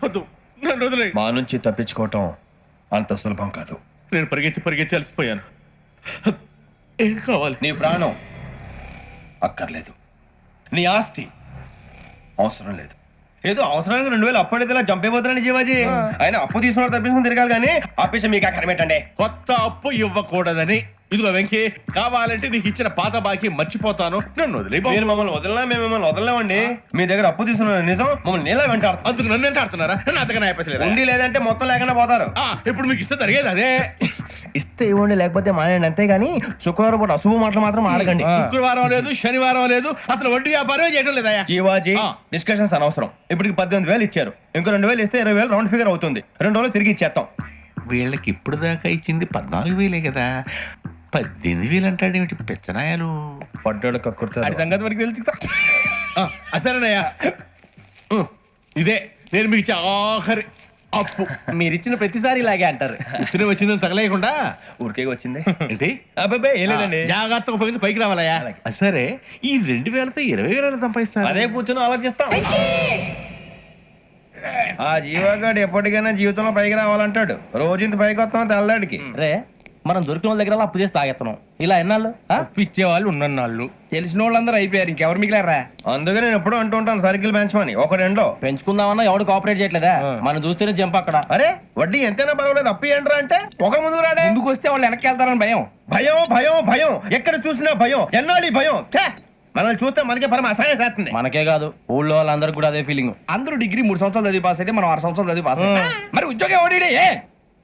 వద్దు, నన్ను వదిలే. మా నుంచి తప్పించుకోవటం అంత సులభం కాదు. నేను పరిగెత్తి అలసిపోయాను. ఏం కావాలి? నీ ప్రాణం అక్కర్లేదు, నీ ఆస్తి అవసరం లేదు. ఏదో అవసరానికి 2000 అప్పటిలా చంపేపోతున్నాను జీవాజీ. ఆయన అప్పు తీసుకున్న తప్పించుకుని తిరగాలి కానీ ఆపేసి మీకు అక్కడ పెట్టండి. కొత్త అప్పు ఇవ్వకూడదని. ఇదిగో వెంకీ, కావాలంటే నీకు ఇచ్చిన పాత బాకీ మర్చిపోతాను, నన్ను వదిలే. మీరు మమ్మల్ని వదలనా? మేము మిమ్మల్ని వదలలేమండి. మీ దగ్గర అప్పు తీసుకున్న నిజం మమ్మల్ని నీలా వెంటాడుతుంది. అందుకు నన్ను ఎంత ఆడుతున్నారా? నన్ను అంతగా అయిపోలేదు. ఉండి లేదంటే మొత్తం లేకుండా పోతారు. ఇప్పుడు మీకు ఇస్తే జరిగేది అదే. ఇస్తే ఇవ్వండి, లేకపోతే మానేయండి, అంతేగాని శుక్రవారం పూట అశుభ మాటలు మాత్రం ఆడకండి. శుక్రవారం లేదు, శనివారం లేదు, అసలు వడ్డీ వ్యాపారం చేయడం లేదా? జీవాజీ, డిస్కషన్స్ అనవసరం. ఇప్పటికి 18,000 ఇచ్చారు, ఇంకో 2,000 ఇస్తే 20,000 రౌండ్ ఫిగర్ అవుతుంది. 2 రోజులు తిరిగి ఇచ్చేస్తాం. వీళ్ళకి ఇప్పుడు దాకా ఇచ్చింది 14,000 కదా, 18,000 అంటాడేమిటి పెచ్చనాయాలు? పడ్డాడు కక్కుర్తాడు. సంగతి మనకి తెలుసు. అసలేనయ్యా, ఇదే నేను మీకు ఇచ్చే ఆఖరి అప్పు. మీరిచ్చిన ప్రతిసారి ఇలాగే అంటారు. ఇతనే వచ్చిందని తగలేయకుండా ఊరికే వచ్చింది ఏంటి? అబ్బాయి ఏం లేదండి. జాగ్రత్తగా ఉపయోగించి పైకి రావాలయ్యా. సరే, ఈ 2,000తో 20,000 సంపాదిస్తారు. అదే కూర్చొని ఆలోచిస్తాం. ఆ జీవగాడు ఎప్పటికైనా జీవితంలో పైకి రావాలంటాడు. రోజు ఇంత పైకి వస్తాం తెల్లడికి. రే, మనం దొరికిన వాళ్ళ దగ్గర అప్పు చేసి తాగెత్తనం. ఇలా ఎన్నాళ్ళు ఇచ్చే వాళ్ళు ఉన్నన్నాళ్ళు. తెలిసిన వాళ్ళందరూ అయిపోయారు, ఇంకెవరు మిగిలారా? అందుకే నేను ఎప్పుడు అంటూ ఉంటాను సర్కిల్ పెంచమని. ఒక రెండో పెంచుకుందామన్నా ఎవడు కోఆపరేట్ చేయట్లేదా? మనం చూస్తేనే జంప్ అక్కడ. అరే వడ్డీ ఎంతైనా పర్వాలేదు, అప్పు ఏంట్రా అంటే ఒక ముందు రాడే. ముందుకు వస్తే వాళ్ళు వెనక్కి వెళ్తారని భయం. భయం భయం భయం, ఎక్కడ చూసినా భయం. ఎన్నాళ్ళు ఈ భయం? మనల్ని చూస్తే మనకే పరమ అసహాయం చేస్తుంది. మనకే కాదు, ఊళ్ళో వాళ్ళందరికీ కూడా అదే ఫీలింగ్. అందరూ డిగ్రీ 3 సంవత్సరాలు చదివి పాస్ అయితే మనం 6 సంవత్సరాలు చదివి పాస్. మరి ఉద్యోగం ఎవడి?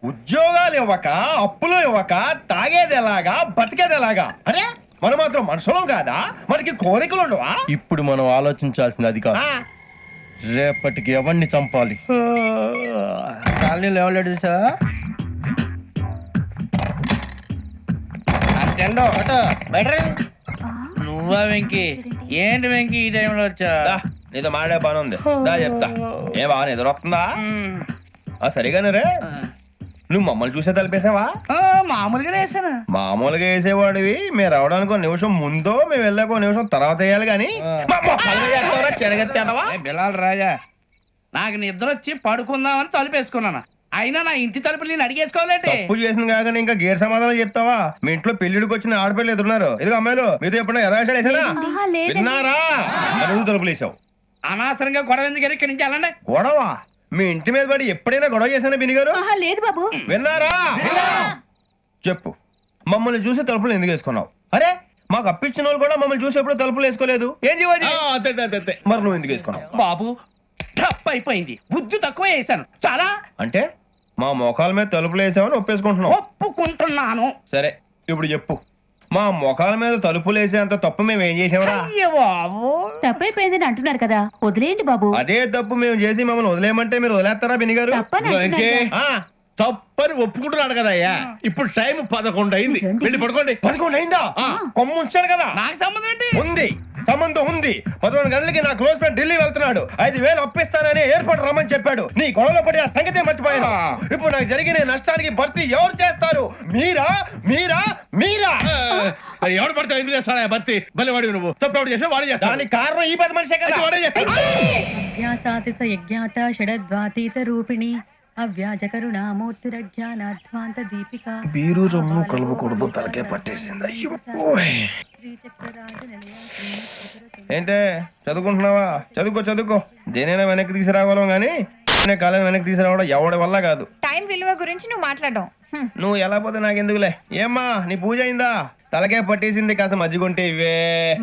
ఉద్యోగాలు ఇవ్వక, అప్పులు ఇవ్వక, తాగేది ఎలాగా, బతికేది ఎలాగా? అరే మనం మాత్రం మనుషులం కాదా? మనకి కోరికలు ఉండవా? ఇప్పుడు మనం ఆలోచించాల్సింది అది కాదు, రేపటికి ఎవరిని చంపాలి. కాలనీలో ఎవరు సార్? నువ్వా వెంకీ? ఏంటి వెంకీ ఈ టైంలో వచ్చా? నీతో మాడే పని ఉంది, దా చెప్తా. ఏ బాగా ఎదురొస్తుందా? సరిగానే రే, నువ్వు మమ్మల్ని చూసే తలిపేసావా? మామూలుగానే వేసాను. మామూలుగా వేసేవాడివి. మేము రావడానికి 1 నిమిషం ముందో, మేము వెళ్ళాక 1 నిమిషం తర్వాత వేయాలి కానీ బిలాల్ రాజా, నాకు నిద్ర వచ్చి పడుకుందామని తలుపేసుకున్నాను. అయినా నా ఇంటి తలుపులు నేను అడిగేసుకోవాలంటే. తప్పు చేసిన కాక ఇంకా గేర్ సమాధానం చెప్తావా? మీ ఇంట్లో పెళ్లిడికి వచ్చిన ఆడపిల్లలు ఎదురున్నారు. ఇదిగో అమ్మాయిలు, మీతో ఎప్పుడైనా యథాశాలు వేసానా? విన్నారా? తలుపులు వేసావు. అనవసరంగా గొడవ ఎందుకు? ఇక్కడి నుంచి వెళ్ళండి. గొడవ? మీ ఇంటి మీద పడి ఎప్పుడైనా గొడవ చేశానా బిని గారు? లేదు బాబు. విన్నారా? చెప్పు, మమ్మల్ని చూసి తలుపులు ఎందుకు వేసుకున్నావు? అరే మాకు అప్పించిన వాళ్ళు కూడా మమ్మల్ని చూసి ఎప్పుడు తలుపులు వేసుకోలేదు. ఏం చేయాలి? మరి నువ్వు ఎందుకు వేసుకున్నావు? బాబు టప్ అయిపోయింది, బుద్ధి తక్కువ వేసాను చాలా. అంటే మా మోకాల మీద తలుపులు వేసామని ఒప్పేసుకుంటున్నావు? ఒప్పుకుంటున్నాను. సరే ఇప్పుడు చెప్పు, మా మొఖాల మీద తలుపులు వేసేంత తప్పు మేము ఏం చేసామరా? తప్పైపోయిందని అంటున్నారు కదా, వదిలేయండి బాబు. అదే తప్పు మేము చేసి మమ్మల్ని వదిలేయమంటే మీరు వదిలేస్తారా బిని గారు? తప్పని ఒప్పుకుంటున్నాడు కదా అయ్యా. ఇప్పుడు టైం 11 అయింది, వెళ్ళి పడుకోండి. 11 అయిందా? కొమ్ము ఉంచాడు కదా. నాకు సంబంధం ఏంటి? ఉంది, సంబంధం ఉంది. 11 గంటలకి నా క్లోజ్ ఫ్రెండ్ ఢిల్లీ వెళ్తున్నాడు. 5,000 అప్పిస్తానని ఎయిర్పోర్ట్ రమ్మని చెప్పాడు. నీ గొడవలో పడి ఆ సంగతే మర్చిపోయాను. ఇప్పుడు నాకు జరిగిన నష్టానికి భర్తీ ఎవరు చేస్తారు? మీరా మీరా మీరా? ఎవడు పడితే ఎందుకు చేస్తాడా భర్తీ? మళ్ళీ వాడి నువ్వు తప్పు ఎవడు చేసా వాడే చేస్తా. దానికి కారణం ఈ 10 మనిషే కదా. వాడే చేస్తా. యజ్ఞాత షడద్వాతీత రూపిణి అవ్యాజ కరుణామూర్తిరజ్ఞానాధ్వాంత దీపిక. బీరు రమ్ము కలుపుకూడదు, తలకే పట్టేసింది. ఏంటే చదువుకుంటున్నావా? చదువుకో చదువుకో. దేనైనా వెనక్కి తీసుకురావాలం గానీ కాలం వెనక్కి తీసుకురావడం ఎవడి వల్ల కాదు. టైం విలువ గురించి నువ్వు మాట్లాడడం. నువ్వు ఎలా పోతే నాకెందుకులే. ఏమ్మా నీ పూజ అయిందా? తలకే పట్టేసింది, కాస్త మజ్జిగుంటే ఇవే.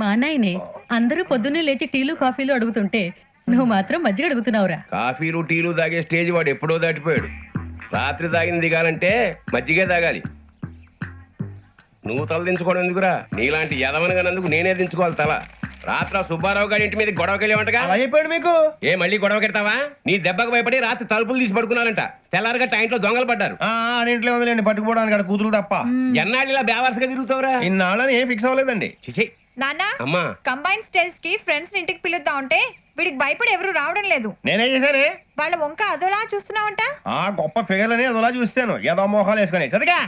మా నాయనే అందరూ పొద్దున్నే లేచి టీలు కాఫీలు అడుగుతుంటే నువ్వు మాత్రం మజ్జిగ అడుగుతున్నావురా. కాఫీలు టీలు తాగే స్టేజ్ వాడు ఎప్పుడో దాటిపోయాడు. రాత్రి తాగింది దిగాలంటే మజ్జిగే తాగాలి. నువ్వు తల దించుకోవడం ఎందుకురా? నీలాంటి యదవనగానందుకు నేనే దించుకోవాలి తల. రాత్రి సుబ్బారావు గారి ఇంటి మీద గొడవకి వెళ్ళేవంటగా. అలా చెప్పాడు మీకు? ఏ మళ్ళీ గొడవ కెడతావా? నీ దెబ్బకు భయపడి రాత్రి తలుపులు తీసి పడుకున్నారంట. తెల్లారగా టైంట్లో దొంగలు పడ్డారు. ఇంట్లో ఉందిలేండి, పట్టుకుపోవడానికి అక్కడ కూతురు తప్ప. ఎన్నాళ్ళు ఇలా బేవర్స్గా తిరుగుతావురా? ఇన్నాళ్ళని ఏం ఫిక్స్ అవ్వలేదండి. చిచి నాన్న, అమ్మా, కంబైన్ స్టైల్స్ కి ఫ్రెండ్స్ ఇంటికి పిలుద్దాం అంటే వీడికి భయపడి ఎవరు రావడం లేదు. నేనే చేశానే? వాళ్ళ వంక అదోలా చూస్తున్నావంట. గొప్ప ఫిగర్లని అదోలా చూస్తాను, ఏదో మోహాలు వేసుకొని. చదిగా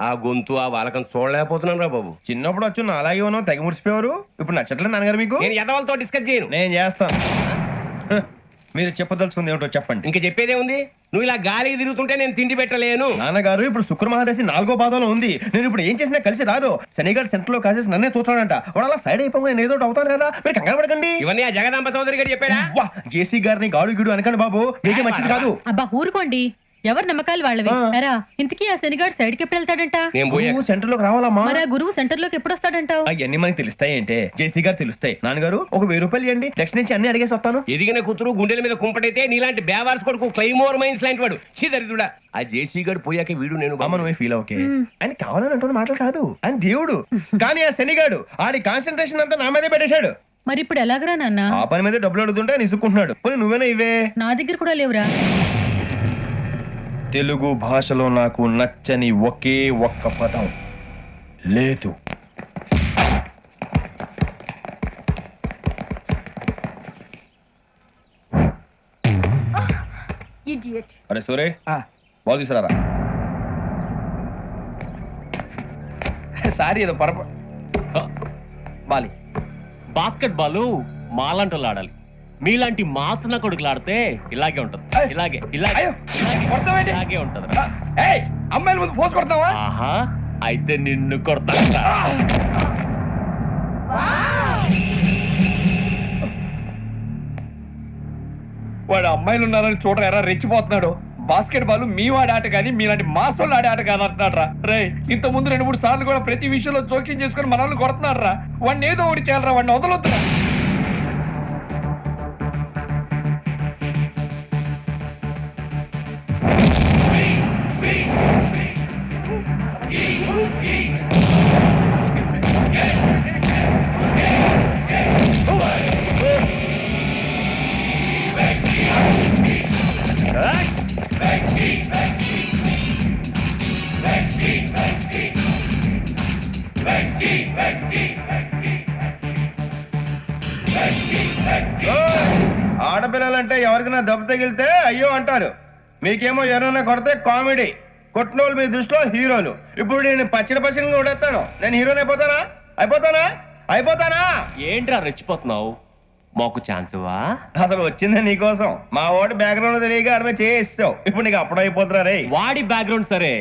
ఆ గొంతు ఆ వాలకం చూడలేకపోతున్నాను రా బాబు. చిన్నప్పుడు వచ్చి నా అలాగే ఉన్నావు, తెగ ముడిచిపోయారు. ఇప్పుడు నచ్చట్లేదు నాన్నగారు మీకు? నేను యదవలతో డిస్కస్ చేయను. నేను చేస్తాను. మీరు చెప్పదలుచుకుంది ఏమిటో చెప్పండి. ఇంక చెప్పేదే ఉంది. నువ్వు ఇలా గాలికి తిరుగుతుంటే నేను తిండి పెట్టలేను. నాన్నగారు ఇప్పుడు శుక్ర మహాదశి 4వ పాదంలో ఉంది. నేను ఇప్పుడు ఏం చేసినా కలిసి రాదు. శనిగారు సెంటర్ లో కాసేసి నన్నే చూస్తాడంట. వాడు అలా సైడ్ అయిపోయి నేను ఏదో ఒకటి అవుతాను కదా, మీరు కంగారు పడకండి. ఇవన్నీ ఆ జగదాంబ చౌదరి గారు చెప్పాడా? జేసీ గారిని గాడు గిడు అనకండి బాబు, మీకే మంచిది కాదు. అబ్బా ఊరుకోండి, ఎవరి నమ్మకాలు వాళ్ళవి. ఎరా ఇంతకీ ఆ శనిగాడు సైడ్ కి ఎప్పుడు వెళ్తాడంట? నేను పోయా. సెంటర్ లోకి రావాలమ్మా. మరి ఆ గురువు సెంటర్ లోకి ఎప్పుడు వస్తాడంటావు? అవన్నీ మనకి తెలుస్తాయి అంటే జేసీ గారు తెలుస్తాయి. నాన్నగారు ఒక 1000 రూపాయలు ఇవ్వండి, నెక్స్ట్ నుంచి అన్ని అడిగేసి వస్తాను. ఎదిగిన కూతురు గుండెల మీద కుంపటైతే నీలాంటి బేవార్స్ కొడుకు క్లైమోర్ మైన్స్ లాంటి వాడు చీదరిదుడా. ఆ జేసీ గారు పోయాక వీడు నేను అమ్మ నువ్వే ఫీల్ ఓకే. ఆయన కావాలని అంటున్న మాటలు కాదు, ఆయన దేవుడు. కానీ ఆ శనిగాడు ఆడి కాన్సన్ట్రేషన్ అంతా నా మీదే పెట్టేశాడు. మరి ఇప్పుడు ఎలాగరా నాన్న? ఆ పని మీద డబ్బులు అడుగుతుంటే నిసుక్కుంటున్నాడు. పోనీ నువ్వేనా ఇవే? నా దగ్గర కూడా లేవురా. తెలుగు భాషలో నాకు నచ్చని ఒకే ఒక్క పదం లేదు. అరే సూరే, బాల్ తీసుకురారా. సారీ ఏదో పొరపా బాలి. బాస్కెట్ బాల్ మాలాంటి వాళ్ళు ఆడాలి. మీలాంటి మాసన కొడుకులు ఆడితే ఇలాగే ఉంటది. ఇలాగే ఇలాగే ఇలాగే ఉంటది. అమ్మాయిల ముందు ఫోర్స్ కొడతావా? ఆహా, అయితే నిన్ను కొడతా. వాడు అమ్మాయిలు ఉన్నారని చూడరా ఎరా రెచ్చిపోతున్నాడు. బాస్కెట్ బాల్ మీ వాడి ఆట కానీ మీలాంటి మాసోళ్ళు ఆడే ఆట కాదు అంటున్నాడు రా. రే ఇంత ముందు 2-3 సార్లు కూడా ప్రతి విషయంలో జోక్యం చేసుకుని మనల్ని కొడుతున్నాడు రా. వాడిని ఏదో ఒకటి చేయాలరా, వాడిని వదలొద్దురా. ఆడపిల్లలంటే ఎవరికైనా దెబ్బ తగిలితే అయ్యో అంటారు, మీకేమో ఎవరైనా కొడితే కామెడీ. కొట్టినోళ్ళు మీ దృష్టిలో హీరోలు. ఇప్పుడు నేను పచ్చడి కొడేస్తాను, నేను హీరోని అయిపోతానా? అయిపోతానా? ఏంట్రా రెచ్చిపోతున్నావు? మాకు ఛాన్స్ ఇవ్వా? అసలు వచ్చిందే నీకోసం. మా వాడి బ్యాక్గ్రౌండ్ తెలియక అడమే చేసావు. ఇప్పుడు నీకు అప్పుడు అయిపోతున్నా రే. వాడి బ్యాక్గ్రౌండ్ సరే,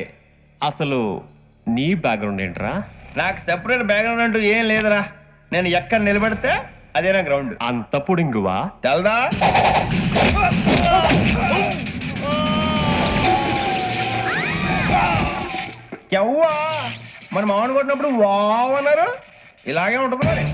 అసలు నీ బ్యాక్గ్రౌండ్ ఏంట్రా? నాకు సెపరేట్ బ్యాక్గ్రౌండ్ అంటూ ఏం లేదురా. నేను ఎక్కడ నిలబెడితే అదే నా గ్రౌండ్. అంత పుడింగువా? తెల్దా? ఎవ్వా మన మామిడి కొట్టినప్పుడు వావ్ అన్నారు, ఇలాగే ఉంటుంది మరి.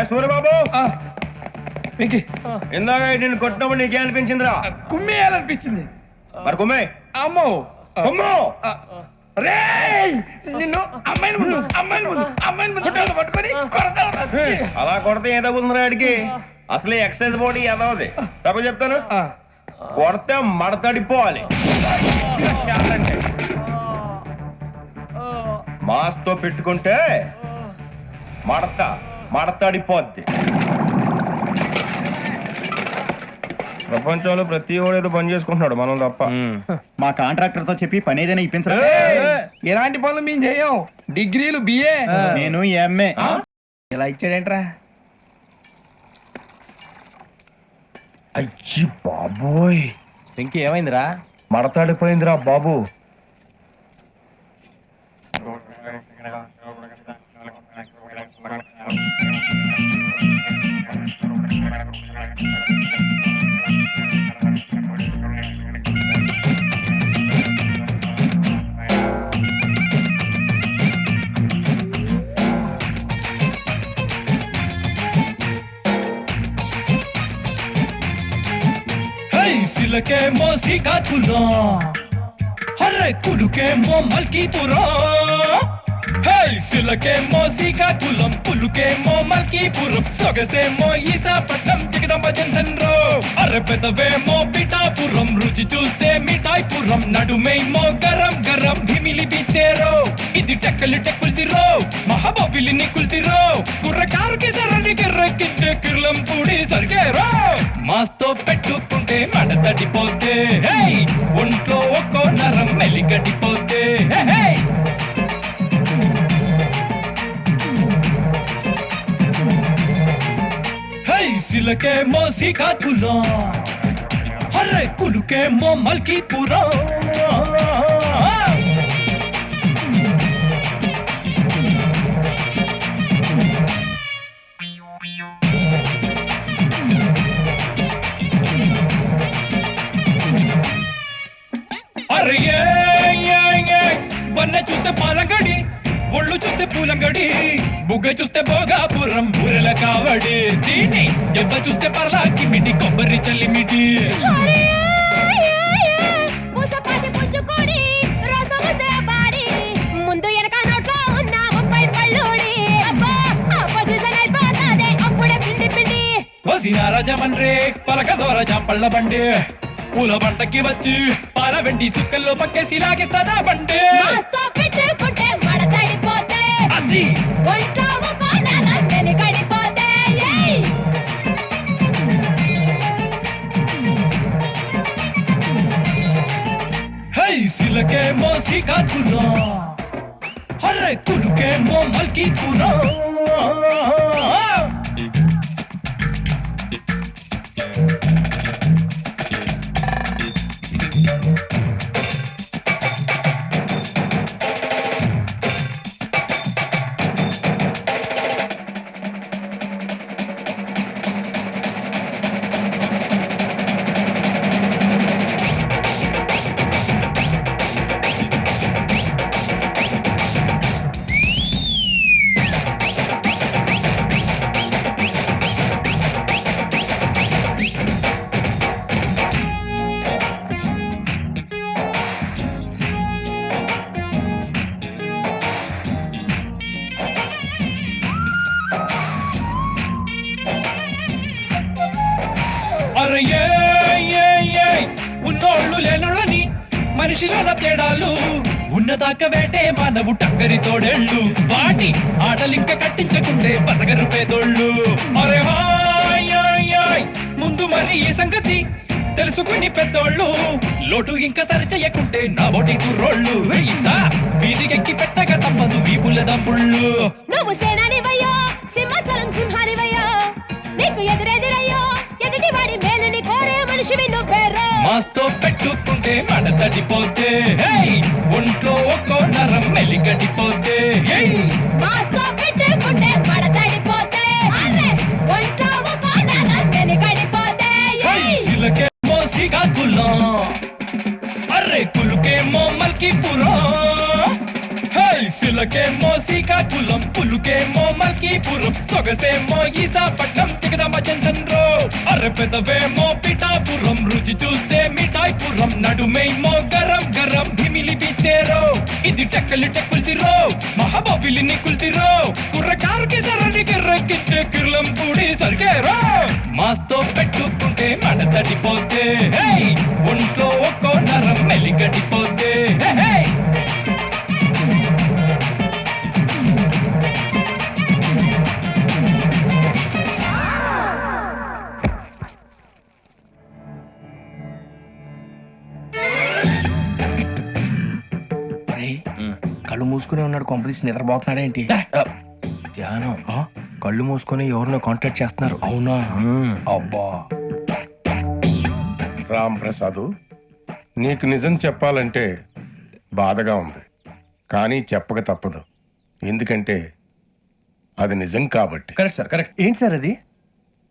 సూర్యబాబు, ఇందాక నేను కొట్టినప్పుడు నీకే అనిపించిందిరా? కుమ్మేయాలనిపించింది. మరి కుమ్మే. అమ్మో కుమ్ము. రే నిన్ను అమ్మాయిని ముందు పట్టుకొని కొడతాను. అలా కొడితే ఏ తగ్గుతుందిరా ఆడికి? అసలే ఎక్సైజ్ బాడీ ఏదవుది. తప్ప చెప్తాను, కొడితే మడతడిపోవాలి. మాస్తో పెట్టుకుంటే మడతడిపోద్ది. ప్రపంచంలో ప్రతి ఓడేదో పని చేసుకుంటున్నాడు మనం తప్ప. మా కాంట్రాక్టర్ తో చెప్పి పని ఏదైనా ఇప్పించరా? ఎలాంటి పనులు మేము చేయం. డిగ్రీలు బిఏ. నేను ఎంఏ. ఇలా ఇచ్చాడేంట్రా? అయ్యి బాబోయ్, ఇంకేమైందిరా? మడతాడిపోయిందిరా బాబు. సిలకే మోసి కాకులో హర్రే కులుకే మో మల్కీపురం. సిలకే మోసి కాకులం పులుకే మో మల్కీపురం. సొగసేమో ఈసాపట్నం జగదంబ జంధన్రో. అర్రె పెదవేమో పిఠాపురం. రుచి చూస్తే మిఠాయిపురం. నడుమేమో గరం గరం భిమిలి బిచ్చేరో. ఇది టెక్కలి టెక్కుల్తిరో మహాబాబిలిని కుల్తిరో. కుర్రకారుకి సరళికి రెక్కించే కిర్లం పూడి సరిగేరో. మాస్తో పెట్టుకుంటే మడ తడిపోతే ఒంట్లో ఒక్కో నరం మెలిగడిపోతే. సిలకే మో సికాకులో హర్రే కులుకే మో మల్కీపురం. అరే వన్న చూస్తే పాలంగడి, ఒళ్ళు చూస్తే పూలంగడి, బుగ్గ చూస్తే భోగాపురం ఊరల కావడి. దీని దెబ్బ చూస్తే పర్లాకి మిడి కొబ్బరి చల్లిమిడి. ముందు వెనక నోట్లో ఉన్న 30 పళ్ళుడి. అబ్బా పొజిషన్ అయిపోతాదే అప్పుడే పిండి పిండి. వసిన రాజమన్రే పలక దోర జాంపళ్ళ బండి. పూల బంటకి వచ్చి పాల వెండి సుక్కల్లో పక్కేసి లాగిస్తానా బండి. అది సిలకే మో సికాకులో హర్రే కులుకే మో మల్కీపురం. ఉన్నోళ్ళు లేనోళ్ళని మనిషిలోన తేడాలు ఉన్నదాకా వేటే మానవు టక్కరి తోడేళ్ళు. వాటి ఆటలింక కట్టించకుంటే బతకరు పేదోళ్ళు. అరే హాయ్ ముందు మరి ఈ సంగతి తెలుసుకుని పెద్దోళ్ళు. లోటు ఇంకా సరి చెయ్యకుంటే నా బోటి కుర్రోళ్ళు. ఇందా వీధికెక్కి పెట్టక తప్పదు వీపుల దమ్ముళ్ళు. నువ్వు సేనానివయ్యో సింహాచలం సింహానివయ్యో. నీకు ఎదురెదురయ్యో ఎదుటి వాడి మేలుని కోరే మనిషివి నువ్వేరో. మాస్తో పెట్టుకుంటే మడ తడిపోతే ఒంట్లో ఒక్కో నరం మెలిగడిపోతే. మాస్తో పెట్టుకుంటే మడతడిపోతే ఒంట్లో ఒక్కో నరం మెలిగడిపోతే. సిలకే మో సికాకులో అర్రే కులుకే మో మల్కీపురం. సిలకే మో సికాకులం పులుకే మో మల్కీపురం. సొగసేమో ఈసాపట్నం జగదంబ జంధన్రో. అర్రె పెదవేమో పిఠాపురం. రుచి చూస్తే మిఠాయిపురం. నడుమేమో గరం గరం భిమిలి బిచ్చేరో. ఇది టెక్కలి టెక్కుల్తిరో మహాబాబిలిని కుల్తిరో. కుర్రకారుకి సరళికి రెక్కించే కిర్లం పూడి సరిగేరో. మాస్తో పెట్టుకుంటే మడ తడిపోతే ఒంట్లో ఒక్కో నరం మెలిగడిపోతే. మూసుకునే ఉన్నాడు, కొంపదీసి నిద్రపోతున్నాడేంటి? ధ్యానం కళ్ళు మూసుకొని ఎవరినో కాంటాక్ట్ చేస్తున్నారు. అవునా? అబ్బా. రామ్ ప్రసాద్, నీకు నిజం చెప్పాలంటే బాధగా ఉంది, కానీ చెప్పక తప్పదు. ఎందుకంటే అది నిజం కాబట్టి. Correct sir, correct. ఏంటి సార్ అది?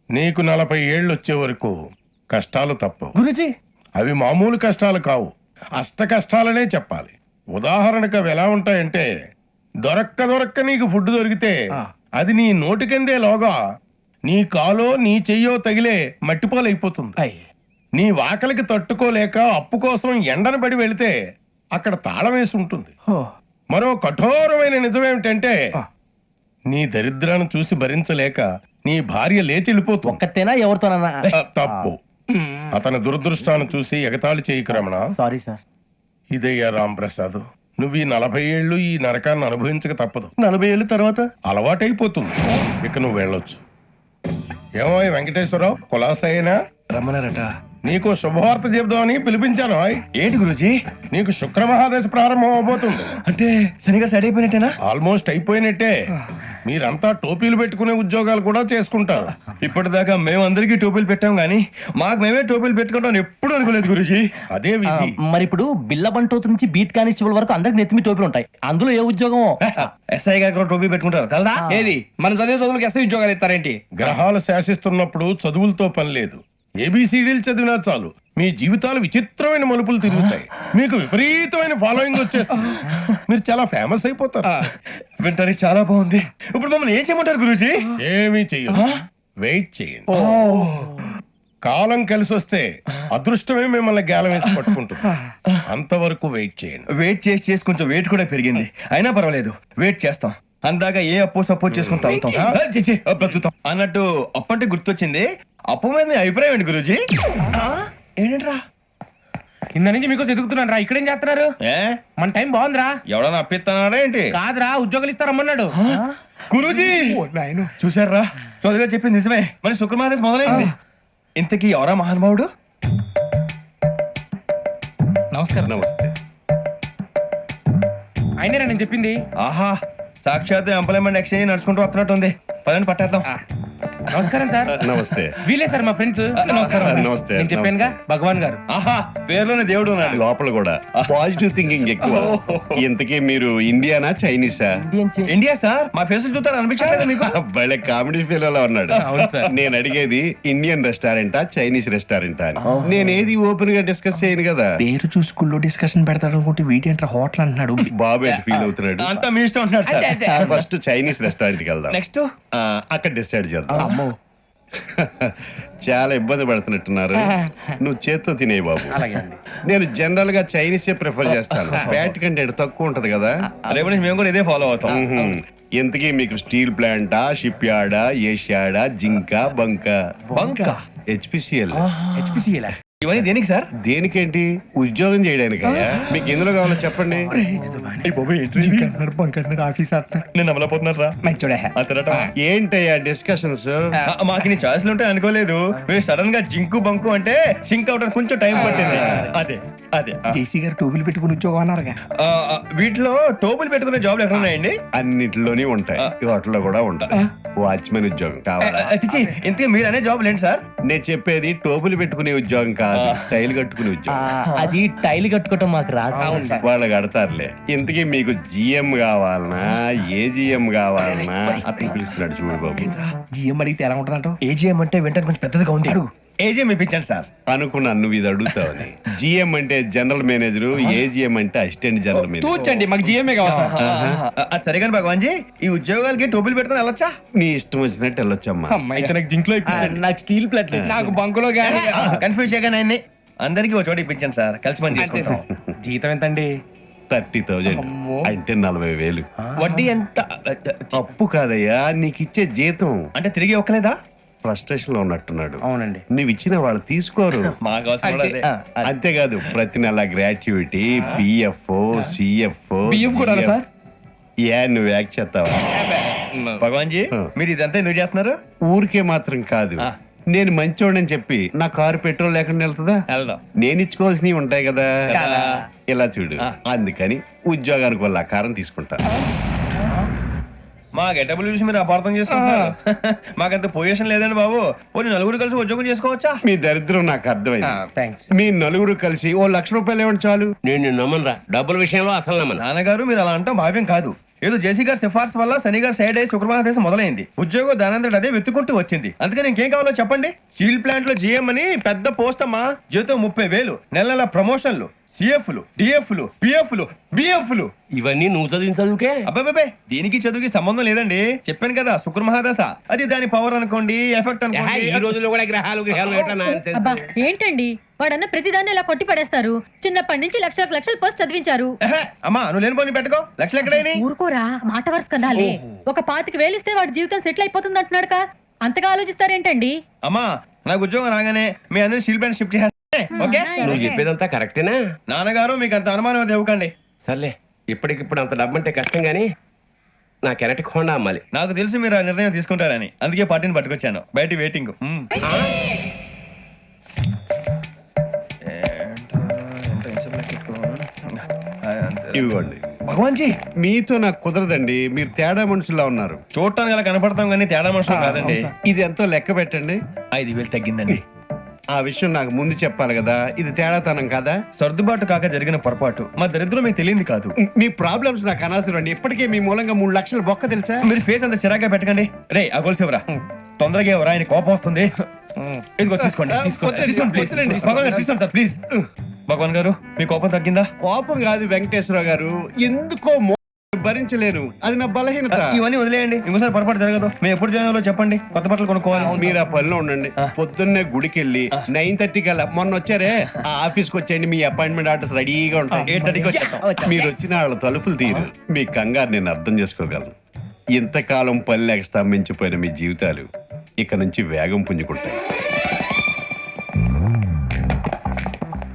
నీకు 40 ఏళ్ళు వచ్చే వరకు కష్టాలు తప్పవు. గురుజీ, అవి మామూలు కష్టాలు కావు, అష్ట కష్టాలనే చెప్పాలి. ఉదాహరణకు అవి ఎలా ఉంటాయంటే, దొరక్క నీకు ఫుడ్ దొరికితే అది నీ నోటికందే లోగా నీ కాలో నీ చెయ్యో తగిలే మట్టిపాలైపోతుంది. నీ వాకలికి తట్టుకోలేక అప్పు కోసం ఎండను పడి వెళితే అక్కడ తాళం వేసి ఉంటుంది. మరో కఠోరమైన నిజమేమిటంటే, నీ దరిద్రాన్ని చూసి భరించలేక నీ భార్య లేచి వెళ్ళిపోతుంది. ఒక్కతేనా ఎవరితోనన్నా? తప్పు. అతని దురదృష్టాన్ని చూసి ఎగతాళి చేయకు రమణ. Sorry sir. ఇదయ్యా రాంప్రసాద్, నువ్వు ఈ 40 ఏళ్ళు ఈ నరకాన్ని అనుభవించక తప్పదు. 40 ఏళ్ళ తర్వాత అలవాటైపోతుంది, ఇక నువ్వు వెళ్ళొచ్చు. ఏమో వెంకటేశ్వరరావు, కులాసైనా రమ్మన్నారట. నీకు శుభవార్త చెబుదామని పిలిపించాను. ఏంటి గురుజీ? నీకు శుక్రమహాదశ ప్రారంభం అవబోతుంది. అంటే శనిగారు సెట్ అయిపోయినట్టేనా? ఆల్మోస్ట్ అయిపోయినట్టే. మీరంతా టోపీలు పెట్టుకునే ఉద్యోగాలు కూడా చేసుకుంటారు. ఇప్పటిదాకా మేమందరికీ టోపీలు పెట్టాం గానీ మాకు మేమే టోపీలు పెట్టుకుంటాం ఎప్పుడు అనుకోలేదు గురుజీ. అదే విధి. మరి ఇప్పుడు బిల్ల బంటోతు నుంచి బీట్ కానిస్టేబుల్ వరకు అందరికి నెత్తిమి టోపీలు ఉంటాయి. అందులో ఏ ఉద్యోగం? ఎస్ఐ గారు కూడా టోపీ పెట్టుకుంటారు తెలదా? ఏది మన చదివే చదువులకు ఎస్ఐ ఉద్యోగాలు ఇస్తారేంటి? గ్రహాలు శాసిస్తున్నప్పుడు చదువులతో పని లేదు. ఏబిసిడీలు చదివినా చాలు మీ జీవితాలు విచిత్రమైన మలుపులు తిరుగుతాయి. మీకు విపరీతమైన ఫాలోయింగ్ వచ్చేస్తుంది. మీరు చాలా ఫేమస్ అయిపోతారు. వింటానికి చాలా బాగుంది. ఇప్పుడు మమ్మల్ని ఏం చేయమంటారు గురూజీ? ఏమీ చెయ్యదు, వెయిట్ చేయండి. కాలం కలిసి వస్తే అదృష్టమే మిమ్మల్ని గేలం వేసి పట్టుకుంటుంది. అంతవరకు వెయిట్ చేయండి. వెయిట్ చేసి కొంచెం వెయిట్ కూడా పెరిగింది. అయినా పర్వాలేదు, వెయిట్ చేస్తాం. అందాక ఏ అప్పు సపోర్ట్ చేసుకుని తాగుతాం, బ్రతుకుతాం అన్నట్టు. అప్పు అంటే గుర్తొచ్చింది, అప్పు మీద మీ అభిప్రాయం ఏంటి గురూజీ? ఏంటరా కింద నుంచి మీకు ఎదుగుతున్నాను రా. ఇక్కడేం చేస్తున్నారు? మన టైం బాగుందిరా. ఎవడన్నా అప్పిస్తున్నాడా ఏంటి? కాదురా, ఉద్యోగాలు ఇస్తారమ్మన్నాడు గురూజీ. చూసారా, చౌదరి గారు చెప్పింది నిజమే. మరి శుక్రమాదేశ్ మొదలైంది. ఇంతకీ ఎవరా మహానుభావుడు? నమస్కారం. నమస్తే. అయినరా నేను చెప్పింది? ఆహా, సాక్షాత్ ఎంప్లాయ్మెంట్ ఎక్స్చేంజ్ నడుచుకుంటూ వస్తున్నట్టు ఉంది. పదండి పట్టేద్దాం. నమస్కారం సార్. నమస్తే. వీలే సార్ మా ఫ్రెండ్స్. నమస్కారం. నమస్తే. నేను చెప్పానుగా, భగవాన్ గారు. ఆహా, పేర్లోనే దేవుడు ఉన్నాడు. లోపల కూడా పాజిటివ్ థింకింగ్ ఎక్కువ. ఇంతకీ మీరు ఇండియానా చైనీసా? India sir. మా ఫేస్ చూస్తారు అనిపించట్లేదు మీకు? భలే కామెడీ ఫీల్ అలా ఉన్నాడు. నేను అడిగేది ఇండియన్ రెస్టారెంటా చైనీస్ రెస్టారెంటా అని. నేనేది ఓపెన్ గా డిస్కస్ చేయను కదా. పేరు చూసుకుల్లో డిస్కషన్ పెడతాడు అనుకుంటే వీటేంట్రా హోటల్ అంటున్నాడు. బాబు ఎట్ ఫీల్ అవుతున్నాడు. అంతా మీ ఇష్టం ఉంటున్నాడు సార్. ఫస్ట్ చైనీస్ రెస్టారెంట్ కి వెళ్దాం. నెక్స్ట్ అక్కడ డిసైడ్ చేద్దాం. చాలా ఇబ్బంది పడుతున్నట్టున్నారు. నువ్వు చేత్తో తినే బాబు. నేను జనరల్ గా చైనీస్ ప్రిఫర్ చేస్తాను. ఫ్యాట్ కంటెంట్ తక్కువ ఉంటది కదా. రేపు నుంచి మేము కూడా ఇదే ఫాలో అవుతాం. ఇంతకీ మీకు స్టీల్ ప్లాంటా, షిప్ యార్డా, ఏషియాడా, జింక, బంక? హెచ్పిసిఎల్. ఇవన్నీ దేనికి సార్? దేనికేంటి? ఉద్యోగం చేయడానికి. మీకు ఎందులో కావాలో చెప్పండి. నేను అమలపోతున్నారా? ఏంటయ్యా డిస్కషన్స్? మాకు నీ ఛాయిస్లు ఉంటాయి అనుకోలేదు. మీరు సడన్ గా జింకు బంకు అంటే సింక్ అవడానికి కొంచెం టైం పట్టింది. అదే అదే జేసీ గారు టోపీలు పెట్టుకుని ఉద్యోగం అన్నారుగా. వీటిలో టోపులు పెట్టుకునే జాబ్లు ఎక్కడ ఉన్నాయండి? అన్నిటిలోనే ఉంటాయి, వాటిలో కూడా ఉంటాయి. వాచ్మెన్ ఉద్యోగం కావాలా? ఇంతకీ మీరు అనే జాబ్ లేండి సార్? నేను చెప్పేది టోపులు పెట్టుకునే ఉద్యోగం కాదు, టైల్ కట్టుకునే ఉద్యోగం. అది టైల్ కట్టుకోవటం మాకు రాదు. వాళ్ళు కడతారులే. ఇంతకీ మీకు జిఎం కావాలనా, ఏజిఎం కావాలనా? అతను పిలుస్తున్నాడు చూడు బాబు. జిఎం అడిగితే ఎలా ఉంటుందంట? ఏజిఎం అంటే వెంటనే కొంచెం పెద్దదిగా ఉంది. అడుగు. ఏజిఎం ఇప్పించండి సార్. అనుకున్నాను నువ్వు ఇది అడుగుతావని. జిఎం అంటే జనరల్ మేనేజర్, ఏజిఎం అంటే అసిస్టెంట్ జనరల్ మేనేజర్. తూచండి, మాకు జిఎంఏ కావాలి సార్. అది సరే కానీ భగవాన్ జీ, ఈ ఉద్యోగాలకి టోపీలు పెట్టుకుని వెళ్ళొచ్చా? నీ ఇష్టం వచ్చినట్టు వెళ్ళొచ్చమ్మా. నాకు జింక్లో నాకు స్టీల్ ప్లేట్. నాకు బంకులో గానీ. కన్ఫ్యూజ్ చేయగానే ఆయన్ని అందరికీ ఒక చోట ఇప్పించండి సార్. కలిసి పని చేసుకుంటాం. జీతం ఎంతండి? 30,000 అంటే 40,000. వడ్డీ ఎంత? అప్పు కాదయ్యా, నీకు ఇచ్చే జీతం. అంటే తిరిగి ఒక్కలేదా? ఫ్రస్ట్రేషన్ లో ఉన్నట్టున్నాడు. అవునండి. నువ్వు ఇచ్చిన వాళ్ళు తీసుకోరు. మాకు అవసరం కూడా అదే. అంతేకాదు ప్రతి నెల గ్రాట్యుటీ, పిఎఫ్, సిఎఫ్. బియ్యం కూడా సార్? నువ్వు యాక్ట్ చేస్తావా? భగవాన్ జీ, మీరు ఇదంతా ఎందుకు చేస్తున్నారు? ఊరికే మాత్రం కాదు, నేను మంచోడని చెప్పి నా కారు పెట్రోల్ లేకుండా వెళ్తుందా? వెళ్దాం. నేను ఇచ్చుకోవాల్సినవి ఉంటాయి కదా. ఇలా చూడు, అందుకని ఉద్యోగానికి వాళ్ళ ఆకారం తీసుకుంటా. మా గెటబుల్ చూసి మీరు అపార్థం చేసుకుంటున్నారు. మాకంత పొజిషన్ లేదండి బాబు. పోనీ నలుగురు కలిసి ఉద్యోగం చేసుకోవచ్చా? మీ దరిద్రం నాకు అర్థమైంది. థ్యాంక్స్. మీ నలుగురు కలిసి ఓ ₹1,00,000 ఇవ్వండి చాలు. నేను నమ్మనరా, డబ్బుల విషయంలో అసలు నమ్మను. నాన్నగారు మీరు అలా అంటాం భావ్యం కాదు. ఏదో జేసీ గారి సిఫార్సు వల్ల శని గారు సైడ్ అయ్యి శుక్రమహాదేశం మొదలైంది. ఉద్యోగం దానంతటి అదే వెతుకుంటూ వచ్చింది. అందుకని ఇంకేం కావాలో చెప్పండి. స్టీల్ ప్లాంట్ లో జీఎం అని పెద్ద పోస్ట్ అమ్మా. జీతం 30,000, నెల నెల ప్రమోషన్లు, సిఎఫ్లు, డిఎఫ్లు, పిఎఫ్లు, బిఎఫ్లు. ఇవన్నీ నువ్వు చదివిన చదువుకే. అబ్బాబే దీనికి చదువుకి సంబంధం లేదండి. చెప్పాను కదా శుక్రమహాదశ. అది దాని పవర్ అనుకోండి, ఎఫెక్ట్ అనుకోండి. ఈ రోజుల్లో కూడా గ్రహాలు ఎట్లా nonsense? అబ్బా ఏంటండి వాడన్న ప్రతిదాన్ని ఇలా కొట్టి పడేస్తారు. చిన్నప్పటి నుంచి లక్షలకు లక్షలు పోస్ట్ చదివించారు. అమ్మా నువ్వు లేని పోనీ పెట్టుకో. లక్షలు ఎక్కడైనా ఊరుకోరా, మాట వరుస కదాలే. ఒక 25,000 ఇస్తే వాడి జీవితం సెటిల్ అయిపోతుంది అంటున్నాడుగా. అంతగా ఆలోచిస్తారేంటండి? అమ్మా నాకు ఉద్యోగం రాగానే మీ అందరినీ స్టీల్ ప్లాంట్ షిఫ్ట్ చేస్తే ఓకే? నువ్వు చెప్పేదంతా కరెక్టేనా? నాన్నగారు మీకు అంత అనుమానం అది ఇవ్వకండి. సర్లే, ఇప్పటికిప్పుడు అంత డబ్బు అంటే కష్టం గానీ నా కెనటిక్ హోండా అమ్మాలి. నాకు తెలుసు మీరు ఆ నిర్ణయం తీసుకుంటారని, అందుకే పార్టీని పట్టుకొచ్చాను. బయట వెయిటింగ్. ఇవ్వండి. భగవాన్ జీ మీతో నాకు కుదరదండి, మీరు తేడా మనుషుల్లా ఉన్నారు. చూడటానికి అలా కనపడతాం కానీ తేడా మనుషులు కాదండి. ఇది ఎంతో లెక్క పెట్టండి. 5,000 తగ్గిందండి. ఆ విషయం నాకు ముందు చెప్పాలి కదా. ఇది తేడాతనం కదా. సర్దుబాటు కాక జరిగిన పొరపాటు. మా దరిద్రం మీకు తెలియంది కాదు. మీ ప్రాబ్లమ్స్ నాకు అనవసరం అండి. ఇప్పటికే మీ మూలంగా 3 లక్షలు బొక్క తెలుసా? మీరు ఫేస్ అంత చిరాగ్గా పెట్టకండి. రే ఆ గొలుసేవరా, తొందరగా ఎవరా, ఆయన కోపం వస్తుంది. ఇదిగో తీసుకోండి. తీసుకోండి ప్లీజ్. భగవాన్ గారు తీసుకోండి సార్ ప్లీజ్. భగవాన్ గారు మీ కోపం తగ్గిందా? కోపం కాదు వెంకటేశ్వరరావు గారు, ఎందుకో భరించలేను. అది నా బలహీనత. ఇవన్నీ వదిలేయండి, ఇంకోసారి పొరపాటు జరగదు. మేము ఎప్పుడు జాయిన్ అవ్వాలో చెప్పండి, కొత్త బట్టలు కొనుక్కోవాలి. మీరు ఆ పనిలో ఉండండి. పొద్దున్నే గుడికి వెళ్ళి 9:30 కల్లా, మొన్న వచ్చారే ఆ ఆఫీస్కి వచ్చేయండి. మీ అపాయింట్మెంట్ ఆర్డర్స్ రెడీగా ఉంటాయి. 8:30కి వచ్చేస్తాం. మీరు వచ్చిన వాళ్ళ తలుపులు తీరు. మీ కంగారు నేను అర్థం చేసుకోగలను. ఇంతకాలం పని లేక స్తంభించిపోయిన మీ జీవితాలు ఇక నుంచి వేగం పుంజుకుంటాయి.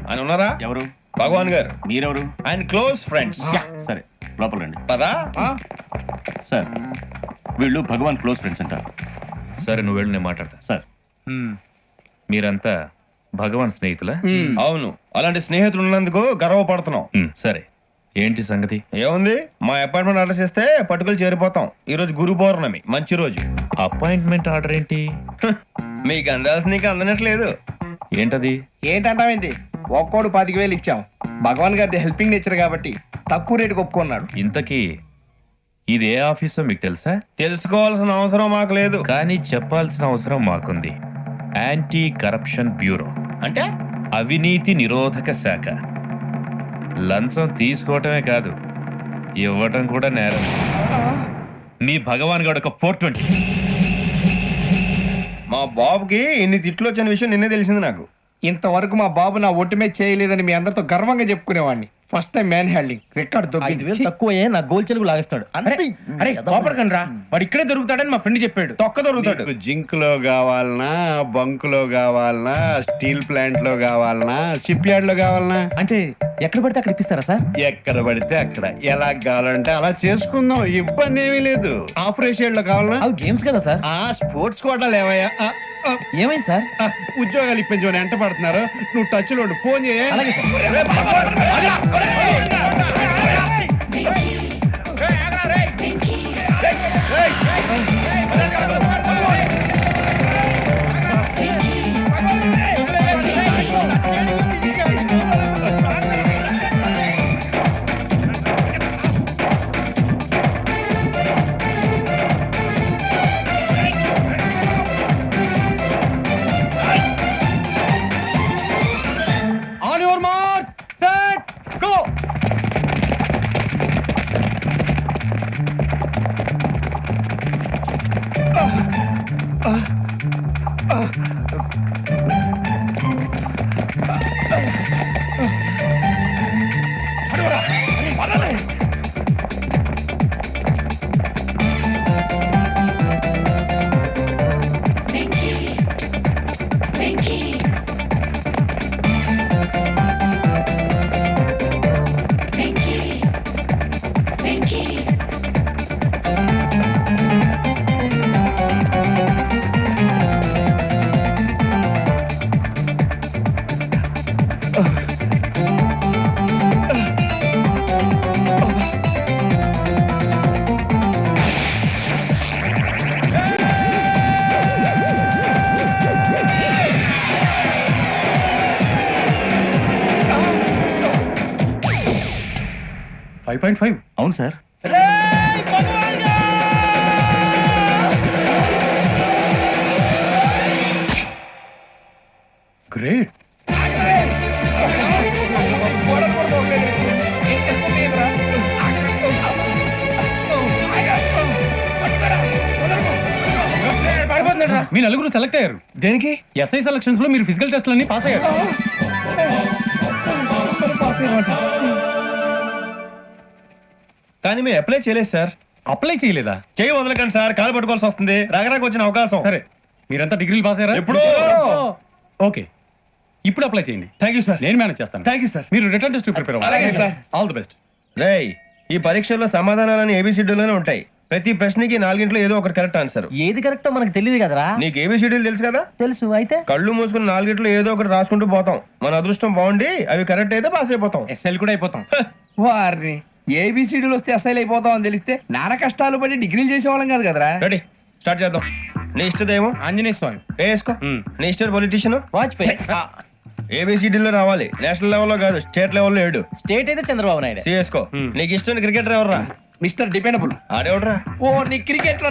ఆయన ఉన్నారా? ఎవరు? భగవాన్ గారు. మీరెవరు? ఆయన క్లోజ్ ఫ్రెండ్స్. సరే లోపల రండి. పదా సార్ వీళ్ళు భగవాన్ క్లోజ్ ఫ్రెండ్స్ అంటారు. సరే నువ్వు వెళ్ళు, నేను మాట్లాడతా. సార్ మీరంతా భగవాన్ స్నేహితులా? అవును, అలాంటి స్నేహితులు ఉన్నందుకు గర్వపడుతున్నాం. సరే ఏంటి సంగతి? ఏముంది, మా అపాయింట్మెంట్ ఆర్డర్ చేస్తే పట్టుకులు చేరిపోతాం. ఈ రోజు గురు పౌర్ణమి, మంచి రోజు. అపాయింట్మెంట్ ఆర్డర్ ఏంటి? మీకు అందాల్సిన నీకు అందనట్లేదు. ఏంటది? ఏంటంటావేంటి? ఒక్కోడు 25,000 ఇచ్చాం. భగవాన్ గారి హెల్పింగ్ నేచర్ కాబట్టి తక్కువ రేటుకి ఒప్పుకున్నాడు. ఇంతకీ ఇది ఏ ఆఫీసో మీకు తెలుసా? తెలుసుకోవాల్సిన అవసరం మాకు లేదు, కానీ చెప్పాల్సిన అవసరం మాకుంది. యాంటీ కరప్షన్ బ్యూరో, అంటే అవినీతి నిరోధక శాఖ. లంచం తీసుకోవటమే కాదు, ఇవ్వటం కూడా నేరం. నీ భగవాన్ గారు ఒక 420. మా బాబుకి ఇన్ని తిట్లు వచ్చిన విషయం నిన్నే తెలిసింది నాకు. ఇంతవరకు మా బాబు నా ఒట్టుమే చేయలేదని మీ అందరితో గర్వంగా చెప్పుకునేవాడిని. First time man handing record 5,000 తక్కువే నా గోల్ చెలుగు లాగేస్తాడు. అరే కోపడకండి రా, వాడు ఇక్కడే దొరుకుతాడని మా ఫ్రెండ్ చెప్పాడు. తొక్క దొరుకుతాడు. మీకు జింక్ లో కావాలనా, బంక్ లో కావాలనా, స్టీల్ ప్లాంట్ లో కావాలనా, షిప్ యార్డ్ లో కావాలనా? అంటే ఎక్కడ పడితే అక్కడ ఇప్పిస్తారా సార్? ఎక్కడ పడితే అక్కడ, ఎలా కావాలంటే అలా చేసుకుందాం. ఇబ్బంది ఏమీ లేదు. ఆపరేషన్ లో కావాలనా? అవి గేమ్స్ కదా సార్. ఆ స్పోర్ట్స్ కోటా లేవయ్యా. ఏమైంది సార్? ఉద్యోగాలు ఇప్పించమని ఎంట పడుతున్నారు. నువ్వు టచ్ లో ఉండు, ఫోన్ చేయ. అలాగే sir. On your mark set go. 5.5 అవును సార్. గ్రేట్. మీ నలుగురు సెలెక్ట్ అయ్యారు. దేనికి? ఎస్ఐ సెలక్షన్స్ లో మీరు ఫిజికల్ టెస్ట్లన్నీ పాస్ అయ్యారు. కానీ మేము అప్లై చేయలేదు సార్. అప్లై చేయలేదా? చేయి వదలకండి సార్, కాలు పట్టుకోవాల్సి వస్తుంది. రాగరాకు వచ్చిన అవకాశం. సరే, మీరంతా డిగ్రీలు పాస్ అయ్యారా? ఎప్పుడో. ఓకే, ఇప్పుడు అప్లై చేయండి. Thank you sir. నేను మేనేజ్ చేస్తాను. Thank you sir. మీరు రిటర్న్ టెస్ట్ ప్రిపేర్ అలాగే సార్. All the best. రేయ్, ఈ పరీక్షల్లో సమాధానాలని ఏబిసిడ్యూల్లోనే ఉంటాయి. ప్రతి ప్రశ్నకి 4 ఏదో ఒకటి కరెక్ట్ ఆన్సర్. ఏది కరెక్టో మనకు తెలియదు కదరా. నీకు ఏబిసిడ్యూల్ తెలుసు కదా? తెలుసు. అయితే కళ్ళు మూసుకుని 4 ఏదో ఒకటి రాసుకుంటూ పోతాం. మన అదృష్టం బాగుండి అవి కరెక్ట్ అయితే పాస్ అయిపోతాం. ఎస్ఎల్ కూడా అయిపోతాం. వారిని ఏబిసిడీలు వస్తే అసైల్ అయిపోతాం అని తెలిస్తే నాన్న కష్టాలు పడి డిగ్రీలు చేసేవాళ్ళం కాదు కదరా. రెడీ, స్టార్ట్ చేద్దాం. నీ ఇష్టదేమో ఆంజనేయ స్వామి. వేసుకో. నీ ఇష్ట పొలిటీషియన్ వాజ్పేయి. ఏబిసిడీలో రావాలి. నేషనల్ లెవెల్లో కాదు, స్టేట్ లెవెల్లో 7. స్టేట్ అయితే చంద్రబాబు నాయుడు. సిఎస్కో. నీకు ఇష్టం క్రికెటర్ ఎవర్రా? Mister dependable. ఆడేవడరా? ఓ నీ క్రికెట్ లో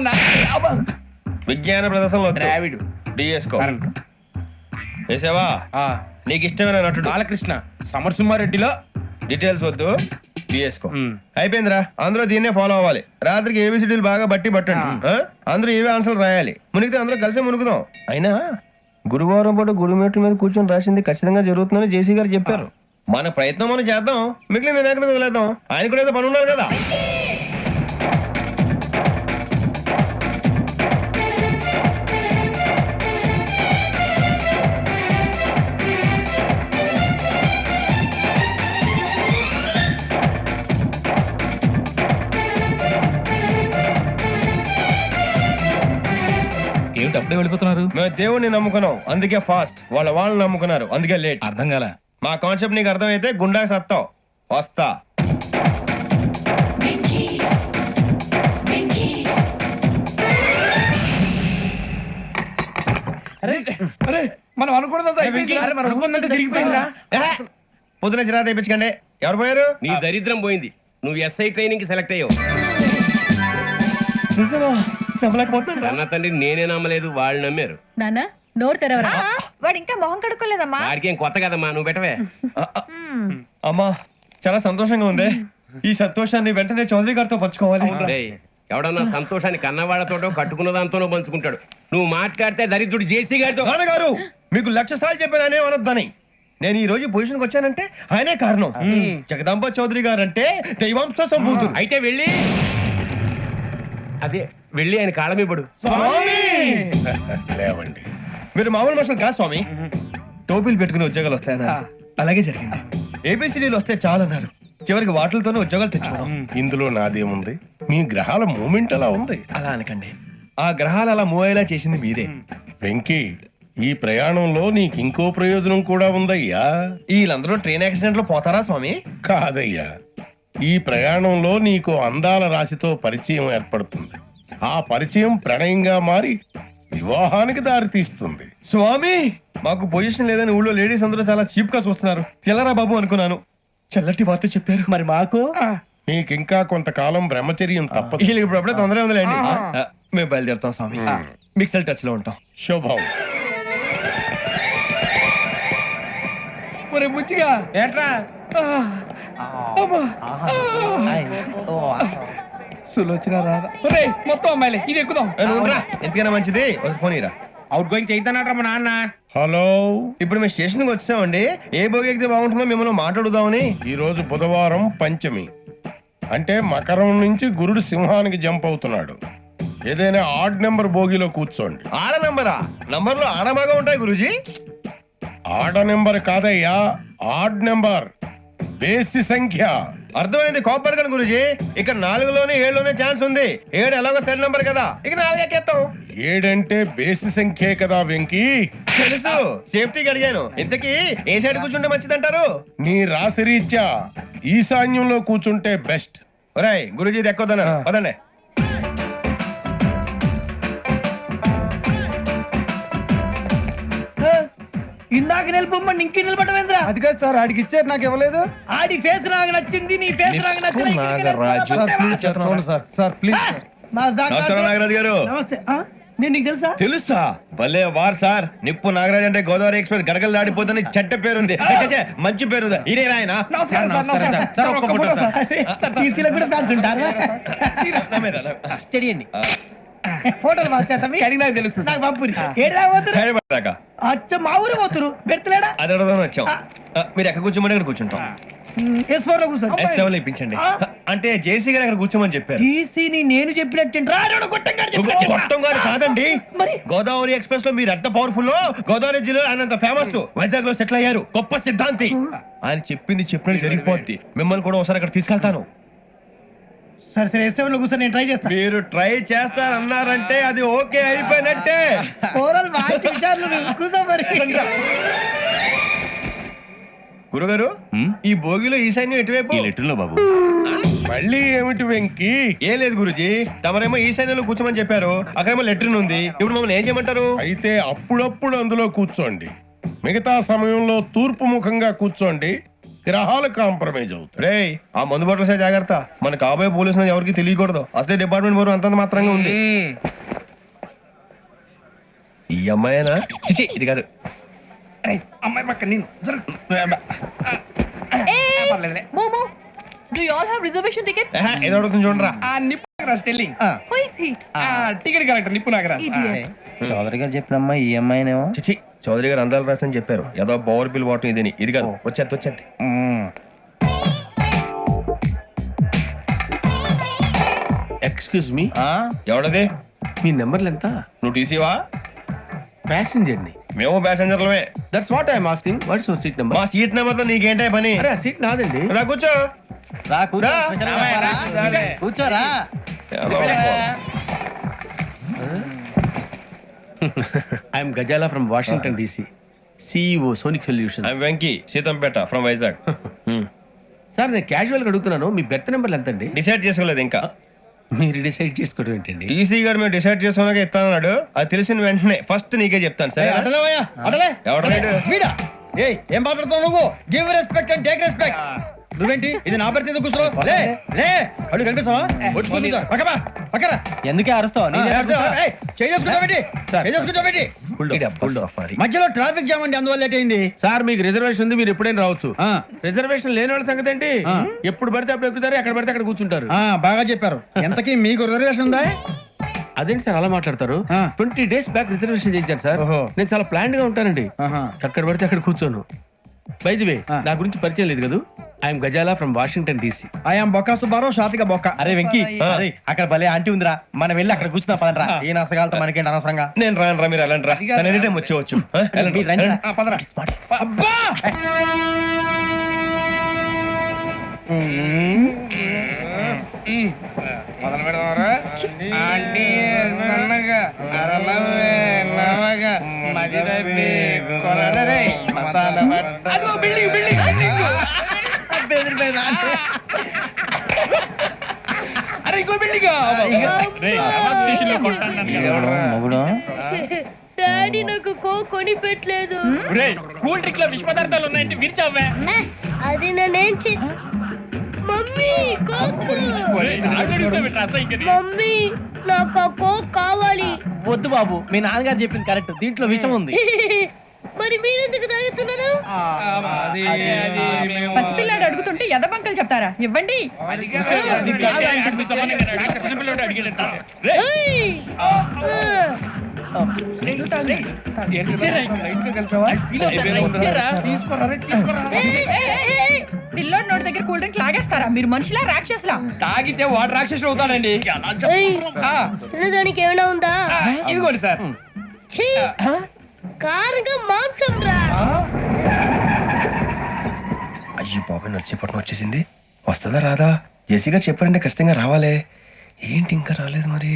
విజ్ఞాన ప్రదర్శనలో ద్రావిడు. డిఎస్కో. వేసావా? నీకు ఇష్టమైన నటుడు? బాలకృష్ణ. సమర్సింహారెడ్డిలో డీటెయిల్స్ వద్దు, బిఎస్కో. అయిపోయిందిరా. అందరూ దీన్నే ఫాలో అవ్వాలి. రాత్రికి ఏబిసిడీలు బాగా బట్టి పట్టండి. అందరూ ఏవే ఆన్సర్లు రాయాలి. మునిగితే అందరూ కలిసే మునుగుదాం. అయినా గురువారం పాటు గుడిమెట్ల మీద కూర్చొని రాసింది ఖచ్చితంగా జరుగుతుందని జేసీ గారు చెప్పారు. మన ప్రయత్నం మనం చేద్దాం, మిగిలింది నేను ఎక్కడికి వదిలేద్దాం. ఆయన కూడా ఏదో పని ఉండాలి కదా. ఏమిటి అప్పుడే వెళ్ళిపోతున్నారు? మేము దేవుడిని నమ్ముకున్నాం, అందుకే ఫాస్ట్. వాళ్ళని నమ్ముకున్నారు, అందుకే లేట్. అర్థం కాల. మా కాన్సెప్ట్ నీకు అర్థమైతే గుండా సత్తావు. వస్తా. అరే మనం అనుకున్నదంతా అయిపోయిందిరా. పొద్దున చిరా తెప్పించకండి. ఎవరు పోయారు? నీ దరిద్రం పోయింది. నువ్వు ఎస్ఐ ట్రైనింగ్ కి సెలెక్ట్ అయ్యావు. అన్న తండ్రి నేనే నమ్మలేదు, వాళ్ళు నమ్మారు. నాన్న నోరు తెరవరా. వాడు ఇంకా మొహం కడుక్కోలేదమ్మా. వాడికి ఏం కొత్త కదమ్మా, నువ్వు పెట్టవే. అమ్మా, చాలా సంతోషంగా ఉంది. ఈ సంతోషాన్ని వెంటనే చౌదరి గారితో పంచుకోవాలి. డేయ్, ఎవడన్నా సంతోషాన్ని కన్నవాళ్లతోటో కట్టుకున్న దాంతోనో పంచుకుంటాడు. నువ్వు మాట్లాడితే దరిద్రుడు జేసీ గారితో. నాన్నగారు, మీకు 1,00,000 సార్లు చెప్పాను అనే అనొద్దని. నేను ఈ రోజు పొజిషన్కి వచ్చానంటే ఆయనే కారణం. జగదాంబ చౌదరి గారు అంటే దైవాంశ సంభూతుడు. అయితే వెళ్ళి అదే వెళ్ళి ఆయన కాళ్ళమివ్వడు. లేవండి. మీరు మామూలు మనుషులు కాదు స్వామి. టోపీలు పెట్టుకుని ఉద్యోగాలు వస్తాయన్నారు, అలాగే జరిగింది. ఏబిసిడీలు వస్తే చాలన్నారు, చివరికి వాటిలతోనే ఉద్యోగాలు తెచ్చుకున్నాం. ఇందులో నాదేముంది? మీ గ్రహాల మూమెంట్ అలా ఉంది. అలా అనకండి, ఆ గ్రహాలు అలా మూవ్ అయ్యేలా చేసింది మీరే. వెంకీ, ఈ ప్రయాణంలో నీకు ఇంకో ప్రయోజనం కూడా ఉందయ్యా. వీళ్ళందరూ ట్రైన్ యాక్సిడెంట్ లో పోతారా స్వామి? కాదయ్యా, ఈ ప్రయాణంలో నీకు అందాల రాశితో పరిచయం ఏర్పడుతుంది. ఆ పరిచయం ప్రణయంగా మారి వివాహానికి దారితీస్తుంది. స్వామి, మాకు పొజిషన్ లేదని ఊళ్ళో లేడీస్ అందరూ చాలా చీప్ గా చూస్తున్నారు. తెల్లరా బాబు అనుకున్నాను, చల్లటి వార్త చెప్పారు. మరి మాకు నీకింకా కొంతకాలం బ్రహ్మచర్యం తప్పదు. వీళ్ళకి ఇప్పుడు అప్పుడే తొందరగా ఉందిలేండి. మేము బయలుదేరుతాం స్వామి. మిక్సెల్ టచ్ లో ఉంటాం. శుభం. మరి ముచ్చిగా ఏంట్రా? సులోచన రాదా? ఒరేయ్, మొత్తం అమ్మాయిలే, ఇది ఎక్కుదాం. ఎందుకైనా మంచిది ఒక ఫోన్ ఇరా. అవుట్ గోయింగ్ చేద్దానట్రా మా నాన్న. హలో, ఇప్పుడు మేము స్టేషన్కి వచ్చామండి. ఏ బోగి ఎక్కితే బాగుంటుందో మిమ్మల్ని మాట్లాడుదామని. ఈరోజు బుధవారం పంచమి, అంటే మకరం నుంచి గురుడు సింహానికి జంప్ అవుతున్నాడు. ఏదైనా ఆడ్ నెంబర్ బోగిలో కూర్చోండి. ఆడ నంబరా? నంబర్లో ఆడ బాగా ఉంటాయి గురూజీ. ఆడ నెంబర్ కాదయ్యా, ఆడ్ నెంబర్, బేసి సంఖ్య. అర్థమైంది, కాపర్ కానీ గురూజీ. ఇక్కడ 4లోనే 7లోనే ఛాన్స్ ఉంది. 7 ఎలాగో సరి నంబర్ కదా, ఇక 4 ఎక్కేస్తాం. 7 అంటే బేసి సంఖ్యే కదా వెంకీ. తెలుసు, సేఫ్టీకి అడిగాను. ఇంతకీ ఏ సైడ్ కూర్చుంటే మంచిదంటారు? నీ రాశి రీత్యా ఈశాన్యంలో కూర్చుంటే బెస్ట్. ఒరేయ్, గురూజీ దెక్కొద్దన్నారు, పదండి. ఇందాక కాకినెల బొమ్మని ఇంకే నిలబడమేంద్రా? అది కాదు సార్, ఆడికి ఇచ్చారు నాకు ఇవ్వలేదు. ఆడి ఫేస్ నాకు నచ్చింది, నీ ఫేస్ నాకు నచ్చింది. నాగరాజు. Sir please. నమస్కారం నాగరాజు గారు. నమస్తే. నేను నీకు తెలుసా? తెలుసా? భలే వార్ సార్. నిప్పు నాగరాజ్ అంటే గోదావరి ఎక్స్ప్రెస్ గడగలు దాడిపోతుంది చెడ్డ పేరుంది. ఛే, మంచి పేరుంది. ఇదే ఆయన. టీసీలో కూడా ఫ్యాన్స్ ఉంటారా? స్టడీ అండి. ఫోటోలు నాకు తెలుసు. నాకు పంపురి. ఏడు రాబోతురు? అచ్చ మా ఊరు పోతురు. బెర్తలేడా? అది అడగదామని వచ్చాం. మీరు ఎక్కడ కూర్చోమని అక్కడ కూర్చుంటాం. S4 లో కూర్చోండి. S7 లో ఇప్పించండి. అంటే జేసీ గారు అక్కడ కూర్చోమని చెప్పారు. టీసీని నేను చెప్పినట్టు గొట్టంగాడు కాదండి. మరి గోదావరి ఎక్స్ప్రెస్ లో మీరు ఎంత పవర్ఫుల్, గోదావరి జిల్లా ఆయన ఫేమస్. వైజాగ్ లో సెటిల్ అయ్యారు. గొప్ప సిద్ధాంతి. ఆయన చెప్పింది చెప్పినట్టు జరిగిపోద్ది. మిమ్మల్ని కూడా ఒకసారి అక్కడ తీసుకెళ్తాను. సరే సరే, S7 లో కూర్చొని నేను ట్రై చేస్తాను. మీరు ట్రై చేస్తారన్నారంటే అది ఓకే అయిపోయినట్టే. గురుగారు, ఈ భోగిలో ఈశాన్యం ఎటువైపు? ఈ లెటర్లో బాబు. మళ్ళీ ఏమిటి వెంకీ? ఏం లేదు గురుజీ, తమరేమో ఈశాన్యంలో కూర్చోమని చెప్పారు. అక్కడేమో లెటర్ ఉంది. ఇప్పుడు మమ్మల్ని ఏం చేయమంటారు? అయితే అప్పుడప్పుడు అందులో కూర్చోండి, మిగతా సమయంలో తూర్పు ముఖంగా కూర్చోండి. గ్రహాలు కాంప్రమైజ్ అవుతాయి. రే, ఆ మందు బట్టలసే జాగ్రత్త. మన కాబోయే పోలీసులు ఎవరికి తెలియకూడదు. అసలే డిపార్ట్మెంట్ బోరు అంతంత మాత్రంగా ఉంది. ఈ అమ్మాయినా? చిచి, ఇది కాదు. అమ్మాయి పక్క నేను Momo, do you all have reservation tickets? ఏదో అడుగుతుంది చూడరా. నిప్పు Nagaraj telling. Who is he? Ticket correct నిప్పు నాగరాజ్. Idiot. చౌదరి గారు చెప్పినమ్మా ఈ అమ్మాయినేమో. చిచి, చౌదరి గారు అందాలు రాసని చెప్పారు. ఏదో పవర్ బిల్ వాటం ఇదని. ఇది కాదు. వచ్చేది. Excuse me, ఎవడది? మీ నెంబర్లు ఎంత? నువ్వు టీసీవా? ప్యాసింజర్ ని. మేము ప్యాసెంజర్లమే. That's what I'm asking. What's your seat number? మా సీట్ నెంబర్ తో నీకేంటే పని? అరే ఆ సీట్ నాదండి. రా కూర్చో. రా కూర్చో. రా. కూర్చోరా. I'm Gazala from Washington DC, CEO sonic solution. I'm Venky, Seethampeta from Vizag. Sir నేను క్యాజువల్ గా అడుగుతున్నాను, మీ బెర్త్ నెంబర్లు ఎంత అండి? డిసైడ్ చేసుకోలేదు ఇంకా. మీరు డిసైడ్ చేసుకోవడం ఏంటండి? టీసీ గారు మేము డిసైడ్ చేసుకున్నాక ఇస్తానన్నాడు. అది తెలిసిన వెంటనే ఫస్ట్ నీకే చెప్తాను. సరే ఎవడ? ఏం మాట్లాడుతావు నువ్వు? Give respect and take respect. నువ్వేంటి ఇది నా పరిస్థితి ఎందుకు కూర్చో? లే అడుగు కనిపిస్తావా? వచ్చి కూర్చుంటా. పక్కరా. ఎందుకే అరుస్తావు? మధ్యలో ట్రాఫిక్ జామ్ అండి, అందువల్ల లేట్ అయింది. సార్ మీకు రిజర్వేషన్ ఉంది, మీరు ఎప్పుడైనా రావచ్చు. రిజర్వేషన్ లేని వాళ్ళ సంగతి ఏంటి? ఎప్పుడు పడితే అప్పుడు ఎక్కుతారు, ఎక్కడ పడితే అక్కడ కూర్చుంటారు. బాగా చెప్పారు. ఎంతకీ మీకు రిజర్వేషన్ ఉందా? అదేంటి సార్ అలా మాట్లాడతారు? 20 days బ్యాక్ రిజర్వేషన్ చేయించారు సార్. నేను చాలా ప్లాన్డ్ గా ఉంటానండి. అక్కడ పడితే అక్కడ కూర్చోను. బై ది వే, నా గురించి పరిచయం లేదు కదా. I'm Gazala from Washington DC. I'm Bokka Subbarao, షాతిక బొక్క. అరే వెంకీ, అక్కడ భలే ఆంటీ ఉందిరా, మనం వెళ్ళి అక్కడ కూర్చున్నా పదరా. ఏ నసగాలతో మనకేంటి అనవసరంగా. నేను రాను, మీరు వెళ్ళండి రా. తన ఎనీ టైం వచ్చేవచ్చు. మొదలు పెడదామరా? ఆంటీ సన్నగా అరలవే నవగా మదిరపి కొరడరే మతాల అదో బిల్డింగ్ బిల్డింగ్ బిల్డింగ్. అరే ఇంకో బిల్డింగ్. డాడీ నాకు కొని పెట్టలేదు. కూల్ డ్రింక్ లో విష పదార్థాలు ఉన్నాయంటే విరిచావే. అది నేనేం మమ్మీ కోక్. మమ్మీ నాకు ఆ కోక్ కావాలి. వద్దు బాబు, మీ నాన్నగారు చెప్పింది కరెక్ట్. దీంట్లో విషయం ఉంది. మరి మీరెందుకు తాగుతున్నారు? పసిపిల్లాడు అడుగుతుంటే ఎదబంకలు చెప్తారా? ఇవ్వండి. పిల్లోడి నోటి దగ్గర కూల్ డ్రింక్ లాగేస్తారా? మీరు మనుషులా రాక్షసులా? తాగితే వాడు రాక్షసుడు అవుతాడండి. తినడానికి ఏమైనా ఉందా? ఇదిగోండి సార్. కారంగా మాంసం రా. అయ్యో బాబాయ్, నడిచేపట్నం వచ్చేసింది. వస్తుందా రాదా? జేసీ గారు చెప్పారంటే ఖచ్చితంగా రావాలే. ఏంటి ఇంకా రాలేదు మరి?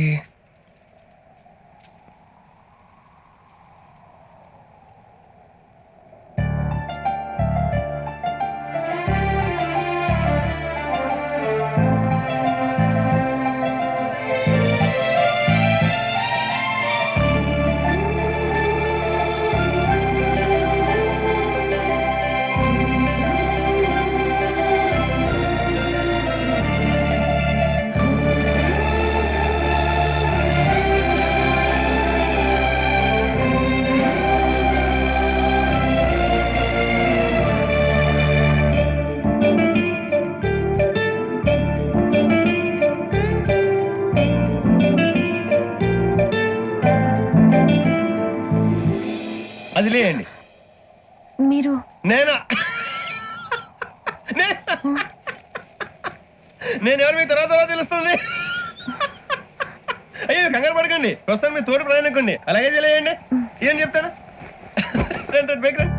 అది లేయండి. మీరు నేనా? నేను ఎవరు మీ తర్వాత తెలుస్తుంది. అయ్యో కంగారు పడకండి, ప్రస్తుతం మీ తోటి ప్రయాణకండి. అలాగే తెలియండి. ఏం చెప్తాను. రండి బైక్ రండి.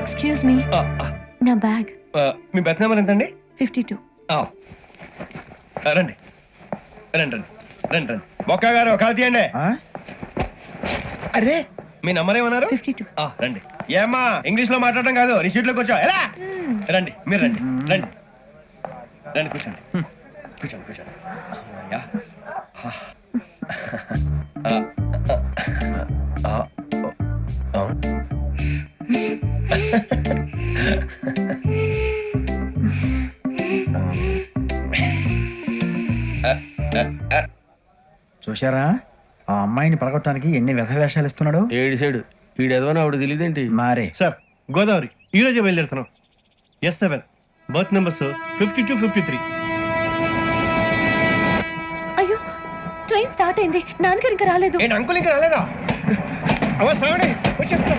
ఎక్స్క్యూజ్ మీ, నా బ్యాగ్. మీ బెత్ నెంబర్ ఎంతండి? 52. రండి రండి రండి రండి రండి. బొక్క గారు కాల్ తీయండి. అరే మీ నంబర్ ఏమన్నారు? 52. రండి. ఏమ్మా ఇంగ్లీష్ లో మాట్లాడడం కాదు, నీ సీట్లో కూర్చో. ఎలా రండి, మీరు రండి రండి రండి, కూర్చోండి కూర్చోండి కూర్చోండి. యా. చూశారా ఆ అమ్మాయిని పడగొట్టడానికి ఎన్ని వ్యధ వేషాలు ఇస్తున్నాడు. ఏడు సైడు వీడెదవని ఆవిడ తెలియదేంటి? మారే సార్ గోదావరి ఈ రోజే బయలుదేరుతున్నాం. S7 berth numbers 52, 53. అయ్యో, ట్రైన్ స్టార్ట్ అయింది. నాన్నగారు ఇంకా రాలేదు. ఏంటి అంకుల్ ఇంకా రాలేదా? అవ శ్రావణి వచ్చేస్తున్నా.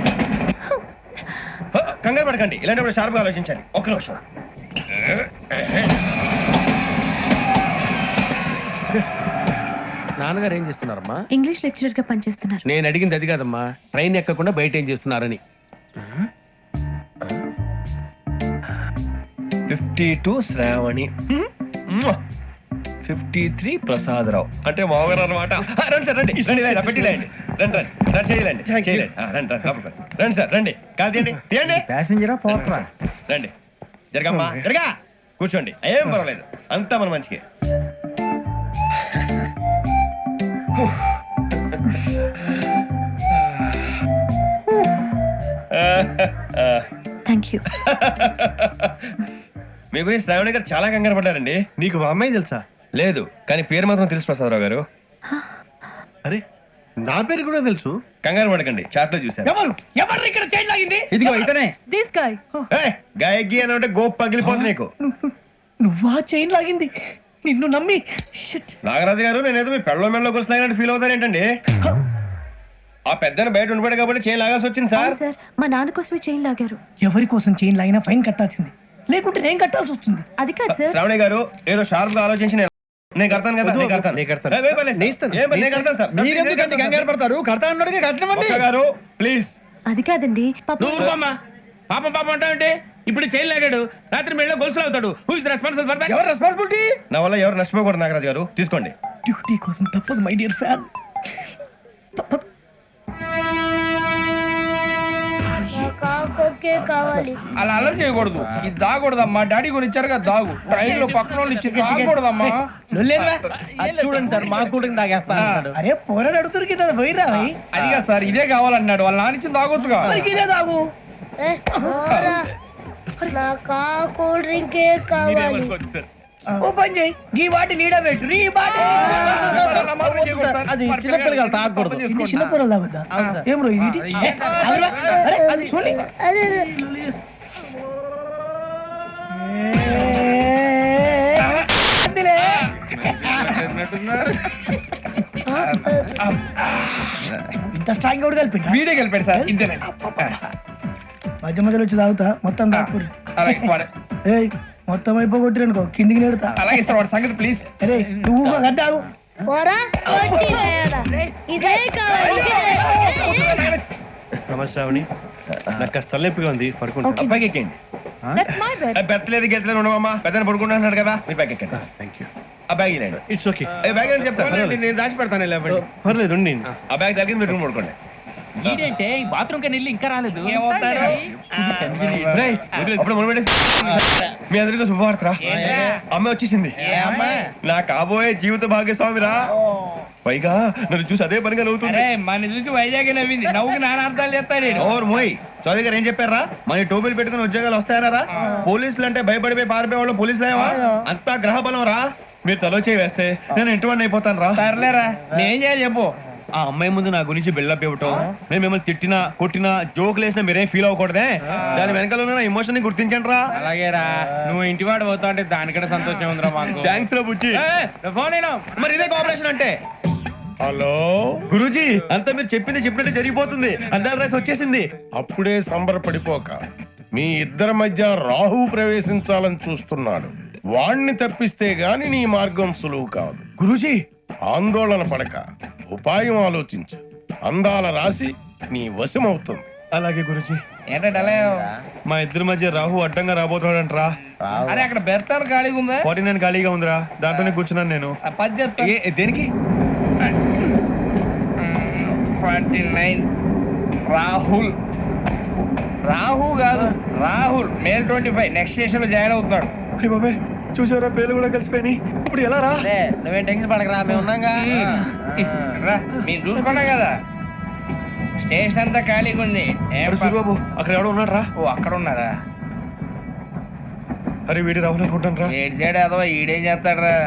కంగారు పడకండి, ఇలాంటప్పుడు షార్ప్గా ఆలోచించాలి. ఒక నిమిషం. నాన్నగారు ఏం చేస్తున్నారమ్మా? ఇంగ్లీష్ లెక్చరర్ గా పనిచేస్తున్నారు. నేను అడిగింది అది కాదమ్మా, ట్రైన్ ఎక్కకుండా బయట ఏం చేస్తున్నారని. 52 శ్రావణి, 53 ప్రసాదరావు అంటే మామగారు అనమాట. రండి సార్ రండి రండి, ఇలా పెట్టిలేండి. రండి రండి రండి, చేయలేండి చేయలేండి. రండి రండి లోపలికి రండి. రండి సార్ రండి, కాదు తీయండి తీయండి. ప్యాసింజరా పోట్రా. రండి, జరగమ్మా జరగా, కూర్చోండి. ఏం పర్వాలేదు, అంతా మన మంచికి. Thank you. మీ గురించి శ్రావణి గారు చాలా కంగారు పడ్డారండి. నీకు మా అమ్మాయి తెలుసా? లేదు, కానీ పేరు మాత్రం తెలుసు ప్రసాదరావు గారు. అరే నా పేరు కూడా తెలుసు. కంగారు పడకండి, చాట్ లో చూశాను. ఎవరు ఎవరు ఇక్కడ చైన్ లాగింది? ఇదిగో ఇతనే. This guy. గాయకి అని అంటే గోప్ పగిలిపోతుంది నీకు. నువ్వా చైన్ లాగింది? నిన్ను నమ్మి Shit. నాగరాజు గారు, నేనేదో మీ పెళ్ళ మెళ్ళలో కొలుసులాగినట్టు ఫీల్ అవుతారేంటండి? ఆ పెద్దని బయట ఉండిపోయాడు కాబట్టి చేయి లాగాల్సి వచ్చింది సార్. సార్, మా నాన్న కోసమే చైన్ లాగారు. ఎవరి కోసం చైన్ లాగినా ఫైన్ కట్టాల్సింది, లేకుంటే నేను కట్టాల్సి వస్తుంది. అది కాదు సార్. శ్రావణి గారు ఏదో షార్ప్ గా ఆలోచించి నేను కడతాను కదా. నేను కడతాను. నేను కడతాను. ఏ, పర్లేదు. ఏం పర్లేదు, నేను కడతాను సార్. మీరెందుకంటే కంగారు పడతారు? కడతా అన్నాడుగా కట్టమండి. ఒక్క గారు ప్లీజ్. అది కాదండి, పాపం. నువ్వు ఊరుకోమ్మా. పాపం పాపం అంటావంటే ఇప్పుడు చైన్ లాగాడు, రాత్రి మెళ్ళ గొలుసులు అవుతాడు. Who is responsible for that? ఎవరు రెస్పాన్సిబిలిటీ? నా వల్ల ఎవరు నష్టపోకూడదు నాగరాజు గారు, తీసుకోండి. డ్యూటీ కోసం తప్పదు మై డియర్ ఫ్యాన్, తప్పదు. కావాలి. అలా అలర్ చేయకూడదు. ఇది దాగకూడదమ్మా. డాడీ కొని ఇచ్చారు కదా దాగు. ట్రైన్ లో పక్కన వాళ్ళు ఇచ్చి దాగకూడదమ్మా. చూడండి సార్, మా కూడా తాగేస్తా అన్నాడు. అరే పోరాడు అడుగుతారు కదా, పోయిరా అదిగా సార్, ఇదే కావాలన్నాడు. వాళ్ళ నాన్న ఇచ్చింది తాగొచ్చుగా. ఇదే తాగు. కూల్ డ్రింకే కావాలి. ఓ పని చేయి, ఈ బాటి లీడ పెట్టు. నీ బాటి అది చిన్నపిల్లలు తాగకూడదు. చిన్నపిల్లలు తాగుతా. ఏం రో ఇది? అరే అది చూడండి. ఇంత స్ట్రాంగ్ కూడా కలిపి వీడే గెలిపాడు సార్. ఇంతేనే. మధ్య మధ్యలో వచ్చి తాగుతా, మొత్తం తాగుతుంది. అలాగే వాడు- ఏయ్ మొత్తం అయిపోగొట్టి అనుకో, కిందికి నేడుతా. అలాగే సార్, వాడి సంగతి ప్లీజ్. అరే నువ్వు గద్ద తాగు. ఇదే కావాలి. నమస్తే శ్రావణి, నాకు కాస్త తలెప్పిగా ఉంది, పడుకుంటా. Okay. పైకి ఎక్కండి. That's my bed. బెత్తలేదు గెత్తలేదు ఉండవమ్మా. పెద్దని పడుకుంటున్నాడు కదా, మీరు పైకి ఎక్కండి. Thank you. ఆ బ్యాగ్ ఇలాండి. It's okay. బ్యాగ్ అని చెప్తాను. నేను దాచి పెడతాను. పర్లేదు ఉండి. ఆ బ్యాగ్ తగ్గింది, పెట్టుకుని పడుకోండి. ఏంటంటే బాత్రూమ్ కని వెళ్ళి ఇంకా రాలేదు. రేయ్, అప్పుడు మొదలు పెట్టేసి మీ అందరికీ శుభవార్తరా. అమ్మాయి వచ్చేసింది. నా కాబోయే జీవిత భాగ్యస్వామిరా. పైగా నన్ను చూసి అదే పనిగా నవ్వుతుంది. మన చూసి వైజాగ్ నవ్వింది. నవ్వుకి నాన్న అర్థాలు చెప్తాడు. ఓర్ మోయ్, చౌదరి గారు ఏం చెప్పారా? మన టోపీలు పెట్టుకుని ఉద్యోగాలు వస్తాయనరా? పోలీసులు అంటే భయపడిపోయి పారిపోయే వాళ్ళు పోలీసులు ఏవా? అంతా గ్రహ బలం రా. మీరు తలో చేయి వేస్తే నేను ఇంటివాడిని అయిపోతాను రా. సర్లేరా, నేనేం చేయాలి చెప్పు. ఆ అమ్మాయి ముందు నా గురించి బిల్డప్ ఇవ్వటం, నేను మిమ్మల్ని తిట్టినా కొట్టినా జోకులు వేసినా మీరేం ఫీల్ అవ్వకూడదే. దాని వెనకాల ఉన్న నా ఎమోషన్ ని గుర్తించండి రా. అలాగే రా, నువ్వు ఇంటివాడు పోతా అంటే దానికంటే సంతోషం ఉందిరా మాకు. థ్యాంక్స్ రా బుజ్జి. ఫోన్ మరి ఇదే కోఆపరేషన్ అంటే. హలో గురూజీ, అంతా మీరు చెప్పింది చెప్పినట్టు జరిగిపోతుంది. అందాల రైస్ వచ్చేసింది. అప్పుడే సంబరపడిపోక, మీ ఇద్దరి మధ్య రాహు ప్రవేశించాలని చూస్తున్నాడు. వాణ్ణి తప్పిస్తే గాని నీ మార్గం సులువు కాదు. గురూజీ, ఆందోళన పడక ఉపాయం ఆలోచించు. అందాల రాశి నీ వశమవుతుంది. అలాగే గురూజీ. ఏంటంటే మా ఇద్దరి మధ్య రాహు అడ్డంగా రాబోతున్నాడంట్రా. అరే అక్కడ బెర్తాను ఖాళీగా ఉందా? 49 ఖాళీగా ఉందిరా, దాంట్లోనే కూర్చున్నాను నేను. పది చెప్తా. దేనికి? 49 రాహుల్. రాహు కాదు, రాహుల్. మేల్ 25 నెక్స్ట్ స్టేషన్ లో జాయిన్ అవుతున్నాడు. అయ్య బాబాయ్, చూసారా పేర్లు కూడా కలిసిపోయినాయి. ఇప్పుడు ఎలా రా? నువ్వేం టెన్షన్ పడకరా, మేము ఉన్నాగా. రా, మీరు చూసుకున్నా కదా, స్టేషన్ అంతా ఖాళీగా ఉంది. సూరిబాబు, అక్కడ ఎవడో ఉన్నాడు రా. ఓ అక్కడ ఉన్నారా? అరే వీడి రాహుల్ అనుకుంటాను రా. ఏడు సైడ్ అదో ఈడేం చేస్తాడరా?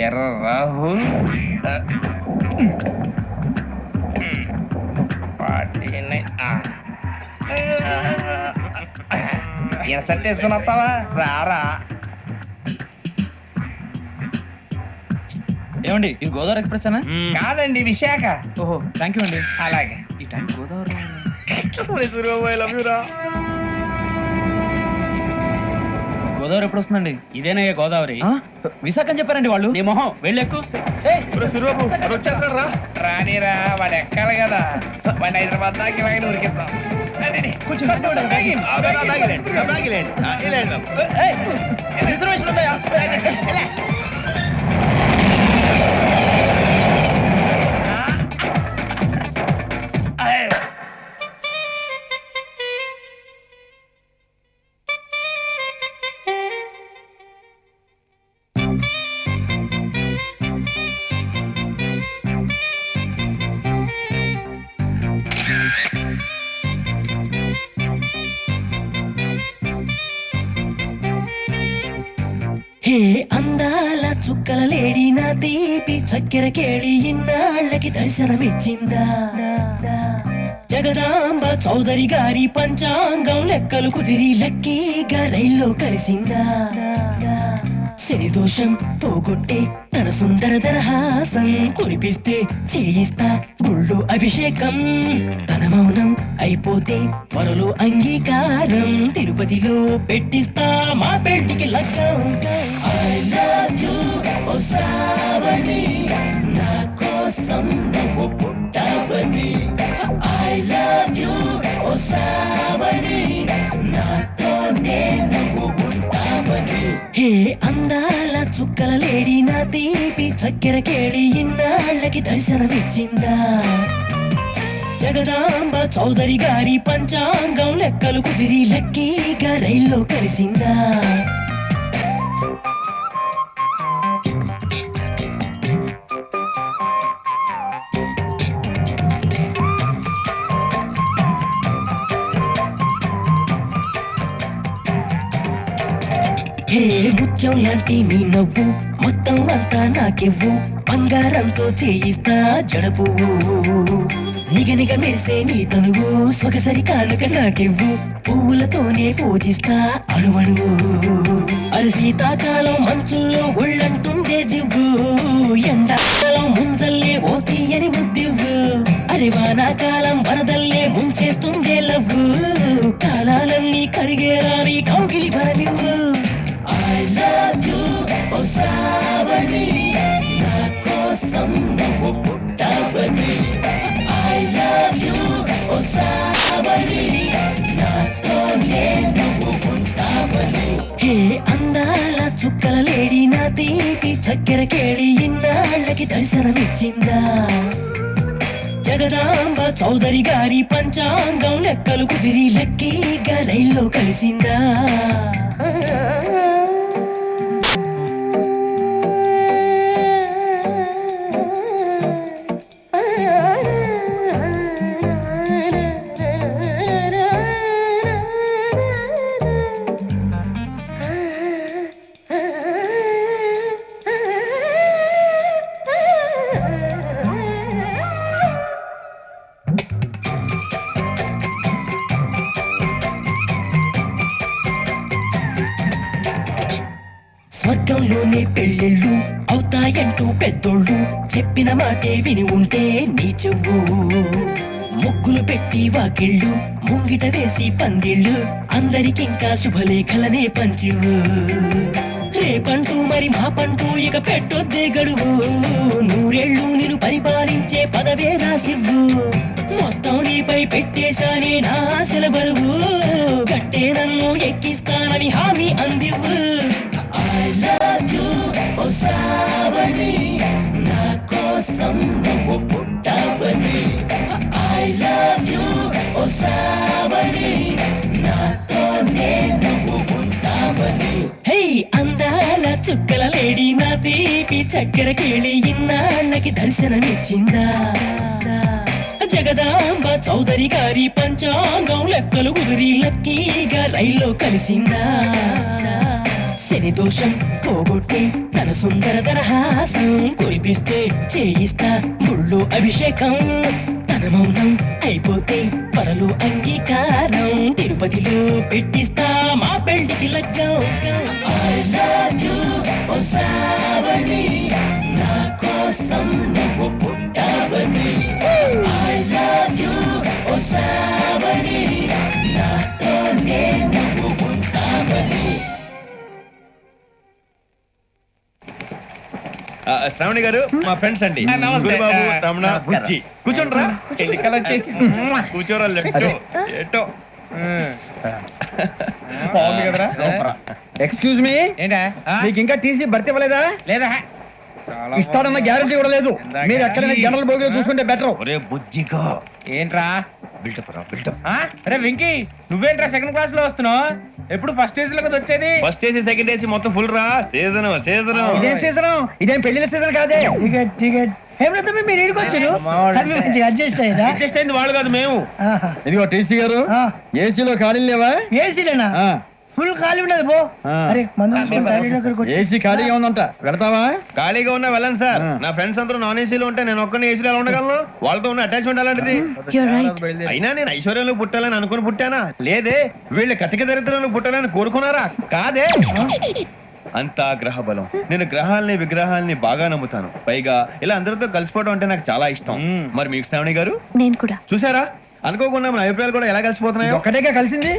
ఎర్ర రాహుల్ 49. ఇన్సర్ట్ వేసుకుని వస్తావా? రారా. ఏమండి, ఇది గోదావరి ఎక్స్ప్రెస్ అనా? కాదండి, విశాఖ. ఓహో, థ్యాంక్ యూ అండి. అలాగే. ఈ time Godavari Suribabu, I love you రా. గోదావరి ఎప్పుడు వస్తుందండి? ఇదేనయ్య గోదావరి. విశాఖ అని చెప్పారండి వాళ్ళు. నీ మొహం వెళ్ళెక్కు. సూరిబాబు, వాడు వచ్చేస్తాడు రా. రానిరా, వాడు ఎక్కాలి కదా. వాడిని హైదరాబాద్ దాకా ఇలాగే ఉరికిద్దాం. రిజర్వేషన్ ఉన్నాయా? హే అందాల చుక్కల లేడి నా తీపి చక్కెర కేళి ఇన్నాళ్ళకి దర్శనమిచ్చిందా? జగదాంబ చౌదరి గారి పంచాంగం లెక్కలు కుదిరి లక్కీగా రైల్లో కలిసిందా? శని దోషం పోగొట్టే తన సుందర దరహాసం కురిపిస్తే చేయిస్తా గుళ్ళు అభిషేకం. తన మౌనం అయిపోతే త్వరలో అంగీకారం తిరుపతిలో పెట్టిస్తా మా పెళ్లికి లగ్గం. I love you, ఓ శ్రావణి, నా కోసం నువ్వు పుట్టావని. I love you, ఓ శ్రావణి, నాతో నువ్వు ఉంటావని. హే అందాల చుక్కల లేడి నా తీపి చక్కెర కేళి ఇన్నాళ్ళకి దర్శనమిచ్చిందా? జగదాంబ చౌదరి గారి పంచాంగం లెక్కలు కుదిరి లక్కీగా రైల్లో కలిసిందా? హే ముత్యం లాంటి మీ నవ్వు మొత్తం అంతా నాకివ్వు, బంగారంతో చేయిస్తా జడపువ్వు. నిగనిగ మెరిసే నీ తనువు సొగసరి కానుక నాకివ్వు, పువ్వులతోనే పూజిస్తా అణువణువు. అరి శీతాకాలం మంచుల్లో ఒళ్ళంటుందే జివ్వు, ఎండాకాలం ముంజల్లే ఓ తీయని ముద్దివ్వు. అరి వానాకాలం వరదల్లే ముంచేస్తుందే లవ్వు, కాలాలన్నీ కడిగేలా నీ కౌగిలి వరమివ్వు. I love you, ఓ శ్రావణి, నా కోసం నువ్వు పుట్టావని. I love you, ఓ శ్రావణి, నాతో నువ్వు ఉంటావని. హే అందాల చుక్కల లేడి నా తీపి చక్కెర కేళి ఇన్నాళ్ళకి దర్శనమిచ్చిందా? జగదాంబ చౌదరి గారి పంచాంగం లెక్కలు కుదిరి లక్కీగా రైల్లో కలిసిందా? స్వర్గంలోనే పెళ్ళిళ్ళు అవుతాయంటూ పెద్దోళ్ళు చెప్పిన మాటే విని ఉంటే నీ చెవు ముగ్గులు పెట్టి వాకిళ్ళు ముంగిట వేసి పందిళ్ళు అందరికింకా శుభలేఖలనే పంచివు రేపంటూ మరి మా పంటూ ఇక పెట్టొద్దే గడువు నూరేళ్ళు నేను పరిపాలించే పదవే రాసివ్వు మొత్తం నీపై పెట్టేశానే నా ఆశల బరువు గట్టే నన్ను ఎక్కిస్తానని హామీ అందివ్వు I love you, ఓ శ్రావణి నా కోసం నువ్వు పుట్టావని I love you, ఓ శ్రావణి నాతోనే నువ్వు ఉంటావని హే అందాల చుక్కల లేడి నా తీపి చక్కెర కేళి ఇన్నాళ్ళకి దర్శనమిచ్చిందా జగదాంబ చౌదరి గారి పంచాంగం లెక్కలు కుదిరి లక్కీగా రైల్లో కలిసిందా శని దోషం పోగొట్టి తన సుందర దరహాసం కురిపిస్తే చేయిస్తా గుళ్ళో అభిషేకం తన మౌనం అయిపోతే పరలో అంగీకారం తిరుపతిలో పెట్టిస్తా మా పెళ్లికి లగ్గం I love you, ఓ శ్రావణి నా కోసం నువ్వు పుట్టావని I love you, ఓ శ్రావణి నాతోనే నువ్వు ఉంటావని శ్రావణి గారు మా ఫ్రెండ్స్ అండి గురుబాబు రమణ బుజ్జి కూర్చోండి రా ఎన్నికలు వచ్చేసి కూర్చోరా లెట్టో ఎట్టో బాగుంది కదరా ఎక్స్క్యూజ్ మీ ఏంటా మీకు ఇంకా టీసీ భర్తీ ఇవ్వలేదా లేదా ఇస్తాడన్న గ్యారంటీ కూడా లేదు మీరు ఎక్కడైనా జనరల్ బోగిలో చూసుకుంటే బెటర్ ఒరే బుజ్జిగా ఏంట్రా బిల్డప్ రా బిల్డప్ అరే వెంకీ నువ్వేంట్రా సెకండ్ క్లాస్ లో వస్తున్నావు ఎప్పుడు ఫస్ట్ ఏసీ లో కదా వచ్చేది ఫస్ట్ ఏసీ సెకండ్ ఏసీ మొత్తం ఫుల్ రా సీజన్ సీజన్ ఇదేం సీజన్ ఇదేం పెళ్లిన సీజన్ కాదే టికెట్ టికెట్ మీరు ఇడికి వచ్చారు అడ్జస్ట్ అయ్యిందా అడ్జస్ట్ అయింది వాళ్ళు కాదు మేము ఇదిగో టీసీ గారు ఏసీలో ఖాళీలు లేవా ఏసీలేనా ఫుల్ ఖాళీ ఉండదు పో అరే ఏసీ ఖాళీగా ఉందంట వెళ్తావా ఖాళీగా ఉన్నా వెళ్ళండి సార్ నా ఫ్రెండ్స్ అందరూ నాన్ ఏసీలో ఉంటే నేను ఒక్కనే ఏసీలో ఎలా ఉండగలను వాళ్ళతో ఉన్న అటాచ్మెంట్ అలాంటిది అయినా నేను ఐశ్వర్యంలో పుట్టాలని అనుకుని పుట్టానా లేదే వీళ్ళు కటిక దరిద్రంలో పుట్టాలని కోరుకున్నారా కాదే అంతా గ్రహ బలం నేను గ్రహాలని విగ్రహాలని బాగా నమ్ముతాను పైగా ఇలా అందరితో కలిసిపోవడం అంటే నాకు చాలా ఇష్టం మరి మీకు శ్రావణి గారు నేను కూడా చూసారా అనుకోకుండా మన అభిప్రాయాలు కూడా ఎలా కలిసిపోతున్నాయో ఒకటేగా కలిసింది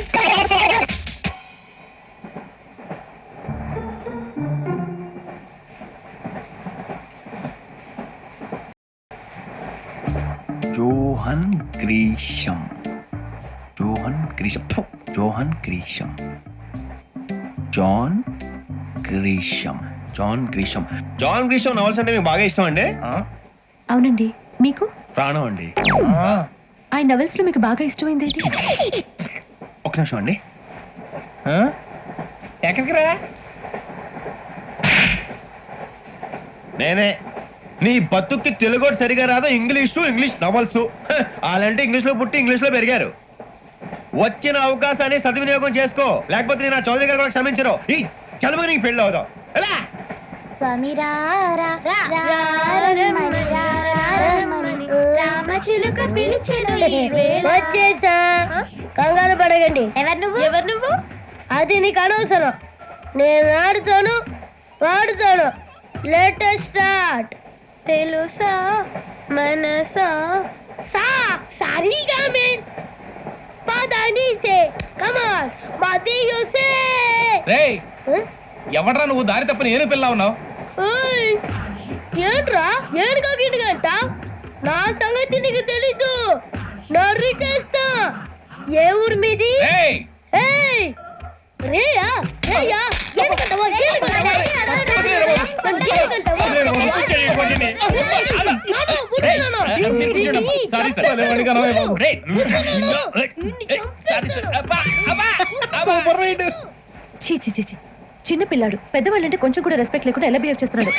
John Grisham John Grisham John Grisham John Grisham John Grisham John Grisham novels అంటే మీకు బాగా ఇష్టం అండి అవునండి మీకు ప్రాణం అండి ఆ నవెల్స్ లో మీకు బాగా ఇష్టమైంది ఒక నిమిషం అండి ఎక్కడికి రా నేనే నీ బతుక్కి తెలుగు సరిగా రాదు ఇంగ్లీష్ నవల్స్ అలాంటి ఇంగ్లీష్ లో పుట్టి ఇంగ్లీష్ లో పెరిగారు వచ్చిన అవకాశాన్ని సద్వినియోగం చేసుకో లేకపోతే నేను నా చౌదరి గారు కూడా క్షమించరు ఈ చదువు నీకు పెళ్ళి అవుదాం ఎలా వచ్చేసా కంగారు పడగండి ఎవరు నువ్వు అది నీకు అనవసరం నేను ఆడుతాను వాడుతాను లేటెస్ట్ స్టార్ట్ తెలుసా మనసా సా సారీగా మెన్ పదని సే కమాన్ మదియో సే రేయ్ ఎవడ్రా నువ్వు దారి తప్పని ఏను పిల్ల ఉన్నావు ఓయ్ ఏంట్రా ఏనుగా గిట్టుగంట నా సంగతి నీకు తెలీదు నరికేస్తా ఏ ఊరు మీది ఏయ్ ఏయ్ రేయా రేయా ఏనుకంటావా చిన్న పిల్లాడు పెద్దవాళ్ళంటే కొంచెం కూడా రెస్పెక్ట్ లేకుండా ఎలా బిహేవ్ చేస్తున్నాడు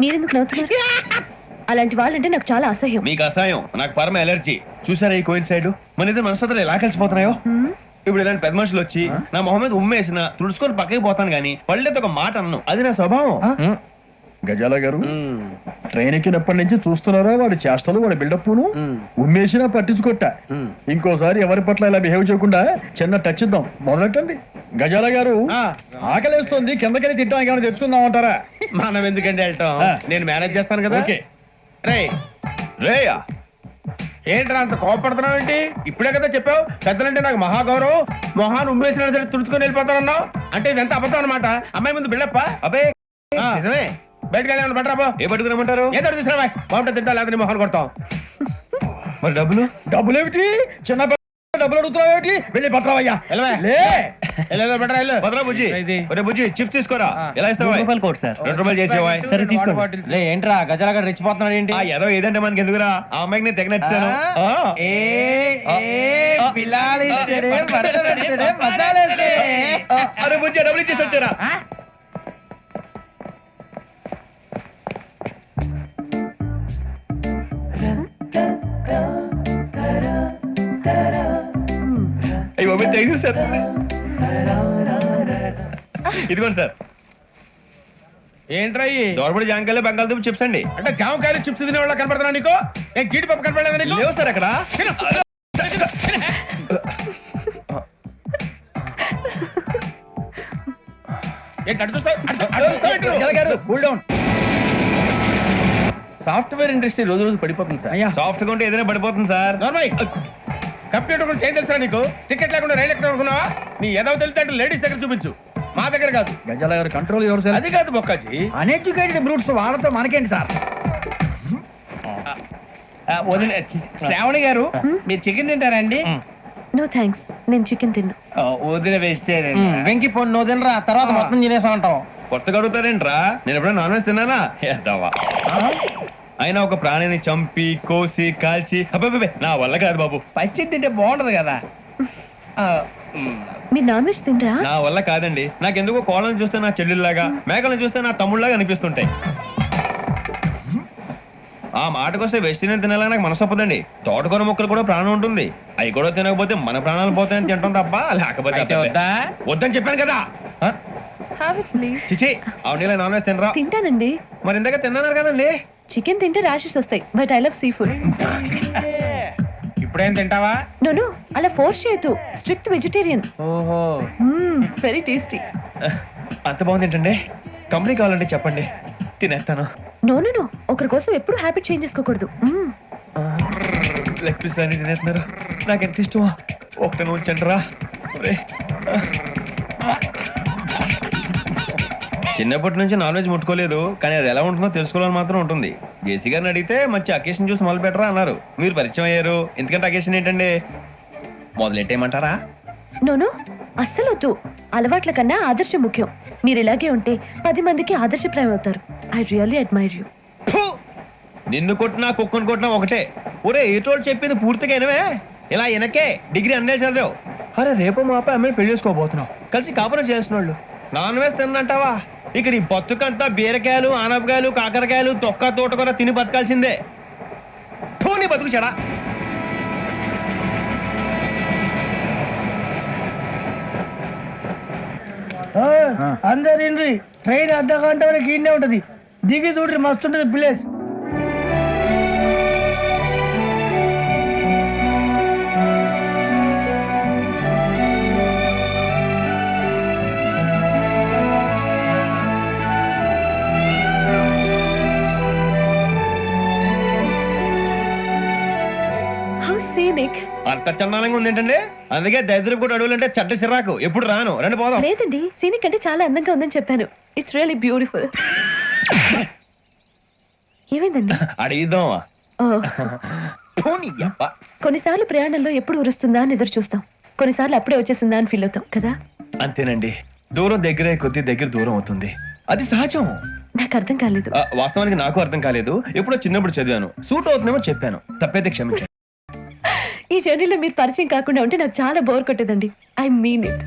మీరెందుకు నవ్వుతున్నారు అలాంటి వాళ్ళంటే నాకు చాలా అసహ్యం మీకు అసహాయం నాకు పరమ ఎలర్జీ చూసారా ఈ కోయిన్ సైడ్ మన ఇద్దరు మనసులో ఎలా కలిసిపోతున్నాయో ఇప్పుడు ఇలాంటి పెద్ద మనుషులు వచ్చి నా మొహం మీద ఉమ్మేసిన తుడుచుకొని పక్కకి పోతాను గానీ పళ్ళేతో ఒక మాట అన్ను అది నా స్వభావం గజాల గారు ట్రైన్ ఎక్కినప్పటి నుంచి చూస్తున్నారా వాడి చేష్టలు వాడి బిల్డప్ను ఉమ్మేసినా పట్టించుకోట ఇంకోసారి ఎవరి పట్ల ఇలా బిహేవ్ చేయకుండా చిన్న టచ్ ఇద్దాం మొదలెట్టండి గజాల గారు ఆకలేస్తుంది కిందకెళ్ళి తిట్టడానికి ఏమైనా తెచ్చుకుందామంటారా మనం ఎందుకండి వెళ్ళటం నేను మేనేజ్ చేస్తాను కదా. ఓకే. రేయా ఏంట్రా అంత కోపడుతున్నావు ఏంటి? ఇప్పుడే కదా చెప్పావు పెద్దలంటే నాకు మహాగౌరవం, మొహాన్ని ఉమ్మేసిన సరే తుడుచుకొని వెళ్ళిపోతానన్నావు. అంటే ఇదంతా అబద్ధం అనమాట. అమ్మాయి ముందు బిళ్ళప్ప. అబ్బే నిజమే. బయటకు వెళ్ళాను బట్రాబో. ఏ పట్టుకురమ్మంటారు? ఏదో తీసుకురా బాగుంటే తింటా లేదా నీ మొహాన్ని కొడతాం. మరి డబ్బులు డబ్బులు ఏమిటి చిన్న డబ్బులు అడుగుతున్నావు ఏమిటి వెళ్ళి పట్టరావయ్యా వెళ్ళేదో బట్రా వెళ్ళు. భద్రా బుజ్జి ఒరే బుజ్జి చిప్స్ తీసుకోరా. ఎలా ఇస్తావా? కోట్ సార్ 2 రూపాయలు చేసేవా? సరే తీసుకోండి. ఏంట్రా గజాల గారు రెచ్చిపోతున్నాడు ఏంటి? ఏదో ఏదంటే మనకి ఎందుకురా, ఆ అమ్మాయికి నేను తెగ నచ్చాను. అరే బుజ్జి డబ్బులు ఇచ్చేసి వచ్చారా? అయ్యో థ్యాంక్ యూ సార్. ఇదిగోండి సార్. ఏంట్రా ఇయి? దోరబడి జాంకాయలు బంగాళదుంప చిప్స్ అండి. అంటే జామకాయలు చిప్స్ తినే వాళ్ళ కనపడుతున్నా నీకు? ఏ జీడిపప్పు కనపడలేదా నీకు? లేవు సార్ అక్కడ. ఏంటి అటు చూస్తావు? గజాల గారు కూల్ డౌన్. సాఫ్ట్వేర్ ఇండస్ట్రీ రోజు రోజు పడిపోతుంది సార్. సాఫ్ట్ గా ఉంటే ఏదైనా పడిపోతుంది సార్. కంప్యూటర్ గురించి ఏం తెలుసా నీకు? టికెట్ లేకుండా రైలు ఎక్కడ అనుకున్నావా? నీ ఏదో తెలితే లేడీస్ దగ్గర చూపించు, మా దగ్గర కాదు. గజాల గారు కంట్రోల్ ఎవరు సార్? అది కాదు బొక్కాజీ. అన్ఎడ్యుకేటెడ్ బ్రూట్స్ వాళ్ళతో మనకేంటి సార్? శ్రావణి గారు మీరు చికెన్ తింటారండి? నో థ్యాంక్స్, నేను చికెన్ తిన్ను. వదిన వేస్తే వెంకి పొన్ను నువ్వు తినరా, తర్వాత మొత్తం తినేసా ఉంటాం. కొత్తగా అడుగుతారేంట్రా? నేను ఎప్పుడైనా నాన్ వెజ్ తిన్నానా? ఎద్దావా. అయినా ఒక ప్రాణిని చంపి కోసి కాల్చి అబ్బే నా వల్ల కాదు బాబు. పచ్చి తింటే బాగుంటది కదా. మీరు నాన్ వెజ్ తినరా? నా వల్ల కాదండి. నాకెందుకో కోళ్ళని చూస్తే నా చెల్లెల్లాగా, మేకలను చూస్తే నా తమ్ముళ్ళలాగా అనిపిస్తుంటాయి. ఆ మాటకొస్తే వెజిటేరియన్ తినాలని నాకు మనసు ఒప్పదండి. తోటకూర మొక్కలు కూడా ప్రాణం ఉంటుంది. అవి కూడా తినకపోతే మన ప్రాణాలు పోతాయని తింటాం తప్ప లేకపోతే వద్దని చెప్పాను కదా. చిచి అవునీ నాన్ వెజ్ తినరా? తింటానండి. మరి ఇందాక తిన్నాను కదండి. చికెన్ తింటే ర్యాషెస్ వస్తాయి, but I love sea food. ఇప్పుడేం తింటావా? నో అలా ఫోర్స్ చేయొద్దు. Strict vegetarian. ఓహో, వెరీ టేస్టీ. అంత బాగుంది ఏంటండి? కంపెనీ కావాలంటే చెప్పండి, తినేస్తాను. నో ఒకరి కోసం ఎప్పుడు హ్యాబిట్ చేంజ్ చేసుకోకూడదు. లెగ్ పీస్ అన్ని తినేస్తున్నారు. నాకు ఎంత ఇష్టమో ఒకటి ఉంచండి రా. చిన్నప్పటి నుంచి నాన్ వెజ్ ముట్టుకోలేదు, కానీ అది ఎలా ఉంటుందో తెలుసుకోవాలని మాత్రం ఉంటుంది. జేసీ గారిని అడిగితే మంచి అకేషన్ చూసి మొదలు పెట్టరా అన్నారు. మీరు పరిచయం అయ్యారు, ఎందుకంటే అకేషన్ ఏంటండి? మొదలెట్టేయమంటారా? నో అస్సలు వద్దు. అలవాట్ల కన్నా ఆదర్శం ముఖ్యం. మీరు ఇలాగే ఉంటే 10 మందికి ఆదర్శప్రాయం అవుతారు. I really admire you. నిన్ను కొట్టినా కుక్కను కొట్టినా ఒకటే. ఒరే ఏటోళ్ళు చెప్పింది పూర్తిగా వినవే. ఇలా వెనకే డిగ్రీ అన్నే చదివావు. అరే రేపు మా అబ్బాయి అమ్మని పెళ్లి చేసుకోబోతున్నావు, కలిసి కాపురం చేసిన వాళ్ళు నాన్ వెజ్ తిన్నంటావా? ఇక నీ బతుకంతా బీరకాయలు, ఆనపకాయలు, కాకరకాయలు, తొక్క తోట కూడా తిని బతకాల్సిందే. నీ బతుకు చెడా. అందరు ఇండ్రి, ట్రైన్ అర్ధ గంట వరకు ఇన్నే ఉంటది. దిగి చూడ్రి, మస్తు ఉంటది ప్లేస్. అంత చందానంగా ఉంది ఏంటండి? అందుకే దరిద్రపు కూడా అడవులంటే చెడ్డ చిరాకు. ఎప్పుడు రాను, రండి పోదాం. లేదండి, సీనిక్ అంటే చాలా అందంగా ఉందని చెప్పాను. It's really beautiful. ఏమైందండి? అడిగిద్దామా? కొన్నిసార్లు ప్రయాణంలో ఎప్పుడు ఉరుస్తుందా అని ఎదురు చూస్తాం, కొన్నిసార్లు అప్పుడే వచ్చేసిందా అని ఫీల్ అవుతాం కదా. అంతేనండి, దూరం దగ్గరే కొద్ది దగ్గర దూరం అవుతుంది, అది సహజం. నాకు అర్థం కాలేదు. వాస్తవానికి నాకు అర్థం కాలేదు. ఎప్పుడో చిన్నప్పుడు చదివాను, సూట్ అవుతుందేమో చెప్పాను, తప్పైతే క్షమించండి. ఈ జర్నీలో మీరు పరిచయం కాకుండా ఉంటే నాకు చాలా బోర్ కొట్టేదండి. I mean it.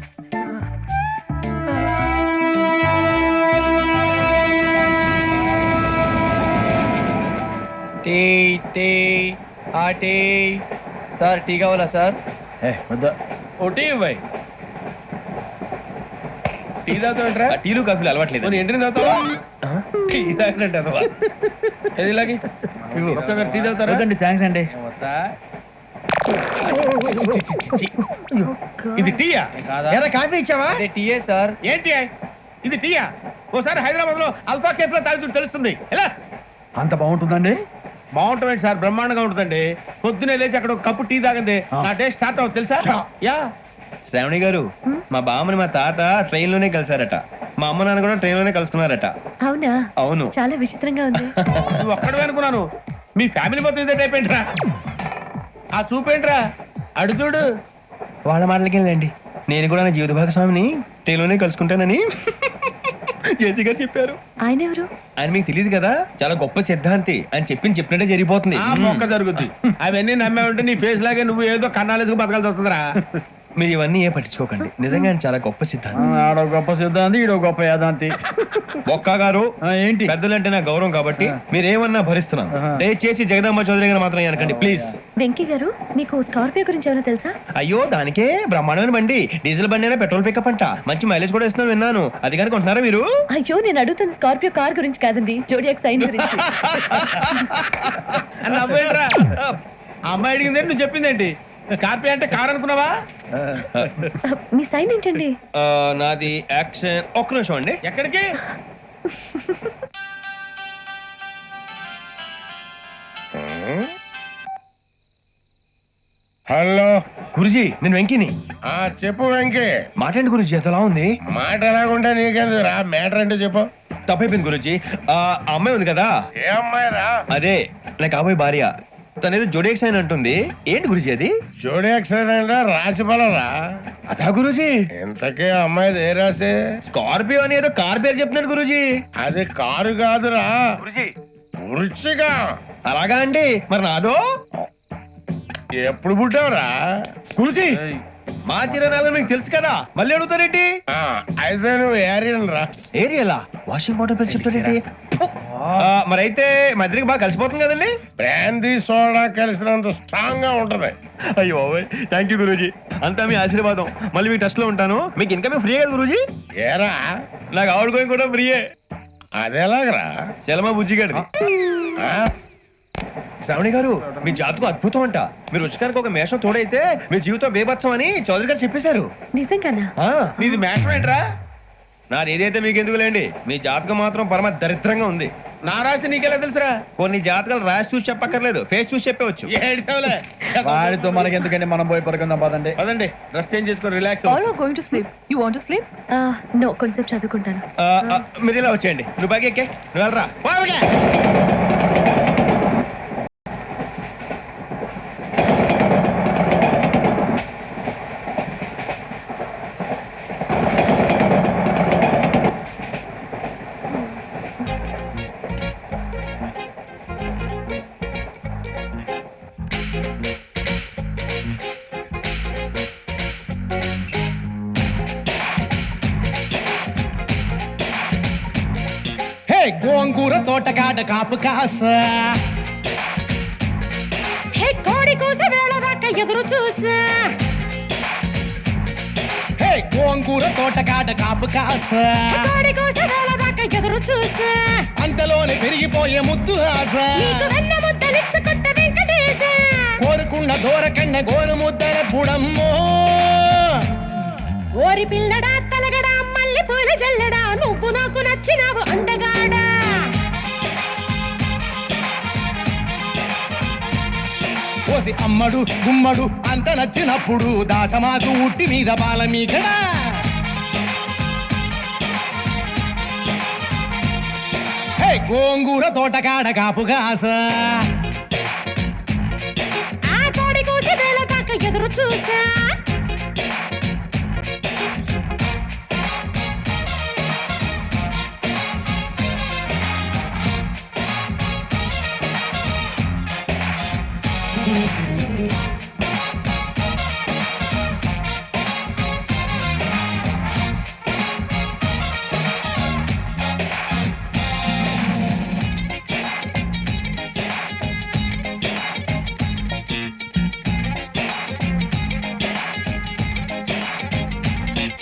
Sir tea కావాలా సార్? ఒకటి ఇవ్వాయి. టీ తాగుతావు? టీలు కాఫీలు అలవాట్లేదు. ఎంట్రీ తాగుతావా? టీ తాగినట్టు అదవా. ఏది ఇలాగే ఒక్కొక్కరు టీ తాగుతారా? థ్యాంక్స్ అండి. ఇది టీయా? ఎరా కాఫీ ఇచ్చావా? టీయే సార్. ఏంటి ఇది టీయా? ఓసారి హైదరాబాద్ లో అల్ఫా కేఫ్ లో తాగుతూ తెలుస్తుంది. ఎలా అంత బాగుంటుందండి? బాగుంటుంది సార్, బ్రహ్మాండంగా ఉంటుందండి. పొద్దునే లేచి అక్కడ ఒక కప్పు టీ తాగింది నా డే స్టార్ట్ అవుతుంది తెలుసా? యా. శ్రావణి గారు, మా బామ్మని మా తాత ట్రైన్ లోనే కలిసారట. మా అమ్మ నాన్న కూడా ట్రైన్ లోనే కలుస్తున్నారట. అవునా? అవును. చాలా విచిత్రంగా ఉంది. నువ్వు ఒక్కడే అనుకున్నాను, మీ ఫ్యామిలీ మొత్తం ఇదే టైప్ ఏంట్రా? ఆ చూపేంట్రా అడు చూడు. వాళ్ళ మాటలకి వెళ్ళండి. నేను కూడా నా జీవిత భాగస్వామిని ట్రైన్ లోనే కలుసుకుంటానని జేసీ గారు చెప్పారు. ఆయన ఎవరు? ఆయన మీకు తెలియదు కదా, చాలా గొప్ప సిద్ధాంతి. ఆయన చెప్పినట్టే జరిగిపోతుంది. ఆ మొక్క జరుగుద్ది. అవన్నీ నమ్మే ఉంటే నీ ఫేస్ లాగే నువ్వు ఏదో కన్నాలేసుకు బతకాల్సి వస్తుందిరా. మీరు ఇవన్నీ ఏ పట్టించుకోకండి. నిజంగా ఆయన చాలా గొప్ప సిద్ధాంతి. ఆడో గొప్ప సిద్ధాంతి, ఈడో గొప్ప యాదాంతి. ఒక్క గారు ఏంటి? పెద్దలంటే నా గౌరవం కాబట్టి మీరేమన్నా భరిస్తున్నాను. దయచేసి జగదాంబ చౌదరి గారు మాత్రం అనకండి ప్లీజ్. వెంకీ గారు, మీకు స్కార్పియో గురించి ఏమైనా తెలుసా? అయ్యో, దానికే బ్రహ్మాండమైన బండి. డీజిల్ బండి అయినా పెట్రోల్ పికప్ అంట. మంచి మైలేజ్ కూడా ఇస్తున్నాను విన్నాను. అది కనుక ఉంటున్నారా మీరు? అయ్యో, నేను అడుగుతుంది స్కార్పియో కార్ గురించి కాదండి, జోడియాక్ సైన్ గురించి. నవ్వేంట్రా? ఆ అమ్మాయి అడిగింది నువ్వు చెప్పిందేంటి? స్కార్పియో అంటే కార్ అనుకున్నావా? మీ సైన్ ఏంటండి? నాది యాక్షన్. ఒక్క నిమిషం అండి. ఎక్కడికి? హలో గురుజీ, నేను వెంకిని. చెప్పు వెంకీ. మాట్లాడండి గురుజీ, ఎంతలా ఉంది? మాట ఎలాగుంటా నీకెందుకు రా, మ్యాటర్ అంటే చెప్పు. తప్పైపోయింది గురుజీ. ఆ అమ్మాయి ఉంది కదా, ఏ అమ్మాయి రా? అదే నా కాబోయే భార్య. తనేదో జోడేక్ సైన్ అంటుంది. ఏంటి గురుజీ అది? జోడి యాక్సిడెంట్ రాసి రా. అదా గురుజీ? ఇంతకే అమ్మాయిది ఏ రాసి? స్కార్పియో అని ఏదో కార్ పేరు చెప్తున్నాడు గురుజీ. అది కారు కాదురా, వృచ్చిక. అలాగా అండి, మరి నాదో? ఎప్పుడు పుట్టావురా? గురుజీ, మా చిరనాలు మీకు తెలుసు కదా, మళ్ళీ అడుగుతారేంటి? అయితే నువ్వు ఏరియన్ రా. ఏరియలా? వాషింగ్ వాటర్ పేరు చెప్తారేంటి? మరైతే మా ఇద్దరికి బాగా కలిసిపోతుంది కదండి. బ్రాందీ సోడా కలిసినంత స్ట్రాంగ్ గా ఉంటది. అయ్యో థ్యాంక్ యూ గురూజీ, అంతా మీ ఆశీర్వాదం. మళ్ళీ మీకు టచ్ లో ఉంటాను. మీకు ఇంకా ఫ్రీ కదా గురూజీ? ఏరా, నాకు ఆవిడ గోయింగ్ కూడా ఫ్రీయే. అదేలాగరా? చలమా బుజ్జి గారిది. శ్రావణి గారు, మీ జాతకం అద్భుతం అంట. మీరు రుచికారికి ఒక మేషం తోడైతే మీ జీవితం బేబత్సం అని చౌదరి గారు చెప్పేశారు. నిజంగానా? నీది మ్యాచ్ ఏంట్రా? నాది ఏదైతే మీకు ఎందుకు లేండి, మీ జాతకం మాత్రం పరమ దరిద్రంగా ఉంది. నా రాసి నీకెలా తెలుసురా? కొన్ని జాతకాలు రాసి చూసి చెప్పక్కర్లేదు, ఫేస్ చూసి చెప్పవచ్చు. వాడితో మనకి ఎందుకండి, మనం పోయి పడుకుందాం పదండి. పదండి, డ్రెస్ చేంజ్ చేసుకొని relax. All are going to sleep. You want to sleep? No, కొంచెం చదువుకుంటాను. మీరు ఇలా వచ్చేయండి. నువ్వు బాగా ఎక్కే, నువ్వు వెళ్ళరా. గోంగూర తోటకాడ కాపు కాస. హే కోడి కూస వేళ దాకా ఎదురు చూసా. హే గోంగూర తోటకాడ కాపు కాస. కోడి కూస వేళ దాకా ఎదురు చూసా. అంతలోనే పెరిగిపోయే ముద్దు ఆశ. నీకు వెన్న ముద్దలిచ్చుకుంట వెంకటేశ. కోరుకున్న దూరకన్న గోరు ముద్దల పుడమ్మో. ఓరి పిల్లడా తలగడా మల్లె పూల జల్లడా, నువ్వు నాకు నచ్చినావు అందగాడా. ఓసి అమ్మడు గుమ్మడు అంత నచ్చినప్పుడు దాచమాకు ఉట్టి మీద బాల మీకడా. హే గోంగూర తోటకాడ కాపు కాస. ఆ కోడి కూస వేళ దాకా ఎదురు చూసా.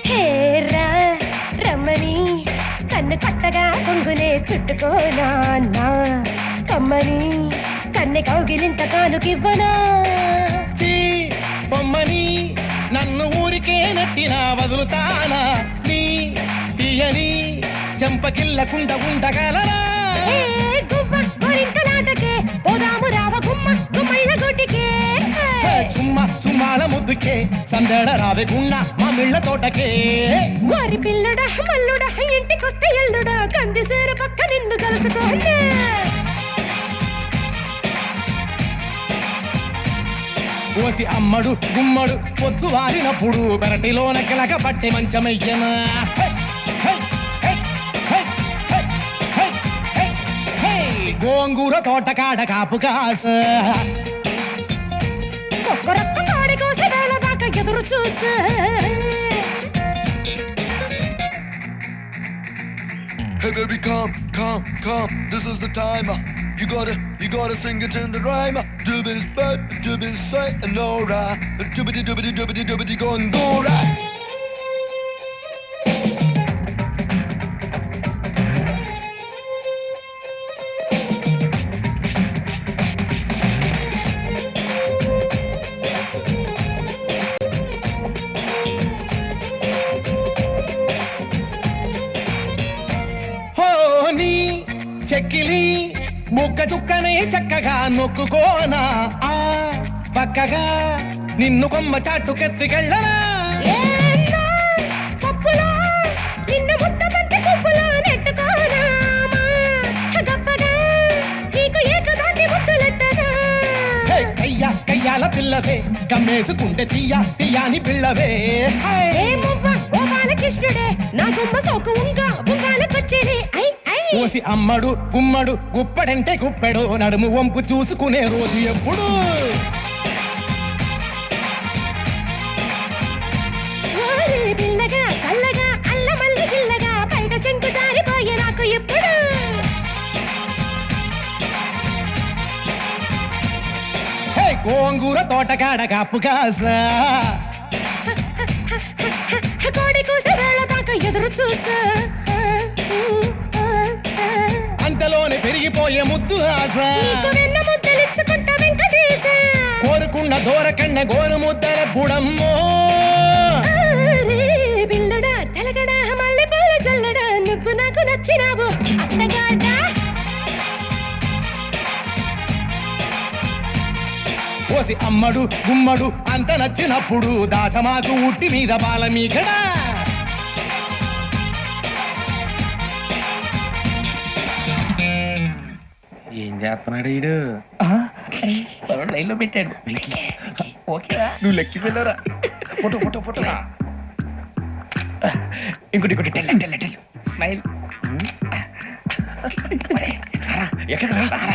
హేరా రమ్మని కన్ను కొట్టగా కొంగునే చుట్టుకోనా నా కమ్మని కన్నె కౌగిలింత కానుకివ్వనా బొమ్మని నన్ను ఊరికే నట్టినా వదులుతానా నీ తీయని చెంపకిల్లకుండా ఉండగలనా ఏ గువ్వ గోరింకలాటకే పోదాము రావ గుమ్మ గుమ్మళ్ళ గుడికే చుమ్మాల ముద్దుకే సందడ రావేకున్నా మా మిళ్ళ తోటకే వారి పిల్లడా మల్లుడా ఇంటికొస్తే ఎల్లుడా కందిసేరు పక్క నిన్ను కలుసుకోండి ఓసి అమ్మడు గుమ్మడు పొద్దు వారినప్పుడు పెరటిలోన కిలక పట్టి మంచమయ్యనా గోంగూర తోటకాడ కాపు కాస ఒక్కరొక్క కోడి కోసి వేళ దాకా ఎదురు చూసా Hey baby, come, this is the time. You gotta sing it in the rhyme. Doobies bad, doobies say, and no right. Doobity doobity doobity doobity go and go right. చెక్కిలి ముక్క చుక్కనే చక్కగా నొక్కుకోనా ఆ పక్కగా నిన్ను కొమ్మ చాటుకెత్తికెళ్ళనా పప్పులా నిన్ను ముద్ద బంతి పువ్వులా నెట్టుకోనా గప్పగా నీకు ఏకదాటి ముద్దులెట్టనా కయ్యాల పిల్లవే కమ్మేసుకుంటే తీయాని పిల్లవే ఏ మువ్వ ఓ బాలకృష్ణుడే నా గుమ్మ సోకు ఉంగాలకొచ్చేనే ఐ ఓసి అమ్మడు గుమ్మడు గుప్పడంటే గుప్పెడు నడుము వంపు చూసుకునే రోజు ఎప్పుడు పిల్లగా చల్లగా అల్లమల్లి గిల్లగా బయట చెంకు జారిపోయే నాకు ఎప్పుడు గోంగూర తోటకాడ కాపు కాసా కోడి కూసి వేళ దాకా ఎదురు చూసా అంతలోనే పెరిగిపోయే ముద్దు ఆశ వెన్న ముద్దలిచ్చుకుంటా వెంకటేశ కోరుకున్న దూరకన్న గోరు ముద్దల బుడమ్మో పిల్లడా తెలగడా మల్లె పూల చల్లడా నువ్వు నాకు నచ్చినావు అత్తగాడ ఓసి అమ్మడు గుమ్మడు అంత నచ్చినప్పుడు దాచమాకు ఉట్టి మీద బాల మీకడా ఏం చేస్తున్నాడు వీడు లైన్ లో పెట్టాడు ఓకేరా నువ్వు లెక్కిపోయినారా ఫోటో ఇంకోటి టెల్ స్మైల్ ఎక్కడ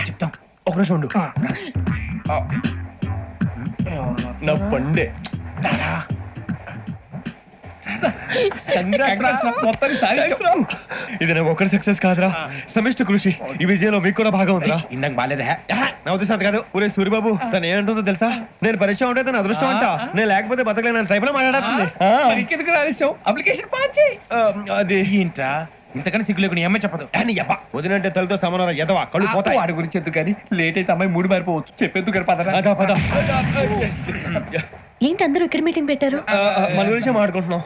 చెప్తాం ఒక నిమిషం ఉండు నా పండే ఇది నాకు ఒకరి సక్సెస్ కాదురా సమిష్టి కృషి ఈ విజయంలో మీకు కూడా భాగం ఉందిరా ఇందాక బాగాలేదా నా ఉద్దేశం అది కాదు ఊరే సూర్యబాబు తను ఏమంటుందో తెలుసా నేను పరిచయం ఉంటే తన అదృష్టం అంట నేను లేకపోతే బతకలేను ట్రైబ్ లో మాట్లాడుతుంది ఎందుకు రాలేసావు అప్లికేషన్ పాస్ చేయి అది ఏంట్రా ఇంతకన్నా సిగ్గు లేకుండా ఏమై చెప్పదు వదినంటే తలతో సమానం ఎదవా కళ్ళు పోతాయి వాడి గురించి ఎందుకు కానీ లేట్ అయితే అమ్మాయి మూడు మారిపోవచ్చు చెప్పేందుకు పద ఏంటి అందరూ ఇక్కడ మీటింగ్ పెట్టారు మన గురించి మాట్లాడుకుంటున్నాం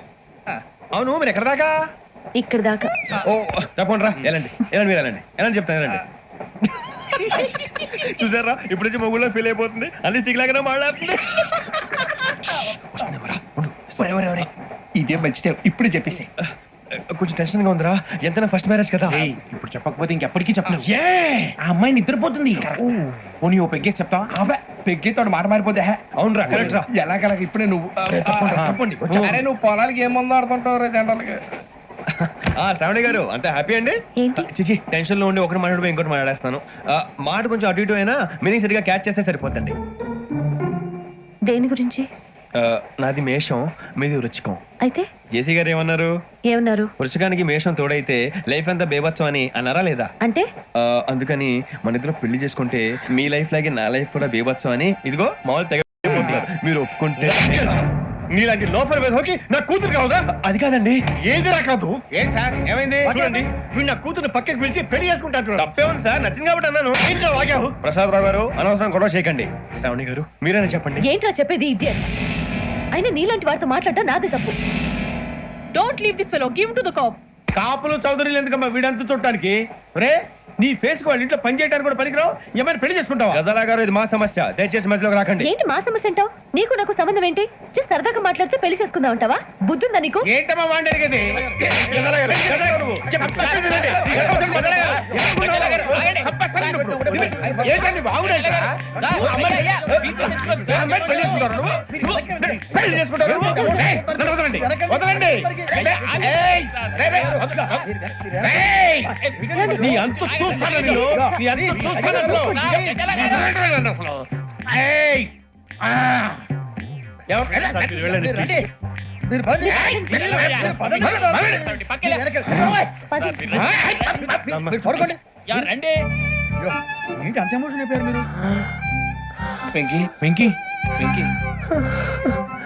అవును మీరు ఎక్కడ దాకా ఇక్కడ దాకా ఓ తప్పకుండా రా వెళ్ళండి మీరు వెళ్ళండి చెప్తాను వెళ్ళండి చూసారా ఇప్పుడు నుంచి మొగుల్లో ఫీల్ అయిపోతుంది అన్ని సిగ్లాగానే మాట్లాడుతుంది ఇదే మంచి టైం ఇప్పుడు చెప్పేసి కొంచెం టెన్షన్ గా ఉందిరా ఎంతైనా ఫస్ట్ మ్యారేజ్ కదా ఇప్పుడు చెప్పకపోతే ఇంకెప్పటికీ చెప్పలేవు ఆ అమ్మాయి నిద్రపోతుంది పోనీ ఓ పెగ్గేసి చెప్తావా అబ్బా పెగ్గేతో మాట మారిపోతే అవునరా కరెక్ట్ రా ఎలాగలా ఇప్పుడే నువ్వు తప్పండి అరే నువ్వు పొలాలకి ఏం మందు ఆడుతుంటావు రే జనరల్గా శ్రావణి గారు అంత హ్యాపీ అండి చిచి టెన్షన్ లో ఉండి ఒకటి మాట్లాడిపోయి ఇంకోటి మాట్లాడేస్తాను మాట కొంచెం అటు ఇటు అయినా మీనింగ్ సరిగా క్యాచ్ చేస్తే సరిపోతండి దేని గురించి నాది మేషం మీది వృచ్చికం అయితే జేసీ గారు ఏమన్నారు వృచ్చికానికి మేషం తోడైతే లైఫ్ అంతా బేబత్సం అని అన్నారా లేదా అంటే అందుకని మన ఇద్దరు పెళ్లి చేసుకుంటే మీ లైఫ్ లాగే నా లైఫ్ కూడా బేబత్సం అని ఇదిగో మామూలు తెగ మీరు ఒప్పుకుంటే నీలాంటి లోపల మీద హోకి నా కూతురు కావదా? అది కాదండి. ఏది కాదు. ఏంటి సార్ ఏమైంది? చూడండి వీడు నా కూతురు పక్కకి పిలిచి పెళ్లి చేసుకుంటాను. తప్పే ఉంది సార్, నచ్చింది కాబట్టి అన్నాను. ఏంటో వాగావు? ప్రసాద్ రావు గారు అనవసరం గొడవ చేయకండి. శ్రావణి గారు మీరైనా చెప్పండి. ఏంట్రా చెప్పేది ఇడియట్? అయినా నీలాంటి వారితో మాట్లాడటం నాదే తప్పు. Don't leave this fellow, give to the cop. కాపులు చౌదరులు ఎందుకమ్మా వీడంతా చూడటానికి? రే నీ ఫేస్ కు వాళ్ళ ఇంట్లో పని చేయడానికి కూడా పనికిరావు. ఏమైనా పెళ్లి చేసుకుంటావా? గజాలా గారు ఇది మా సమస్య, దయచేసి మధ్యలోకి రాకండి. ఏంటి మా సమస్య అంటావు? నీకు నాకు సంబంధం ఏంటి? జస్ట్ సరదాగా మాట్లాడితే పెళ్లి చేసుకుందాం అంటావా? బుద్ధుందా నీకు? ఏంటమ్మా వాడి అడిగేది? ఏంటండి బాగుండే పెళ్లి చేసుకుంటారు. వదలండి. నీ అంత చూస్తాను నేను, నీ అంత చూస్తాను. ఏంటి అంత ఎమోషన్ అయిపోయారు మీరు? వెంకీ వెంకీ వెంకీ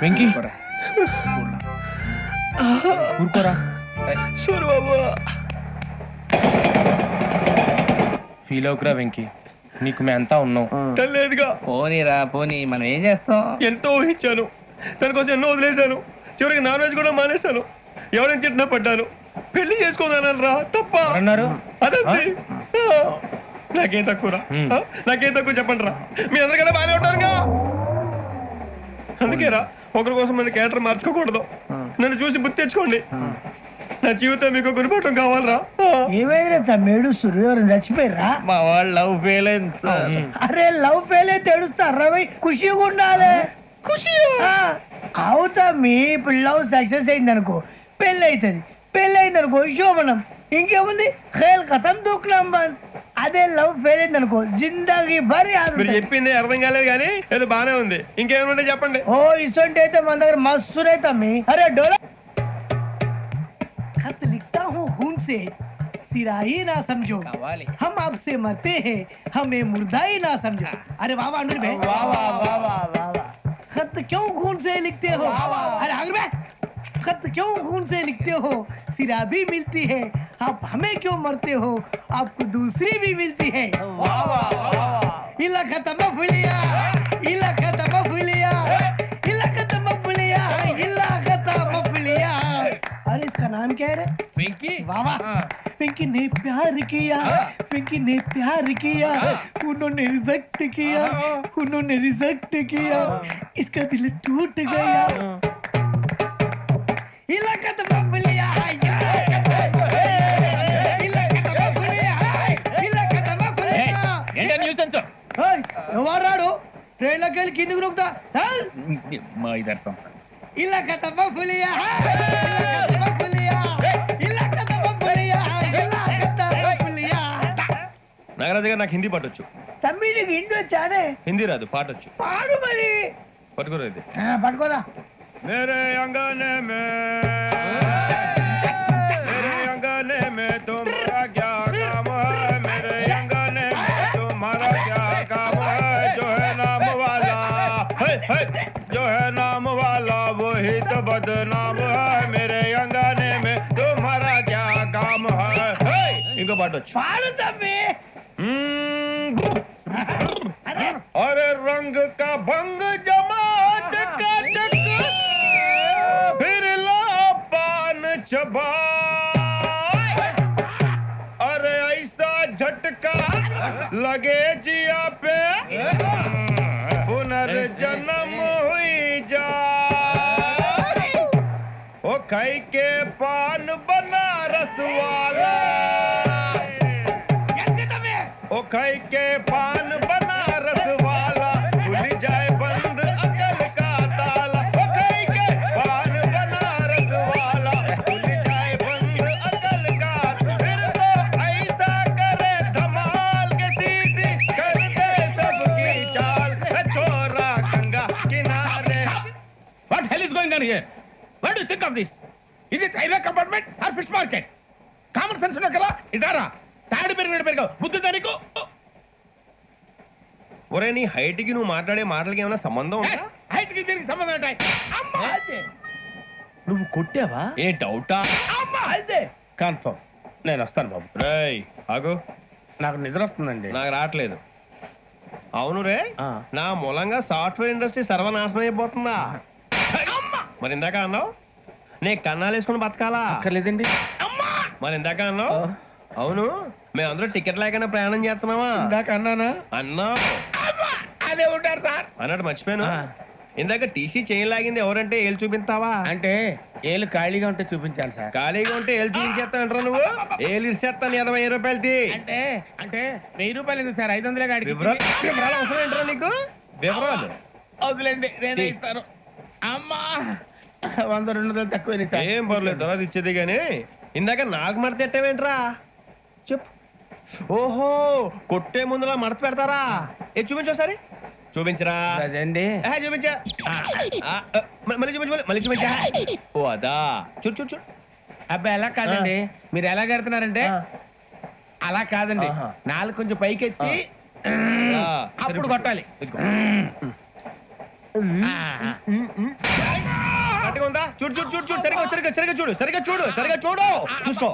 వెంకీ ఊరుకోరా. ఫీల్ అవుకురా వెంకీ, నీకు మేమంతా ఉన్నాం. లేదుగా. పోనీరా పోనీ, మనం ఏం చేస్తాం? ఎంతో ఊహించాను, దానికోసం ఎన్నో వదిలేశాను. చివరికి నాన్ వెజ్ కూడా మానేశాను. ఎవరైనా తిట్టినా పడ్డాను. పెళ్లి చేసుకోదానని రా తప్ప అన్నారు. అదంతే. నాకేం తక్కువ నాకేం తక్కువ చెప్పండి రా. మీ అందరికన్నా బాగానే ఉంటారుగా. అందుకే రా, ఒకరి కోసం మన క్యారెక్టర్ మార్చుకోకూడదు. నన్ను చూసి బుద్ధి తెచ్చుకోండి. నా జీవితం మీకు గురిపటం కావాలరా. ఏమైనా తమ్మేడు సూర్యవరం చచ్చిపోయిరా? మా వాళ్ళు లవ్ ఫెయిల్ అయింది. అరే లవ్ ఫెయిల్ అయితే ఏడుస్తారా? ఖుషిగా ఉండాలి. ఖుషి అవుతా. మీ ఇప్పుడు లవ్ సక్సెస్ అయింది అనుకో, పెళ్ళి అవుతుంది. పెళ్ళి అయింది అనుకో శోభనం. ఇంకేముంది, ఖేల్ ఖతం దూకునాం బంద్. అదే లవ్ ఫెయిల్ అయింది అనుకో జిందాగీ భారీ. మీరు చెప్పింది అర్థం కాలేదు కానీ ఏదో బానే ఉంది. ఇంకేమైనా చెప్పండి. ఓ ఇసొంటి అయితే మన దగ్గర మస్తునే తమ్మి. అరే డోలా खत लिखता हूँ खून से, सिरा ही ना समझो, हम आपसे मरते हैं, हमें मुर्दा ही ना समझो. अरे वाह वाह अनुर भाई, वाह वाह वाह वाह वाह वाह. खत क्यों खून से लिखते हो? अरे अनुर भाई, खत क्यों खून से लिखते हो? सिरा भी मिलती है, आप हमें क्यों मरते हो? आपको दूसरी भी मिलती है. वाह वाह वाह. इला खत्म फुलिया, इला खत्म फुलिया, इला खत्म फुलिया, इला खत्म फुलिया. अरे इसका नाम क्या है रे? వెంకీ. वाह वाह. पिंकी ने प्यार किया, पिंकी ने प्यार किया, उन्होंने रिजेक्ट किया, उन्होंने रिजेक्ट किया, इसका दिल टूट गया. इलाका तो बबलिया, इलाका तो बबलिया, इलाका तो बबलिया. ఏంటా న్యూసెన్స్? ओए ఎవరు రాడు? ట్రైన్ లోకి వెళ్ళి కిందికి నొక్కుతా. మా ఇదర్సం. इलाका तो बबलिया, इलाका तो बबलिया, इलाका तो बबलिया, इलाका तो बबलिया. నాగరాజు గారు నాకు హిందీ పాటొచ్చు. తమ్మి నీకు హిందీ వచ్చానే? హిందీ రాదు, పాటొచ్చు. పాడు మరి. పట్టుకోరు ఇది. పట్టుకోరా. मेरे अंगने में तुम्हारा क्या काम है? मेरे अंगने में तुम्हारा क्या काम है? जो है नाम वाला जो है नाम वाला वही तो बदनाम है. मेरे अंगने में तुम्हारा क्या काम है? इनको बाटो పాడు తమ్మి. अरे रंग का भंग जमा चकाचक फिर ला पान चबा. अरे ऐसा झटका लगे जिया पे पुनर्जन्म हुई जा. ओ खाई के पान बनारस वाला, ओ खाई के पान बनारस वाला खुल जाए बंद अकल का ताला. ओ खाई के पान बनारस वाला खुल जाए बंद अकल का. फिर तो ऐसा करे धमाल के सीधी कर दे सबकी चाल. छोरा गंगा किनारे. What hell is going on here? What do you think of this? Is it railway compartment or fish market? Common sense ఉన్నా కదా ఇటారా. తాడి పెరిగినట్టు పెరిగావు. బుద్ధి దానికి ఒరే నీ హైట్ కి నువ్వు మాట్లాడే మాటలకి ఏమైనా సంబంధం ఉందా? హైట్ కి దీనికి సంబంధం ఉంటాయి. అమ్మా అదే. నువ్వు కొట్టావా? ఏ డౌటా? అమ్మా అదే. కన్ఫర్మ్. నేను వస్తాను బాబు. రేయ్ ఆగు. నాకు నిద్ర వస్తుందండి. నాకు రావట్లేదు. అవును రే, నా మూలంగా సాఫ్ట్వేర్ ఇండస్ట్రీ సర్వనాశనం అయిపోతుందా? మరి ఇందాక అన్నావు నే కన్నాలు వేసుకుని బతకాలా? అక్కర్లేదండి. మరి ఇందాక అన్నావు అవును మేమందరూ టికెట్ లేకుండా ప్రయాణం చేస్తున్నావా? ఇందాక అన్నానా? అన్నావు. అదే ఉంటారు సార్. అన్నట్టు మర్చిపోయాను. ఇందాక టీసీ చేయి లాగింది ఎవరంటే ఏళ్ళు చూపిస్తావా? అంటే ఏళ్ళు ఖాళీగా ఉంటే చూపించాలి సార్. ఖాళీగా ఉంటే ఏళ్ళు చూపించేస్తానంటారా నువ్వు? ఏళ్ళు ఇచ్చేస్తాను 20 రూపాయలది. అంటే అంటే 1000 రూపాయలు ఎందుకు సార్? 500 గాడికి వివరాలు అవసరం ఏంటరా నీకు? వివరాలు వదిలేండి, నేనే ఇస్తాను. అమ్మా 100 200 తక్కువ సార్. ఏం పర్లేదు తర్వాత ఇచ్చేది కానీ ఇందాక నాకు మడత ఎట్టవేంట్రా చెప్పు. ఓహో కొట్టే ముందులా మడత పెడతారా? ఏ చూపించు ఒకసారి. చూపించరా? అదండి. చూపించా. మళ్ళీ చూపించు. మళ్ళీ చూపించా. ఓ అదా. చూడు చూడు చూడు. అబ్బాయి ఎలా కాదండి, మీరు ఎలా కడుతున్నారంటే అలా కాదండి. నాలుగు కొంచెం పైకెత్తి అప్పుడు కొట్టాలి. కరెక్ట్గా ఉందా? చూడు చూడు చూడు చూడు. సరిగా సరిగా సరిగా చూడు. సరిగా చూడు. సరిగా చూడు. చూసుకో.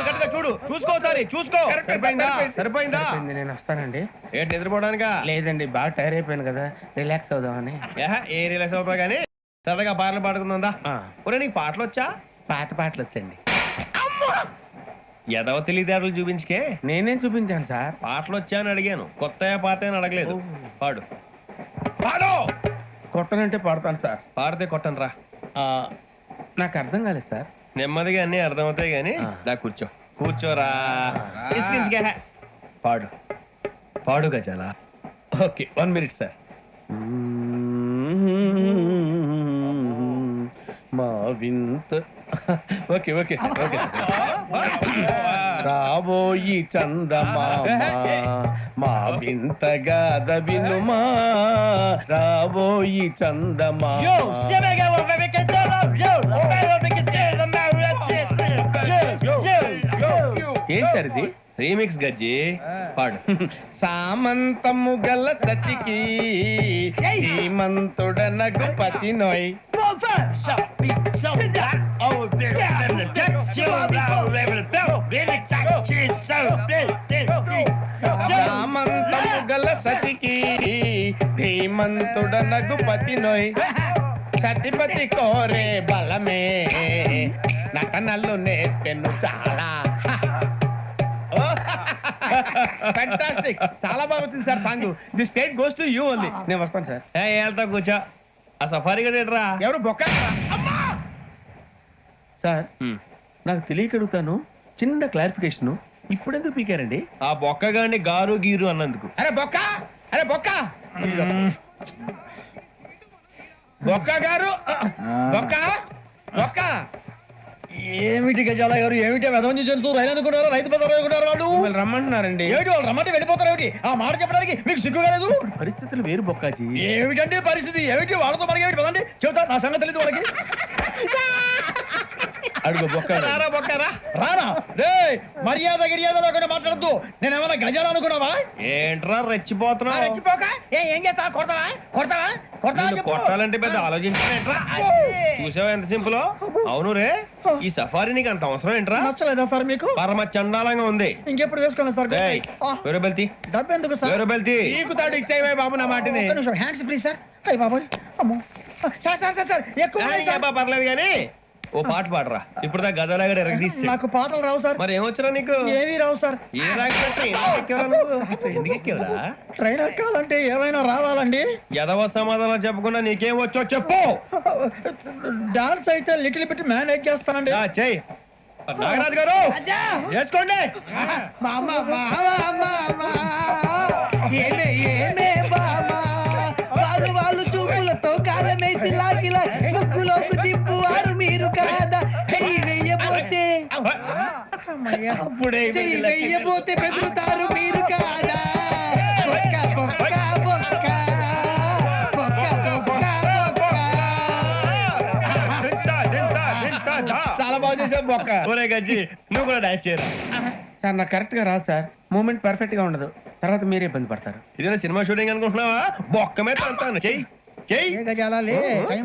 కరెక్ట్గా చూడు. చూసుకో ఒకసారి. చూసుకో. సరిపోయిందా? సరిపోయిందా? నేను వస్తానండి. ఏంటి నిద్రపోవడానికా? లేదండి, బాగా టైర్ అయిపోయాను కదా, రిలాక్స్ అవుదామని. ఏ రిలాక్స్ అవుతావు కానీ సరదాగా పాటలు పాడుకుందా? ఒరే నీకు పాటలు వచ్చా? పాత పాటలు వచ్చండి. ఎదవ తెలివితేటలు చూపించుకే. నేనేం చూపించాను సార్? పాటలు వచ్చా అని అడిగాను, కొత్త పాత అని అడగలేదు. పాడు పాడు. కొట్టనంటే పాడతాను సార్. పాడితే కొట్టను రా. నాకు అర్థం కాలేదు సార్. నెమ్మదిగా అన్ని అర్థమవుతాయి కానీ దా కూర్చో. కూర్చోరా. ఇసుకించుకే. పాడు పాడు గజాల. Okay 1 minute sir. మా వింత. Okay okay sir. Okay sir. రాబోయి చందమామ మా వింతగా వినుమా. రాబోయి చందమామ. ఏం సార్ ఇది? రీమిక్స్ గజ్జి. పాడు. సామంతము గల సతికి శ్రీమంతుడనగు పతి నోయ్. సామంతము గల సతికి ధీమంతుడనగు పతి నోయ్. సతిపతి కోరే బలమే నటనలు నేర్పెను చాలా. ఫ్యాంటాస్టిక్. చాలా బాగుంది sir song. The state goes to you only. నేను వస్తాను సార్. వెళ్తా కూర్చో. ఆ సఫారీ గడేట్రా. ఎవరు బొక్క సార్? నాకు తెలియక అడుగుతాను, చిన్న క్లారిఫికేషన్. ఇప్పుడెందుకు పీకారండి? ఆ బొక్కగాండి గారు గీరు అన్నందుకు. అరే బొక్క, అరే బొక్క, బొక్క గారు, బొక్క బొక్క. ఏమిటి గజాల గారు? ఏమిటి వెదవని చూసి రైలు అనుకున్నారు, రైతు బజార్ అనుకున్నారు వాళ్ళు? రమ్మంటున్నారండి. ఏమిటి వాళ్ళు రమ్మంటే వెళ్ళిపోతారు? ఏమిటి ఆ మాట చెప్పడానికి మీకు సిగ్గు కాలేదు? పరిస్థితులు వేరు బొక్కాజీ. ఏమిటంటే పరిస్థితి? ఏమిటి వాళ్ళతో మనకి ఏమిటి? పదండి చెబుతా, నా సంగతి తెలియదు వాళ్ళకి. అడుగు బొక్క. రారా బొక్కరా. రానా రే? మర్యాద గిర్యాద లేకుండా మాట్లాడద్దు. నేను ఏమైనా గజాలు అనుకున్నావా? ఏంట్రా రెచ్చిపోతున్నావు? రెచ్చిపోక ఏం చేస్తావా? కొడతావా? కొడతావా? కొడతావా? నిన్ను కొట్టాలంటే పెద్ద ఆలోచించానేంట్రా. చూసావా ఎంత సింపుల్. అవును రే, ఈ సఫారీ నీకు అంత అవసరం ఏంట్రా? నచ్చలేదా సార్ మీకు? పరమ చండాలంగా ఉంది. ఇంకెప్పుడు వేసుకోండి సార్. వేరే బెల్తి. డబ్బు ఎందుకు సార్? వేరే బెల్తి. నీకు తాడు ఇచ్చేవే బాబు నా మాటని. Hands please sir. అయ్యి బాబోయ్. అమ్మో సార్ సార్ సార్ సార్ ఎక్కువ ఉన్నాయి సార్. పర్లేదు కానీ ఓ పాట పాడరా. ఇప్పుడు దా గదలాగడ ఎరగదీసి. నాకు పాటలు రావు సార్. మరి ఏమొచ్చరా నీకు? ఏమీ రావు సార్. ఏ రాకపోతే ఎందుకు ఎక్కేవరా? ట్రైన్ ఎక్కాలంటే ఏమైనా రావాలండి. ఎదవ సమాధానం చెప్పకుండా నీకేం వచ్చో చెప్పు. డాన్స్ అయితే లిటిల్ బిట్ మేనేజ్ చేస్తానండి. చెయ్యి నాగరాజు గారు. చేసుకోండి. వాళ్ళు చూపులతో కారమేసి లాగిలా ముక్కులోకి తిప్పువారు మీరు కాదా? చెయ్యి వెయ్యబోతే చెయ్యి వెయ్యబోతే బెదురుతారు మీరు కాదా? బొక్క బొక్క బొక్క బొక్క బొక్క బొక్క. చాలా బాగా చేసావు బొక్క. ఒరే గజ్జి నువ్వు కూడా డాన్స్ చేయరా. సార్ నాకు కరెక్ట్ గా రాదు సార్. మూమెంట్ పర్ఫెక్ట్ గా ఉండదు. తర్వాత మీరే ఇబ్బంది పడతారు. ఇదేనా సినిమా షూటింగ్ అనుకుంటున్నావా? బొక్క మీద అంతాను చెయ్యి చెయ్యి.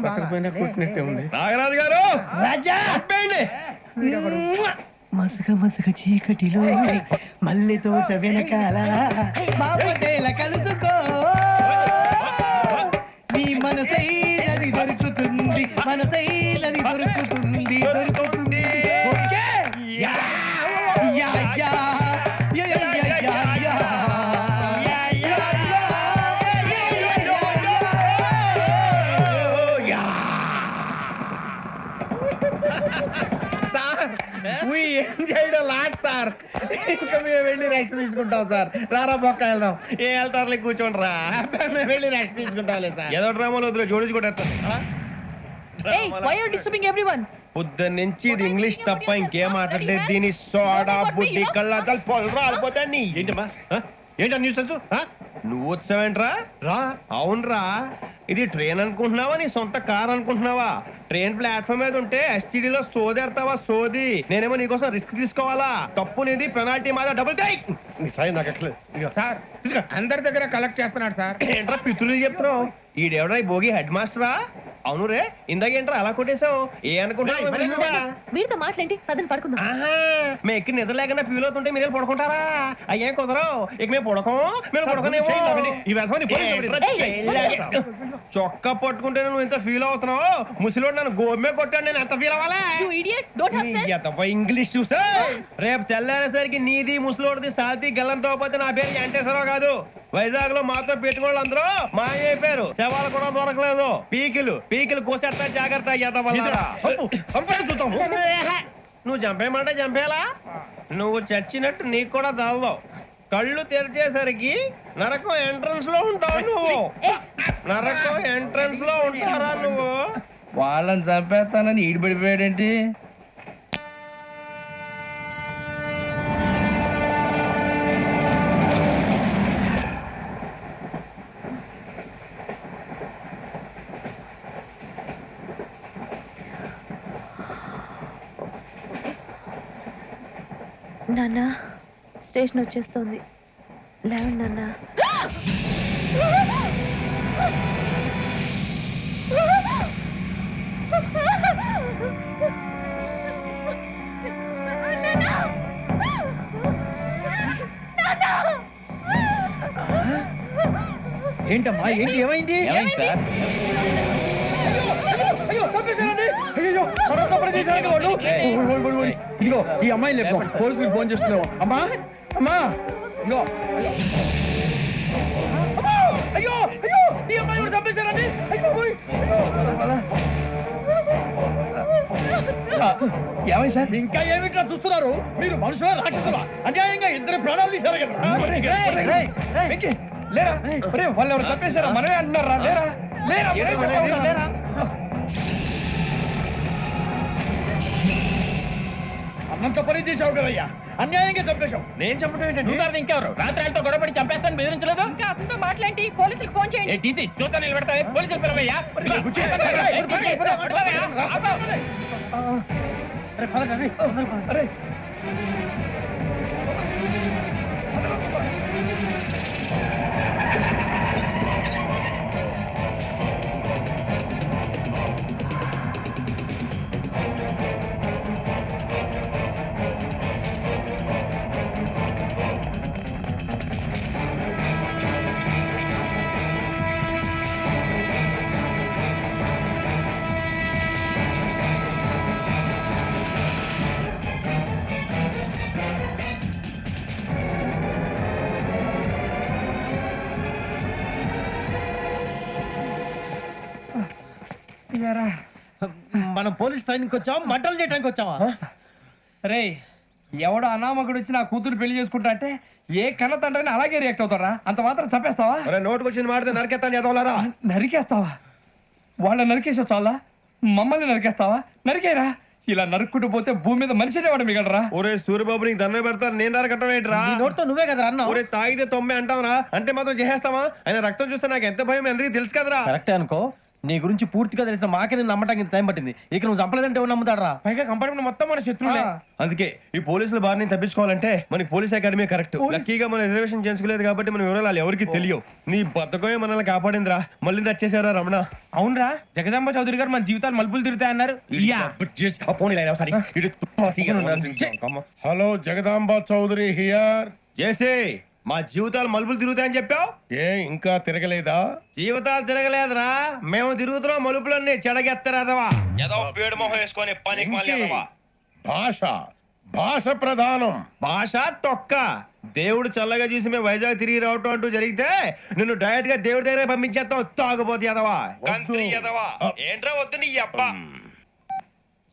పక్కన పోయినా కొట్టినట్టే ఉంది. నాగరాజు గారు రాజా చెప్పండి. మసక మసక చీకటిలో మల్లె తోట వెనకాల బాపతేల కలుసుకో నీ మనసైనది దొరుకుతుంది మనసైనది దొరుకుతుంది దొరుకుతుంది okay yeah yeah yeah yeah yeah yeah yeah sir ఇంకా మేము వెళ్ళి రెక్స్ తీసుకుంటాం సార్. రారా బొక్క వెళ్దాం. ఏ వెళ్తారులే కూర్చోండి రా. మేము వెళ్ళి రెక్స్ తీసుకుంటాంలే సార్. ఏదో డ్రామాలో వద్దు జోడించుకుంటా. Hey, why are you disturbing everyone? పొద్దున్న నుంచి ఇది ఇంగ్లీష్ తప్ప ఇంకేం మాట్లాడలేదు. దీని సోడా బుడ్డి కళ్ళ పొలరా రాలిపోతా నీ. ఏంటమ్మా ఏంటా న్యూస్ నువ్వు వచ్చావేంట్రా? రా. అవునరా, ఇది ట్రైన్ అనుకుంటున్నావా నీ సొంత కార్ అనుకుంటున్నావా? ట్రైన్ ప్లాట్ఫామ్ మీద ఉంటే ఎస్టీడీలో సోదేడతావా సోది. నేనేమో నీకోసం రిస్క్ తీసుకోవాలా? తప్పు నీది, పెనాల్టీ మాదా, డబుల్ టై. సాయి నాకు ఎక్కలేదు సార్ అందరి దగ్గర కలెక్ట్ చేస్తున్నాడు సార్. ఏంట్రా పితులు చెప్తున్నావు? ఈడెవడ్రా ఈ భోగి హెడ్ మాస్టరా? అవును రే, ఇందాకేంట్రా అలా కొట్టేశావు? ఏ అనుకుంటావు? మీరుతో మాట్లాడి పదని పడుకుందాం. మేము ఎక్కి నిద్ర లేకుండా ఫీల్ అవుతుంటే మీరు పడుకుంటారా? అయ్యేం కుదరవు. ఇక మేము పడకం, మేము పడకనేమో. చొక్కా పట్టుకుంటే నువ్వు ఎంత ఫీల్ అవుతున్నావు? ముసలివాడు నన్ను గోమే కొట్టాడు, నేను ఎంత ఫీల్ అవ్వాలా? ఇంగ్లీష్ చూసా. రేపు తెల్లారేసరికి నీది ముసలివాడిది సాతి గల్లంతో పోతే నా పేరు వెంకటేశ్వరరావు కాదు. వైజాగ్ లో మాతో పెట్టుకోళ్ళు అందరూ మాయైపోయారు. శవాలు కూడా దొరకలేదు. పీకిలు కోసేస్తా, జాగ్రత్త. నువ్వు చంపేయమంటే చంపేలా? నువ్వు చచ్చినట్టు నీకు కూడా తగదు. కళ్ళు తెరిచేసరికి నరకం ఎంట్రన్స్ లో ఉంటావు నువ్వు. నరకం ఎంట్రన్స్ లో ఉంటారా నువ్వు? వాళ్ళని చంపేస్తానని ఈడిపడిపోయాడేంటి? నాన్న స్టేషన్ వచ్చేస్తుంది. లేవండి నాన్న. ఏంటమ్మా ఏంటి ఏమైంది? అయ్యో తప్పేశారండి. అయ్యో తప్పని చేశారండి వాళ్ళు. ఇదిగో ఈ అమ్మాయిని లేపుదాం. పోలీసులకు ఫోన్ చేస్తున్నావు. అమ్మా అమ్మా ఇదిగో. అయ్యో అయ్యో ఈ అమ్మాయి కూడా తప్పేశారండి. అయ్యో ఏమైంది సార్? ఇంకా ఏమిట్లా చూస్తున్నారు? మీరు మనుషుల రాక్షసులా? అన్యాయంగా ఇద్దరు ప్రాణాలు తీశారు కదా. లేరా వాళ్ళు ఎవరు చంపేశారా? మనమే అంటున్నారా? లేరా అన్నంత పని చేసావు కదయ్యా, అన్యాయంగా చంపేశావు. నేను చంపడం ఏంటంటే ఇంకెవరు రాత్రితో గొడవపడి చంపేస్తాను బెదిరించలేదు. ఇంకా అతనితో మాట్లాడి పోలీసులకు ఫోన్ చేయండి. టీసీ చూస్తా నిలబెడతా. పోలీసులు పిలవయ్యా. మనం పోలీస్ ట్రైనింగ్ వచ్చావా, మంటలు చేయడానికి వచ్చావా? రే ఎవడో అనామకుడు వచ్చి నా కూతురు పెళ్లి చేసుకుంటా అంటే ఏ కన్న తండ్రిని అలాగే రియాక్ట్ అవుతారా? అంత మాత్రం చంపేస్తావా? నోటుకు వచ్చింది మాడితే నరికేస్తాను చదవాలరా. నరికేస్తావా? వాళ్ళ నరికేసా చాలా, మమ్మల్ని నరికేస్తావా? నరికేరా. ఇలా నరుక్కుంటూ పోతే భూమి మీద మనిషి అనేవాడు మిగలరా. ఒరే సూర్యబాబు నీకు దండం పెడతారు, నేను నరకటం ఏంట్రా? నోటితో నువ్వే కదా అన్నా. ఒరే తాగితే తొమ్మే అంటావరా? అంటే మాత్రం చేసేస్తావా? ఆయన రక్తం చూస్తే నాకు ఎంత భయం అందరికీ తెలుసు కదరా. కరెక్టే అనుకో, నీ గురించి పూర్తిగా తెలిసిన మాకే నేను నమ్మటానికి ఇంత టైం పట్టింది. ఇక నువ్వు చంపలేదంటే ఎవరు నమ్ముతాడరా? పైగా కంపార్ట్మెంట్ మొత్తం మన శత్రువులే. అందుకే ఈ పోలీసుల బారిని తప్పించుకోవాలంటే మనకి పోలీస్ అకాడమీ కరెక్ట్. లక్కీగా మనం రిజర్వేషన్ చేసుకోలేదు కాబట్టి మన వివరాలు ఎవరికి తెలియవు. నీ బద్దకమే మనల్ని కాపాడిందిరా. మళ్ళీ నచ్చేసారా రమణ? అవునరా, జగదాంబ చౌదరి గారు మన జీవితాలు మలుపులు తిరుగుతాయన్నారు. Hello Jagadamba Chowdary here. చేసే మా జీవితాలు మలుపులు తిరుగుతాయని చెప్పావు. ఏ ఇంకా తిరగలేదా? జీవితాలు తిరగలేదురా, మేము తిరుగుతున్నాం మలుపులన్నీ. చెడగెత్తరాదవా ఏదో పేడు మొహం వేసుకొని పని భాష భాష ప్రధానం. భాష తొక్క. దేవుడు చల్లగా చూసి మేము వైజాగ్ తిరిగి రావటం అంటూ జరిగితే నిన్ను డైరెక్ట్ గా దేవుడి దగ్గర పంపించేస్తాం. తాగుపోతే ఎదవా, గంత్రి ఎదవా. ఏంట్రా వద్దు నీ అబ్బా.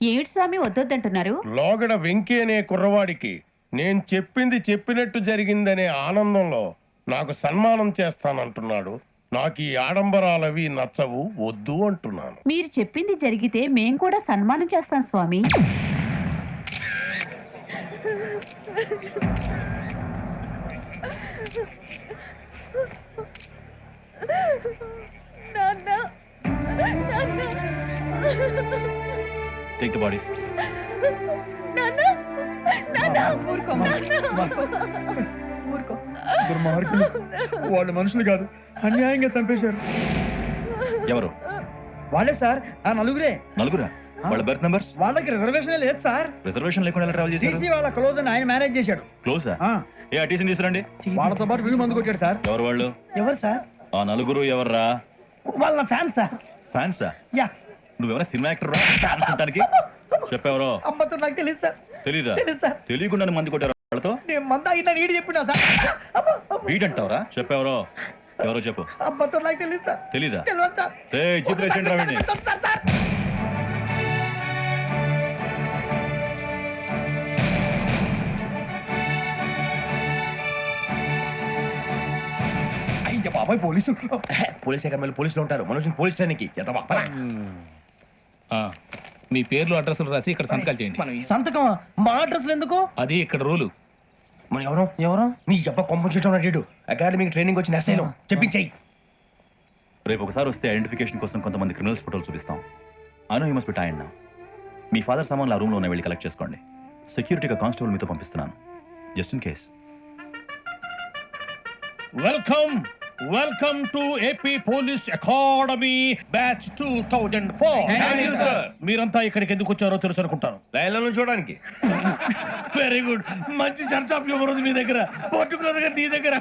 ఏమిటి స్వామి వద్దొద్దంటున్నారు? లోగడ వెంకీ అనే కుర్రవాడికి నేను చెప్పింది చెప్పినట్టు జరిగిందనే ఆనందంలో నాకు సన్మానం చేస్తానంటున్నాడు. నాకు ఈ ఆడంబరాలవి నచ్చవు, వద్దు అంటున్నాను. మీరు చెప్పింది జరిగితే మేం కూడా సన్మానం చేస్తాం స్వామి. Take the bodies. దుర్మార్గులు. వాళ్ళు మనుషులు కాదు, అన్యాయంగా చంపేశారు. ఎవరు? వాళ్ళే సార్, ఆ నలుగురే. నలుగురా? వాళ్ళ బర్త్ నంబర్స్? వాళ్ళకి రిజర్వేషన్ లేదు సార్. రిజర్వేషన్ లేకుండా ఎలా ట్రావెల్ చేశారు? టీసీ వాళ్ళ క్లోజ్ అని ఆయన మేనేజ్ చేశాడు. క్లోజా? ఏ టీసీని తీసుకురండి. వాళ్ళతో పాటు వీళ్ళు మందు కొట్టాడు సార్. ఎవరు వాళ్ళు? ఎవరు సార్? ఆ నలుగురు ఎవర్రా? వాళ్ళ ఫ్యాన్స్ సార్. ఫ్యాన్సా? యా. నువ్వెవరా సినిమా యాక్టర్ రా ఫ్యాన్స్ అంటానికి? చెప్పెవరో? అమ్మతో నాకు తెలియదు సార్. తెలీదా? తెలుసు సార్. తెలియకుండా మంది కొట్టారు వాళ్ళతో? నేను మంద అయినా నీడి చెప్పినా సార్. వీడంటావరా? చెప్పెవరో? ఎవరో చెప్పు. అమ్మతో నాకు తెలియదు సార్. తెలీదా? తెలియదు సార్. జీప్ రేసండి రావండి. అయ్య బాబాయ్ పోలీసు. పోలీస్ అకాడమీలో పోలీసులు ఉంటారు. మనుషులు పోలీస్ ట్రైనింగ్ కి మీ పేర్లు అడ్రస్లు రాసి ఇక్కడ సంతకాలు చేయండి. సంతకం మా అడ్రస్లు ఎందుకు? అది ఇక్కడ రూలు. మనం ఎవరు నీ అబ్బా పంపించడం అడిగాడు. అకాడమిక్ ట్రైనింగ్ వచ్చిన ఎస్ఐలో చెప్పించాయి. రేపు ఒకసారి వస్తే ఐడెంటిఫికేషన్ కోసం కొంతమంది క్రిమినల్స్ ఫోటోలు చూపిస్తాం. I know you must be tired now. Me father సామాన్లు ఆ రూమ్లో ఉన్న వెళ్ళి కలెక్ట్ చేసుకోండి. సెక్యూరిటీగా కానిస్టేబుల్ మీతో పంపిస్తున్నాను, just in case. Welcome to AP police academy batch 2004. మీరంతా ఇక్కడికి ఎందుకు వచ్చారో తెలుసు అనుకుంటాను. లైన్లను చూడడానికి. Very good. మంచి సెన్స్ ఆఫ్ హ్యూమర్ ఉంది మీ దగ్గర, పర్టికులర్ గా నీ దగ్గర.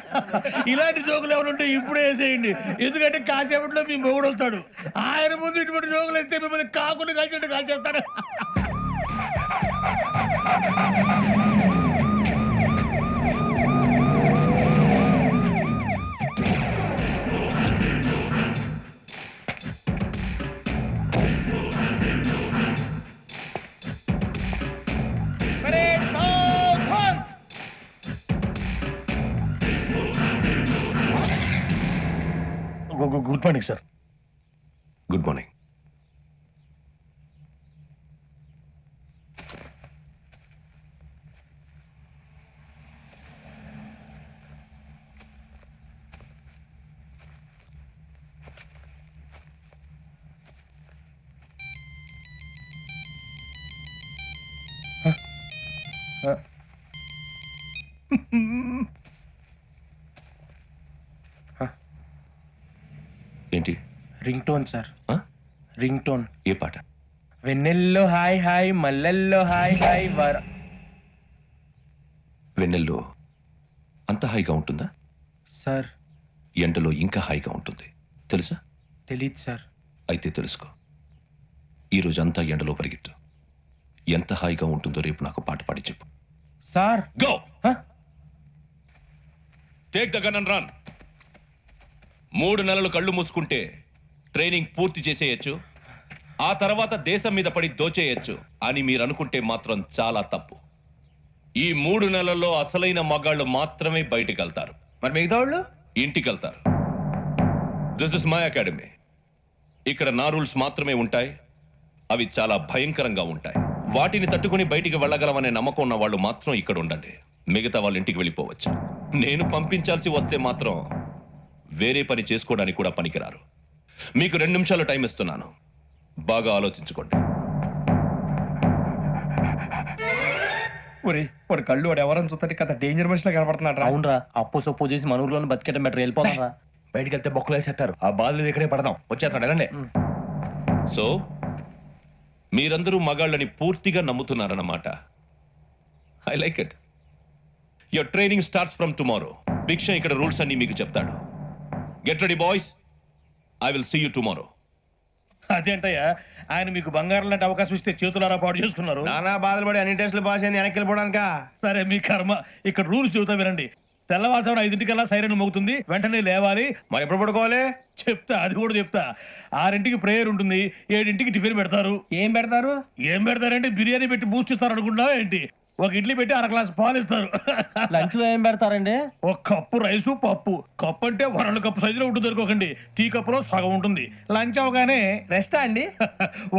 ఇలాంటి జోకులు ఎవరుంటే ఇప్పుడే వేసేయండి, ఎందుకంటే కాసేపట్లో మీ మొగుడు వస్తాడు. ఆయన ముందు ఇటువంటి జోకులు వేస్తే మిమ్మల్ని కాకుండా కాల్చేట్టు కాల్చేస్తాడు. Good morning sir. Good morning. ఏంటి? Ring tone sir. Ring tone. ఏ పాట? వెన్నెల్లో హాయ్ హాయ్, మల్లెల్లో హాయ్ హాయ్ వర. వెన్నెల్లో అంత హాయిగా ఉంటుందా సార్? ఎండలో ఇంకా హాయిగా ఉంటుంది తెలుసా? తెలీదు సార్. అయితే తెలుసుకో. ఈరోజు అంతా ఎండలో పరిగెత్తు. ఎంత హాయిగా ఉంటుందో రేపు నాకు పాట పాడి చెప్పు. Sir go. Take the gun and run. 3 నెలలు కళ్ళు మూసుకుంటే ట్రైనింగ్ పూర్తి చేసేయచ్చు, ఆ తర్వాత దేశం మీద పడి దోచేయచ్చు అని మీరు అనుకుంటే మాత్రం చాలా తప్పు. ఈ 3 నెలల్లో అసలైన మగాళ్ళు మాత్రమే బయటికి వెళ్తారు. మరి మిగతా వాళ్ళు ఇంటికి వెళ్తారు. This is my academy. ఇక్కడ నా రూల్స్ మాత్రమే ఉంటాయి. అవి చాలా భయంకరంగా ఉంటాయి. వాటిని తట్టుకుని బయటికి వెళ్ళగలమనే నమ్మకం ఉన్న వాళ్ళు మాత్రం ఇక్కడ ఉండండి. మిగతా వాళ్ళు ఇంటికి వెళ్ళిపోవచ్చు. నేను పంపించాల్సి వస్తే మాత్రం వేరే పని చేసుకోవడానికి కూడా పనికిరారు. మీకు 2 నిమిషాలు టైం ఇస్తున్నాను, బాగా ఆలోచించుకోండి. వాడు కళ్ళు వాడు ఎవరైనా చూస్తే కదా డేంజర్ మనిషిలో కనపడుతున్నాడు. అవునరా, అప్పు సొప్పు చేసి మన ఊర్లో బతికేట బెటర్ వెళ్ళిపోతారా. బయటికి వెళ్తే బొక్కలు వేసేస్తారు. ఆ బాధలు ఇక్కడే పడదాం. వచ్చేస్తాడు వెళ్ళండి. సో మీరందరూ మగాళ్ళని పూర్తిగా నమ్ముతున్నారన్నమాట. I like it. Your training starts from tomorrow. Bhiksha ఇక్కడ రూల్స్ అన్ని మీకు చెప్తాడు. Get ready boys, I will see you tomorrow. అదేంటయ్యా, ఆయన మీకు బంగారం లాంటి అవకాశం ఇస్తే చేతులారా పాటు చేసుకున్నారు. నానా బాధలు పడి అన్ని టెస్టులు పాస్ అయింది, వెనక్కి వెళ్ళిపోవడానికా? సరే మీ కర్మ. ఇక్కడ రూల్స్ చెబుతా వినండి. తెల్లవారుజామున 5:00కల్లా సైరన్ మోగుతుంది, వెంటనే లేవాలి. మరి ఎప్పుడు పడుకోవాలి? చెప్తా, అది కూడా చెప్తా. 6ంటికి ప్రేయర్ ఉంటుంది, 7ంటికి టిఫిన్ పెడతారు. ఏం పెడతారు? ఏం పెడతారంటే బిర్యానీ పెట్టి బూస్ట్ ఇస్తారు అనుకుంటున్నావా ఏంటి? ఒక ఇడ్లీ పెట్టి 1 గ్లాస్ పాలు ఇస్తారు. లంచ్ లో ఏం పెడతారండి? ఒక కప్పు రైసు పప్పు. కప్పు అంటే 2 కప్పు సైజులో ఉంటుంది అనుకోకండి. టీ కప్పులో సగం ఉంటుంది. లంచ్ అవగానే రెస్టా అండి?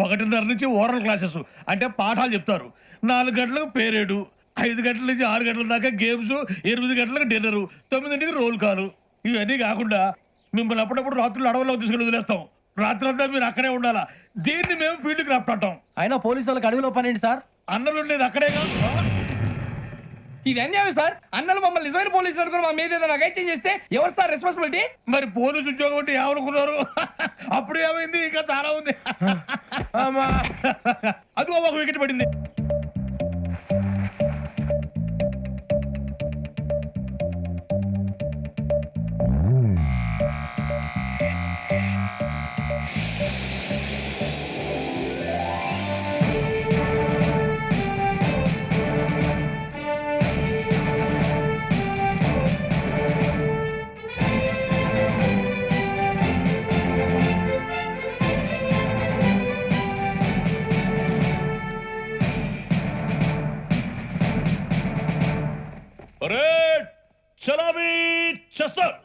1:30 నుంచి ఓరల్ క్లాసెస్ అంటే పాఠాలు చెప్తారు. 4 గంటలకు పేరేడు, 5 గంటల నుంచి 6 గంటల దాకా గేమ్స్, 8 గంటలకు డిన్నర్, 9ంటికి రోల్ కాలు. ఇవన్నీ కాకుండా మిమ్మల్ని అప్పుడప్పుడు రాత్రులు అడవుల్లో తీసుకుని వదిలేస్తాం. రాత్రంతా మీరు అక్కడే ఉండాలా. దీన్ని మేము ఫీల్డ్ క్రాఫ్ట్ అంటాం. అయినా పోలీసు వాళ్ళకి అడవిలో పని ఏంటి సార్? అన్నలు ఉండేది అక్కడే కాదు. ఇది అన్యాయం సార్. అన్నలు మమ్మల్ని నిజమైన పోలీసులు అనుకుని మా మీద ఏదైనా అగైత్యం చేస్తే ఎవరు సార్ రెస్పాన్సిబిలిటీ? మరి పోలీసు ఉద్యోగం అంటే ఏమనుకున్నారు? అప్పుడు ఏమైంది? ఇంకా చాలా ఉంది. అది ఒక వికెట్ పడింది. చలామీ చేస్తారు.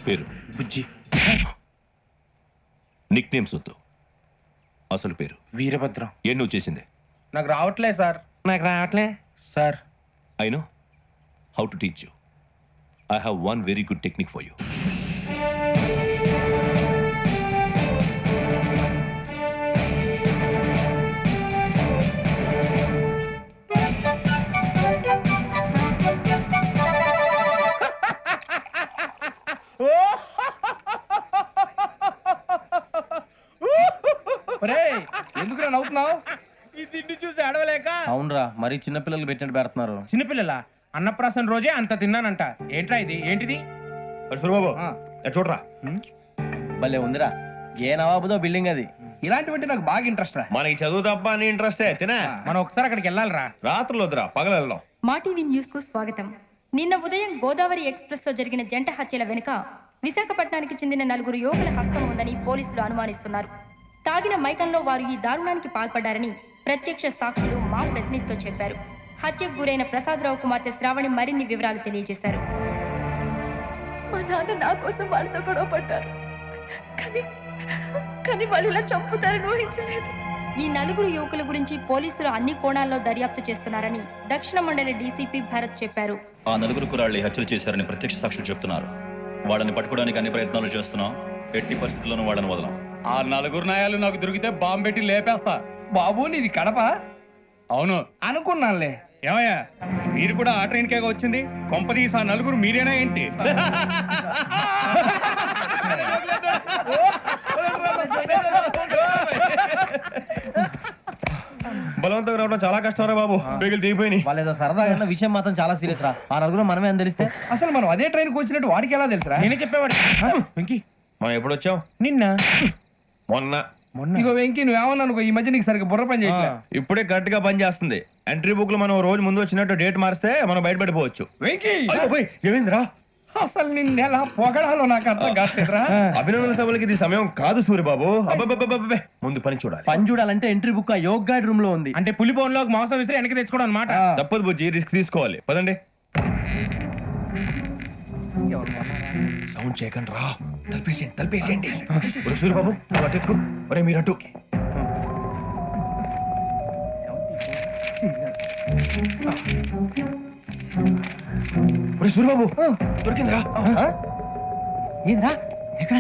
పేరు బుజ్జి. నిక్ నేమ్స్ వద్దు, అసలు పేరు. వీరభద్రం. ఏం నువ్వు చేసింది? నాకు రావట్లే సార్. నాకు రావట్లే sir. I know how to teach you. I have one very good technique for you. ఎందుకు నవ్వుతున్నావు? ఈ తిండి చూసి అడవలేక. అవునరా, మరి చిన్నపిల్లలు పెట్టినట్టు పెడుతున్నారు. చిన్నపిల్లల అన్నప్రాసన రోజే అంత తిన్నానంట. ఏంట్రా ఇది? ఏంటిది? సూరిబాబు చూడరా. భలే ఉందిరా. ఏ నవాబుదో బిల్డింగ్ అది. ఇలాంటివంటే నాకు బాగా ఇంట్రెస్ట్ రా. మనకి చదువు తప్ప అని ఇంట్రెస్టే. తినా మనం ఒకసారి అక్కడికి వెళ్ళాలిరా. రాత్రులు వద్దురా, పగలు వెళ్దాం. మా టీవీ న్యూస్ కు స్వాగతం. నిన్న ఉదయం గోదావరి ఎక్స్ప్రెస్ లో జరిగిన జంట హత్యల వెనుక విశాఖపట్నానికి చెందిన 4 యువకుల హస్తం ఉందని పోలీసులు అనుమానిస్తున్నారు. తాగిన మైకంలో వారు ఈ దారుణానికి పాల్పడ్డారని ప్రత్యక్ష సాక్షులు మా ప్రతినిధితో చెప్పారు. హత్యకు గురైన ప్రసాదరావు కుమార్తె శ్రావణి మరిన్ని వివరాలు తెలియజేశారు. మా నాన్న నా కోసం వాళ్ళతో గొడవ పడ్డారు, కానీ వాళ్ళు ఇలా చంపుతారని ఊహించలేదు. ఈ 4 యువకుల గురించి పోలీసులు అన్ని కోణాల్లో దర్యాప్తు చేస్తున్నారని దక్షిణ మండలి డీసీపీ భరత్ చెప్పారు. ఆ 4 కుర్రాళ్ళు హత్యలు చేశారని ప్రత్యక్ష సాక్షులు చెప్తున్నారు. వాళ్ళని పట్టుకోవడానికి అన్ని ప్రయత్నాలు చేస్తున్నాం. ఎట్టి పరిస్థితుల్లోనూ వాళ్ళని వదలం. ఆ 4 నాయాలు నాకు దొరికితే బాంబు పెట్టి లేపేస్తా. బాబు నీది కడప? అవును అనుకున్నానులే. ఏమయ్యా, మీరు కూడా ఆ ట్రైన్ కేగా వచ్చింది? కొంపదీసి ఆ 4 మీరేనా ఏంటి? బలవంతంగా రావడం చాలా కష్టం రా బాబు. బేగులు దిగిపోయినాయి. వాళ్ళు ఏదో సరదాగా విషయం మాత్రం చాలా సీరియస్ రా. ఆ 4 మనమే అని తెలిస్తే అసలు మనం అదే ట్రైన్ కి వచ్చినట్టు వాడికి ఎలా తెలుసురా? నేనే చెప్పేవాడి. వెంకీ, మనం ఎప్పుడు వచ్చాం? నిన్న మొన్న. ఇగో వెంకీ, నువ్వేమన్నా అనుకో, ఈ మధ్య నీకు సరిగ్గా బుర్ర పని చేయట్లేదు. ఇప్పుడే కరెక్ట్ గా పని చేస్తుంది. ఎంట్రీ బుక్ లో మనం రోజు ముందు వచ్చినట్టు డేట్ మారిస్తే మనం బయటపడిపోవచ్చు. వెంకీ ఏమైందిరా? అసలు నిన్న ఎలా పొగడాలో నాకు అర్థం కాలేదురా. అభినందన సభలకి ఇది సమయం కాదు సూర్యబాబు. అబ్బబ్బబ్బబ్బే, ముందు పని చూడాలి. పని చూడాలంటే ఎంట్రీ బుక్ ఆ యోగ్ గైడ్ రూమ్ లో ఉంది. అంటే పులి బోన్ లోకి మాంసం విసిరి వెనక్కి తెచ్చుకోవడం అనమాట. తప్పదు బుజ్జి, రిస్క్ తీసుకోవాలి. పదండి. సౌండ్ చేయకండి రా. తలపేసేయండి. సూర్యబాబు నువ్వు అటు ఎత్తుకో. ఒరే మీరు అటు. సూరిబాబు దొరికిందిరా. ఏంద్రా ఎక్కడ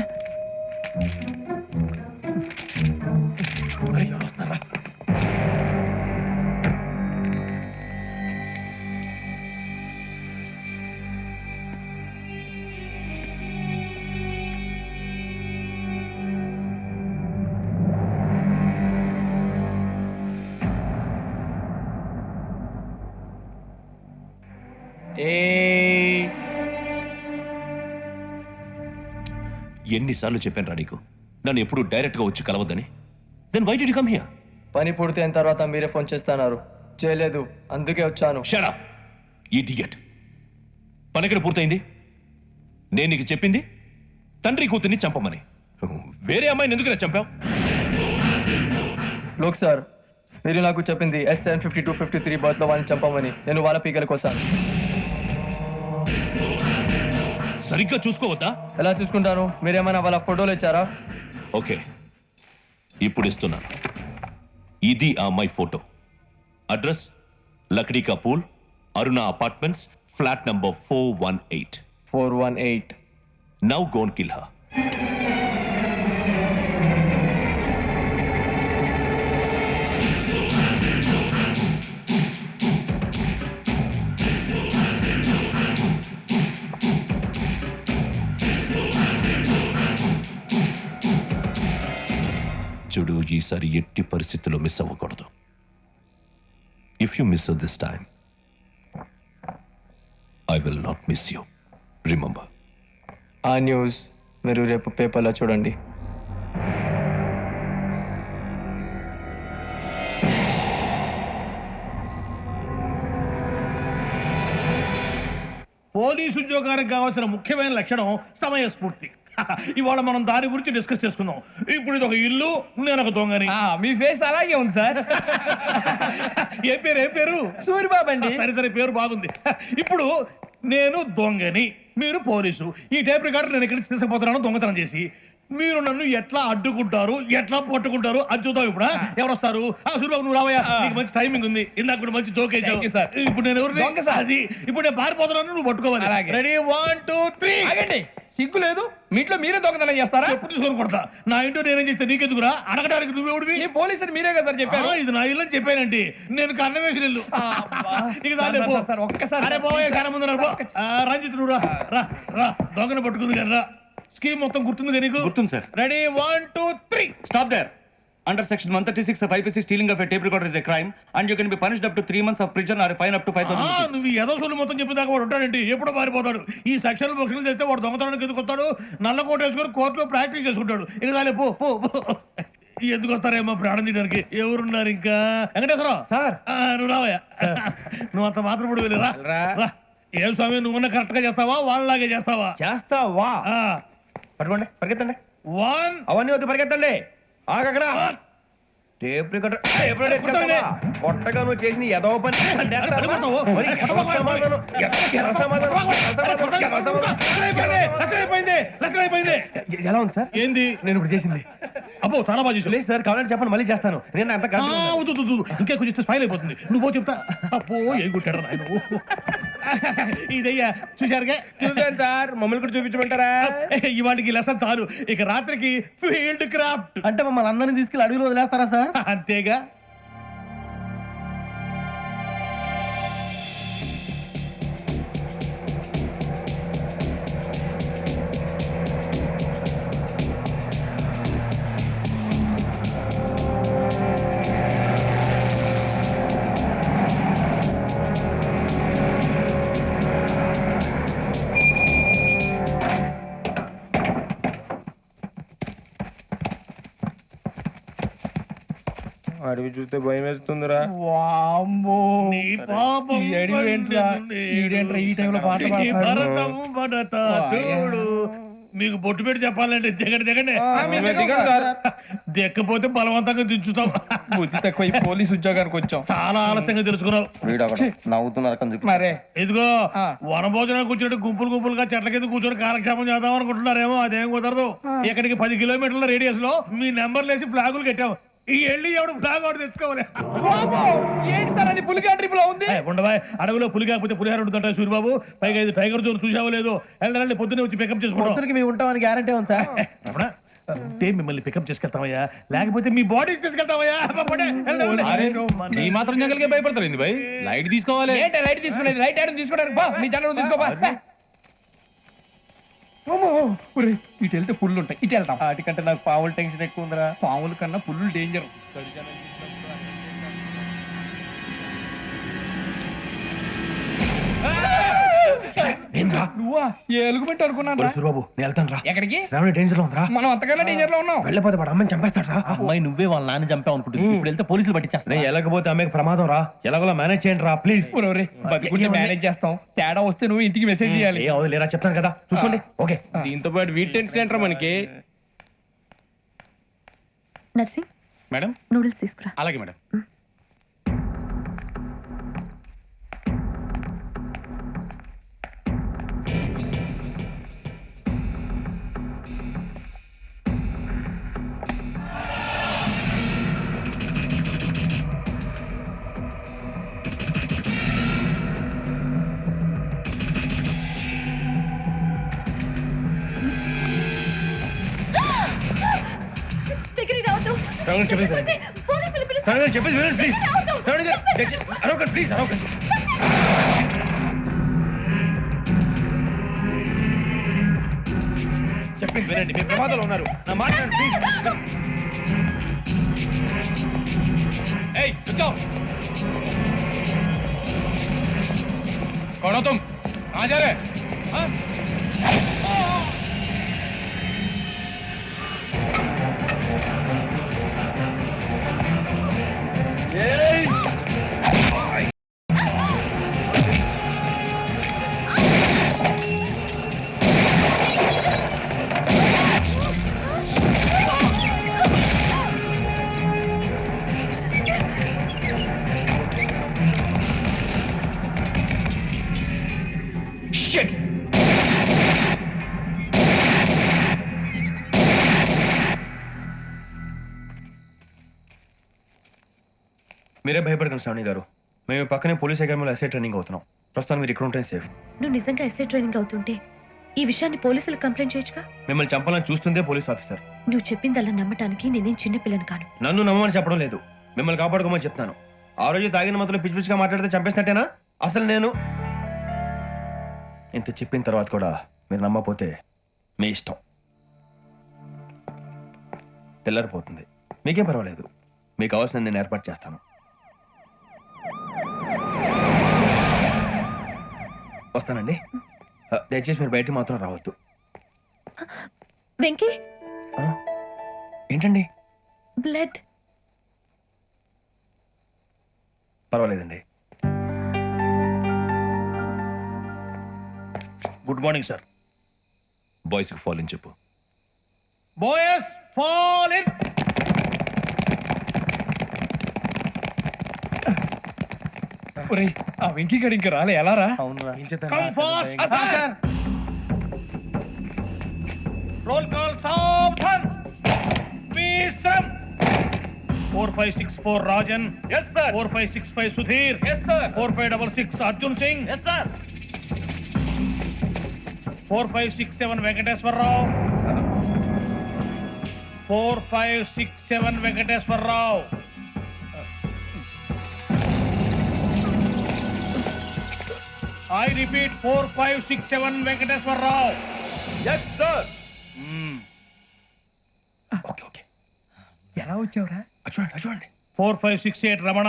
అరే, ఎవరు వస్తున్నారా? ఎన్నిసార్లు చెప్పాను రా నీకు నన్ను ఎప్పుడు డైరెక్ట్ గా వచ్చి కలవద్దని. Then why did you come here? పని పూర్తయిన తర్వాత మీరే ఫోన్ చేస్తున్నారు, చేయలేదు, అందుకే వచ్చాను. Shut up idiot. పని ఎక్కడ పూర్తయింది? నేను నీకు చెప్పింది తండ్రి కూతుర్ని చంపమని. వేరే అమ్మాయిని ఎందుకు చంపావు? లోక్ సార్, మీరు నాకు చెప్పింది SN 5253 బర్త్ లో వాళ్ళని చంపమని. నేను వాళ్ళ పీకల కోసం. సరిగ్గా చూసుకోవద్దా? ఎలా చూసుకుంటాను? మీరేమైనా వాళ్ళ ఫోటోలు ఇచ్చారా? ఓకే, ఇప్పుడు ఇస్తున్నాను. ఇది ఆ అమ్మాయి photo. Address Lakdi ka pool, Aruna apartments, flat number 418. 418. Now go and kill her. చూడు, ఈసారి ఎట్టి పరిస్థితుల్లో మిస్ అవ్వకూడదు. If you miss this time I will not miss you. Remember. ఆ న్యూస్ మీరు రేపు పేపర్లో చూడండి. పోలీసు ఉద్యోగానికి కావాల్సిన ముఖ్యమైన లక్షణం సమయస్ఫూర్తి. ఇవాళ మనం దాని గురించి డిస్కస్ చేసుకుందాం. ఇప్పుడు ఇది ఒక ఇల్లు, నేను ఒక దొంగని. మీ ఫేస్ అలాగే ఉంది సార్. ఏ పేరు? సూరిబాబు అండి. సరే పేరు బాగుంది. ఇప్పుడు నేను దొంగని, మీరు పోలీసు. ఈ టైప్ రికార్డు నేను ఎక్కడికి తీసుకుపోతున్నాను దొంగతనం చేసి. మీరు నన్ను ఎట్లా అడ్డుకుంటారు, ఎట్లా పట్టుకుంటారు అది చూద్దాం. ఇప్పుడు ఎవరు వస్తారు? సూరిబాబు నువ్వు రావయ్యా, నీకు మంచి టైమింగ్ ఉంది. ఇందాక కూడా మంచి జోక్ వేసావు సార్. ఇప్పుడు నేను ఎవరు? దొంగ సార్. అది ఇప్పుడు నేను పారిపోతున్నాను, నువ్వు పట్టుకోవాలి. రెడీ 1 2 3. ఆగండి, సిగ్గు లేదు? మీ ఇంట్లో మీరే దొంగతనం చేస్తారా? చెప్పు తీసుకొని కొడతా. నా ఇంట్లో నేనేం చేస్తే నీకెందుకురా? అడగడానికి నువ్వెవడివి? ఈ పోలీసులు మీరే కదా సార్ చెప్పారు. ఇది నా ఇల్లు అని చెప్పానండి. నేను కన్న వేసిన ఇల్లు. ఒక్కసారి అరే బాబు, కన్న ముందు రంజిత్ నువ్వు రా. దొంగను పట్టుకుంది కదా. స్కీమ్ మొత్తం గుర్తుంది నీకు? గుర్తుంది sir. Ready 1 2 3. Stop there. Under section 136 of IPC, stealing of a tape recorder is a crime and you can be punished up to 3 months of prison or a fine up to 5,000 rupees. నువ్వు ఏదో సొల్లు మొత్తం చెప్పేదాకా వాడు ఉంటాడండి. ఎప్పుడో పారిపోతాడు. ఈ సెక్షన్లు బొక్షన్లు చేస్తే వాడు దొంగతనానికి ఎందుకు వస్తాడు? నల్ల కోట వేసుకొని కోర్టులో ప్రాక్టీస్ చేసుకుంటాడు. ఇక చాలే పో. ఎందుకు వస్తారేమో ప్రాణం తీయడానికి. ఎవరున్నారు ఇంకా? వెంకటేశ్వరరావు సార్, నువ్వు రావయ్యా. నువ్వు అంత మాత్రం ఇప్పుడు వెళ్ళిరా. ఏ స్వామి, నువ్వున్న కరెక్ట్ గా చేస్తావా వాళ్ళలాగే చేస్తావా? చేస్తావా? పట్టుకోండి, పరిగెత్తండి. 1. అవన్నీ వద్దు, పరిగెత్తండి. ఆగక్కడ టేప్ రికార్డర్ కొట్టగా నువ్వు చేసిన ఏదో పని. ఎలా ఉంది సార్? ఏంది నేను ఇప్పుడు చేసింది? అబ్బో చాలా బాగా చేసావు. లేదు సార్, కావాలంటే చెప్పండి, మళ్ళీ చేస్తాను. నేను అంత ఇంకే కొంచెం స్మైల్ అయిపోతుంది. నువ్వు చెప్తా. అబ్బో ఏం కొట్టాడు నాయన. ఇదయ్యా చూశారుగా? చూసాను సార్. మమ్మల్ని కూడా చూపించమంటారా? ఇవాటికి లెసన్ చాలు. ఇక రాత్రికి ఫీల్డ్ క్రాఫ్ట్. అంటే మమ్మల్ని అందరినీ తీసుకెళ్ళి అడవిలో వదిలేస్తారా సార్? అంతేగా. అడవి చూస్తే భయం వేస్తుందిరా. నీ పాపం ఈడేంట్రా ఈ టైంలో పాట ఈ భరతం భరత చూడు. మీకు బొట్టు పెట్టి చెప్పాలంటే దిగండి. దిక్కపోతే బలవంతంగా దించుతాం. బుద్ధి తక్కువ, ఈ పోలీస్ ఉద్యోగానికి వచ్చాం. చాలా ఆలస్యంగా తెలుసుకున్నావు. నవ్వుతున్నారు. మరే ఇదిగో వనభోజనానికి కూర్చొని గుంపులుగా చెట్ల కింద కూర్చొని కాలక్షేపం చేద్దాం అనుకుంటున్నారేమో. అదేం కుదరదు. ఇక్కడికి 10 కిలోమీటర్ల రేడియస్ లో మీ నెంబర్లు వేసి ఫ్లాగులు కట్టాం. ఈ వెళ్ళి ఎవడు ఫ్లాగ్ ఒకటి తెచ్చుకోవాలి. ఏంటి సార్ అది? పులిగాండ్రి కడుపులో ఉంది. ఉండవా, అడవిలో పులి కాకపోతే పులిహార ఉంటుందంట సూరిబాబు. పైగా ఇది టైగర్ జోన్ చూసావో లేదో. వెళ్ళండి పొద్దున్నే వచ్చి పికప్ చేసుకుంటాం. మేము ఉంటామని గ్యారంటీ ఉంది సార్. రమణ, అంటే మిమ్మల్ని పికప్ చేసుకెళ్తామయ్యా, లేకపోతే మీ బాడీ తీసుకెళ్తామయ్యా. ఈ మాత్రం జంగల్కే భయపడతారు ఏంది భయ్? లైట్ తీసుకోవాలి. ఏంటి లైట్ తీసుకునేది? లైట్ ఆడని తీసుకోవడానికి బా, మీ జనరల్ తీసుకోబా. ఇటు వెళ్తే పుల్లు ఉంటాయి, ఇటు వెళ్తాం. వాటికంటే నాకు పావుల టెన్షన్ ఎక్కువ ఉందిరా. పాముల కన్నా పుల్లు డేంజర్. నువ్వా? ఏ ఎలుగుబెట్టి అనుకున్నాను. సూరిబాబు నేను వెళ్తాను రా. ఎక్కడికి? శ్రావణి డేంజర్ లో ఉందిరా. మనం అంతకన్నా డేంజర్ లో ఉన్నాం. వెళ్ళపోతే వాడు అమ్మని చంపేస్తాడు రా. అమ్మాయి నువ్వే వాళ్ళ నాన్న చంపావు అనుకుంటుంది. ఇప్పుడు వెళ్తే పోలీసులు పట్టించేస్తా. నేను వెళ్ళకపోతే అమ్మకి ప్రమాదం రా. ఎలాగోలా మేనేజ్ చేయండి రా ప్లీజ్. బతికుంటే మేనేజ్ చేస్తాం. తేడా వస్తే నువ్వు ఇంటికి మెసేజ్ చేయాలి. ఏ అవదు లేరా, చెప్తాను కదా, చూసుకోండి. ఓకే. దీంతో పాటు వీటి టెన్షన్ ఏంట్రా మనకి? నర్సింగ్ మేడం నూడిల్స్ తీసుకురా. అలాగే మేడం. దగ్గరికి రావద్దు. శ్రావణి చెప్పేది వినండి. పోలీసులు పిలుస్తారు. శ్రావణి గారు చెప్పేది వినండి ప్లీజ్. శ్రావణి గారు అరవకండి ప్లీజ్, అరవకండి. చెప్పింది వినండి, మీరు ప్రమాదంలో ఉన్నారు. నా మాట వినండి ప్లీజ్. ఏయ్ रुको कौन हो तुम? कहाँ जा रहे? हाँ? మీరే భయపడకండి శ్రావణి గారు. మేము పక్కనే పోలీస్ అకాడమీలో ఎస్ఐ ట్రైనింగ్ అవుతున్నాం. ప్రస్తుతం మీరు ఇక్కడ ఉంటే సేఫ్. నువ్వు నిజంగా ఎస్ఐ ట్రైనింగ్ అవుతుంటే ఈ విషయాన్ని పోలీసులకు కంప్లైంట్ చేయొచ్చుగా. మిమ్మల్ని చంపాలని చూస్తుందే పోలీస్ ఆఫీసర్. నువ్వు చెప్పిందల్లా నమ్మటానికి నేనేం చిన్నపిల్లని కాను. నన్ను నమ్మమని చెప్పడం లేదు, మిమ్మల్ని కాపాడుకోమని చెప్తాను. ఆ రోజు తాగిన మొత్తం పిచ్చి పిచ్చిగా మాట్లాడితే చంపేసినట్టేనా? అసలు నేను ఇంత చెప్పిన తర్వాత కూడా మీరు నమ్మకపోతే మీ ఇష్టం. తెల్లారిపోతుంది, మీకేం పర్వాలేదు. మీకు కావాల్సిన నేను ఏర్పాటు చేస్తాను. వస్తానండి. దయచేసి మీరు బయట మాత్రం రావద్దు. వెంకీ, ఏంటండి? బ్లడ్. పర్వాలేదండి. Good morning sir. బాయ్స్ కి ఫాల్ ఇన్ చెప్పు. Boys fall in. ఆ వెంకీ గడి ఇంకా రాలే, ఎలా రా? Come fast sir. Roll call సావధాన్. విశ్రమ్. 4564 Rajan. yes sir. 4565 Sudheer. yes sir. 4566 Arjun Singh. yes sir. 4567 Venkateswararao. 4567 Venkateswararao. I repeat 4567 Venkateswararao. yes sir. Okay okay. ఎలా వచ్చావురా? చూడండి చూడండి. 4568 Ramana.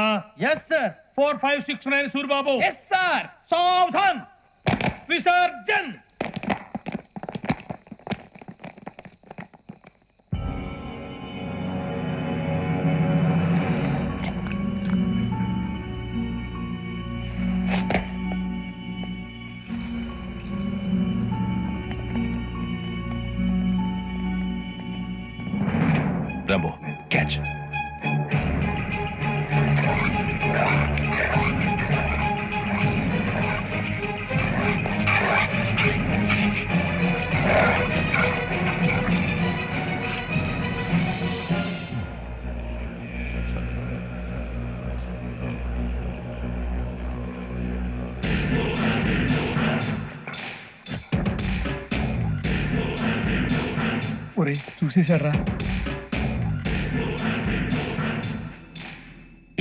Yes sir. 4569 Suribabu. Yes sir. సావధాన్. విసర్జన్. Rambo, catch. ఒరే చూసేశాడ్రా.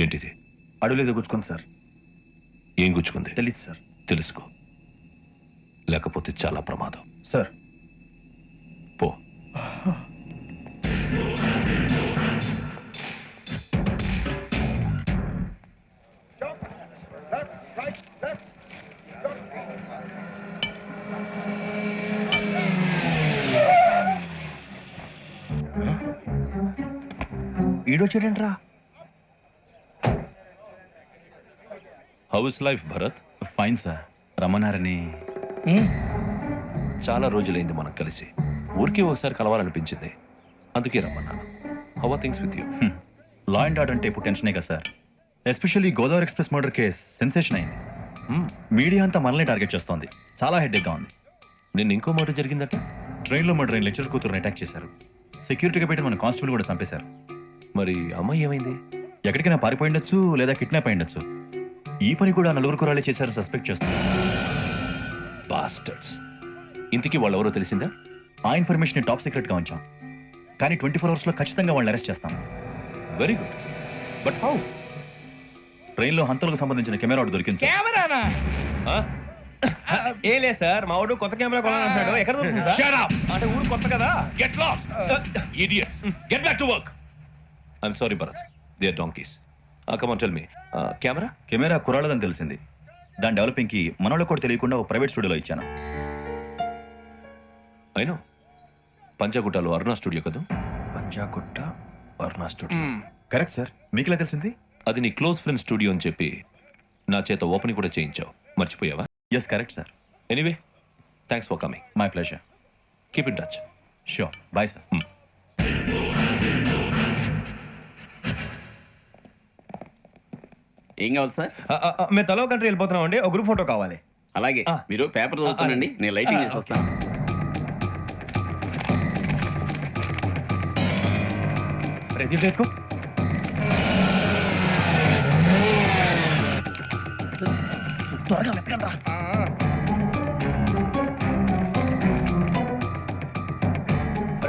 ఏంటిది? అడుగులేదో గుచ్చుకుంది సార్. ఏం గుచ్చుకుంది? తెలీదు సార్. తెలుసుకో, లేకపోతే చాలా ప్రమాదం. సార్ పో. ఈడొచ్చాడేంట్రా? How is life Bharat? Fine sir. రమ్మన్నారని. చాలా రోజులైంది మనం కలిసి. ఊరికి ఒకసారి కలవాలనిపించింది, అందుకే రమ్మన్నాను. How are things with you? Law and order అంటే ఇప్పుడు టెన్షనే కదా sir. Especially Godavari express murder case sensation అయింది. మీడియా అంతా మనల్ని టార్గెట్ చేస్తోంది. చాలా హెడ్ఏక్గా ఉంది. నిన్న ఇంకో మర్డర్ జరిగిందట. ట్రైన్లో మర్డర్ అయిన లెక్చర్ కూతురుని అటాక్ చేశారు. సెక్యూరిటీగా పెట్టి మన కానిస్టేబుల్ కూడా చంపేశారు. మరి అమ్మాయి ఏమైంది? ఎక్కడికైనా పారిపోయి ఉండొచ్చు, లేదా కిడ్నాప్ అయి ఉండొచ్చు. ఈ పని కూడా నలుగురు కురాలే చేశారని సస్పెక్ట్ చేస్తున్నారు. బాస్టర్స్. ఇంతకీ వాళ్ళు ఎవరో తెలిసిందా? ఆ ఇన్ఫర్మేషన్ టాప్ సీక్రెట్ గా ఉంచాం, కానీ 24 hours లో ఖచ్చితంగా వాళ్ళని అరెస్ట్ చేస్తాం. Very good. But how? ట్రైన్లో హంతలకు సంబంధించిన కెమెరా ఒకటి దొరికింది సార్. కెమెరానా? ఏ లే సార్, మా వాడు కొత్త కెమెరా కొనాలంటున్నాడు. ఎక్కడ దొరుకుతుంది సార్? Shut up! అంటే ఊరు కొత్త కదా. Get lost! Idiots! Get back to work! I'm sorry, Bharat. They are donkeys. Come on, tell me. Camera? Camera కురాలదని తెలిసింది. దాని డెవలపింగ్ కి మనలో కూడా తెలియకుండా ఒక ప్రైవేట్ స్టూడియోలో ఇచ్చాను. I know. పంజాగుట్టలో అరుణ స్టూడియో కదా? Panjagutta Aruna studio. Correct sir. మీకులా తెలిసింది? అది నీ క్లోజ్ ఫ్రెండ్ స్టూడియో అని చెప్పి నా చేత ఓపెనింగ్ కూడా చేయించావు. మర్చిపోయావా? Yes correct sir. Anyway, thanks for coming. My pleasure. Keep in touch. Sure. Bye sir. ఏం కావాలి సార్? మేము తలో కంట్రీ వెళ్ళిపోతున్నాం అండి. ఒక గ్రూప్ ఫోటో కావాలి. అలాగే, మీరు పేపర్ చదువుతానండి, నేను లైటింగ్ చేసి వస్తాను. త్వరగా వెతకండి రా.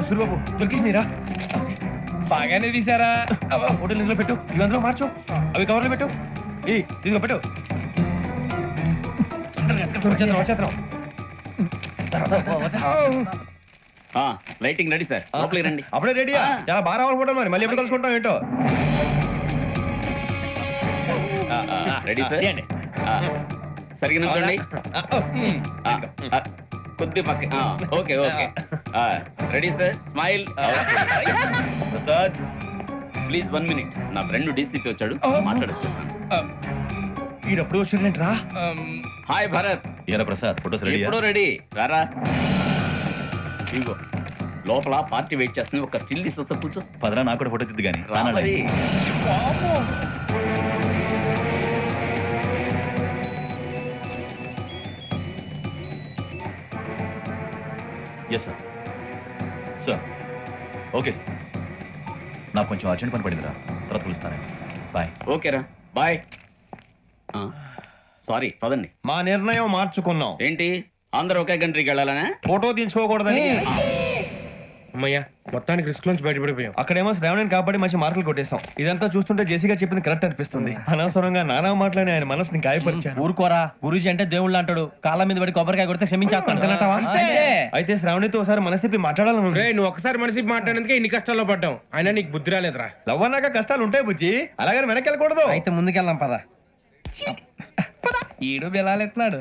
సూరిబాబు దొరికిందిరా. బాగానే తీసారా. ఫోటోలు ఇందులో పెట్టు, ఇవి అందులో మార్చు, అవి కవర్లో పెట్టు. ఇదిగో పెట్టు. లైటింగ్ రెడీ సార్, లోపలికి రండి. అప్పుడే రెడీయా? చాలా బాగా రావాలి ఫోటో. మరి మళ్ళీ ఎప్పుడు కలుసుకుంటాం ఏంటో. Ready sir. సరిగ్గా నుంచోండి. కొద్ది పక్క. Okay okay. Ready sir. Smile. Please 1 minute. నా ఫ్రెండ్ డీసీపీ వచ్చాడు, మాట్లాడచ్చు. ఈడప్పుడు వచ్చిందంటరా. హాయ్ భరత్. ఏరా ప్రసాద్, ఫోటోస్ రెడీ? ఎప్పుడో రెడీ. రారా. ఇదిగో లోపల పార్టీ వెయిట్ చేస్తుంది, ఒక స్టిల్ తీసి వస్తా, కూర్చో. పదరా, నాకు కూడా ఫోటో తిద్దు కానీ. Yes sir. Sir okay sir. నాకు కొంచెం అర్జెంట్ పని పడిందిరా, తర్వాత పిలుస్తాను. బాయ్. ఓకేరా, బాయ్. సారీ, పదండి. మా నిర్ణయం మార్చుకున్నాం. ఏంటి, అందరూ ఒకే కంట్రీకి వెళ్ళాలనే? ఫోటో తీసుకోకూడదని. అమ్మయ్యా, మొత్తానికి రిస్క్ నుంచి బయటపడిపోయాం. అక్కడేమో శ్రావణిని కాబట్టి మంచి మార్కులు కొట్టేశాం. ఇదంతా చూస్తుంటే జేసీగా చెప్పింది కరెక్ట్ అనిపిస్తుంది. అనవసరంగా నానా మాటలని ఆయన మనసుని గాయపరిచాను. ఊరుకోరా, గురూజీ అంటే దేవుళ్ళు అంటాడు. కాళ్ళ మీద పడి కొబ్బరికాయ కొడితే క్షమించేస్తాను. అయితే శ్రావణితో ఒకసారి మనసిప్పి మాట్లాడాలను. నువ్వు ఒకసారి మనసిప్పి మాట్లాడేందుకే ఇన్ని కష్టాల్లో పడ్డాం. అయినా నీకు బుద్ధి రాలేదురా. లవ్ అన్నాక కష్టాలు ఉంటాయి బుజ్జి, అలాగని వెనక్కి వెళ్ళకూడదు. అయితే ముందుకెళ్దాం పద. ఈడు బెలాలెత్తున్నాడు.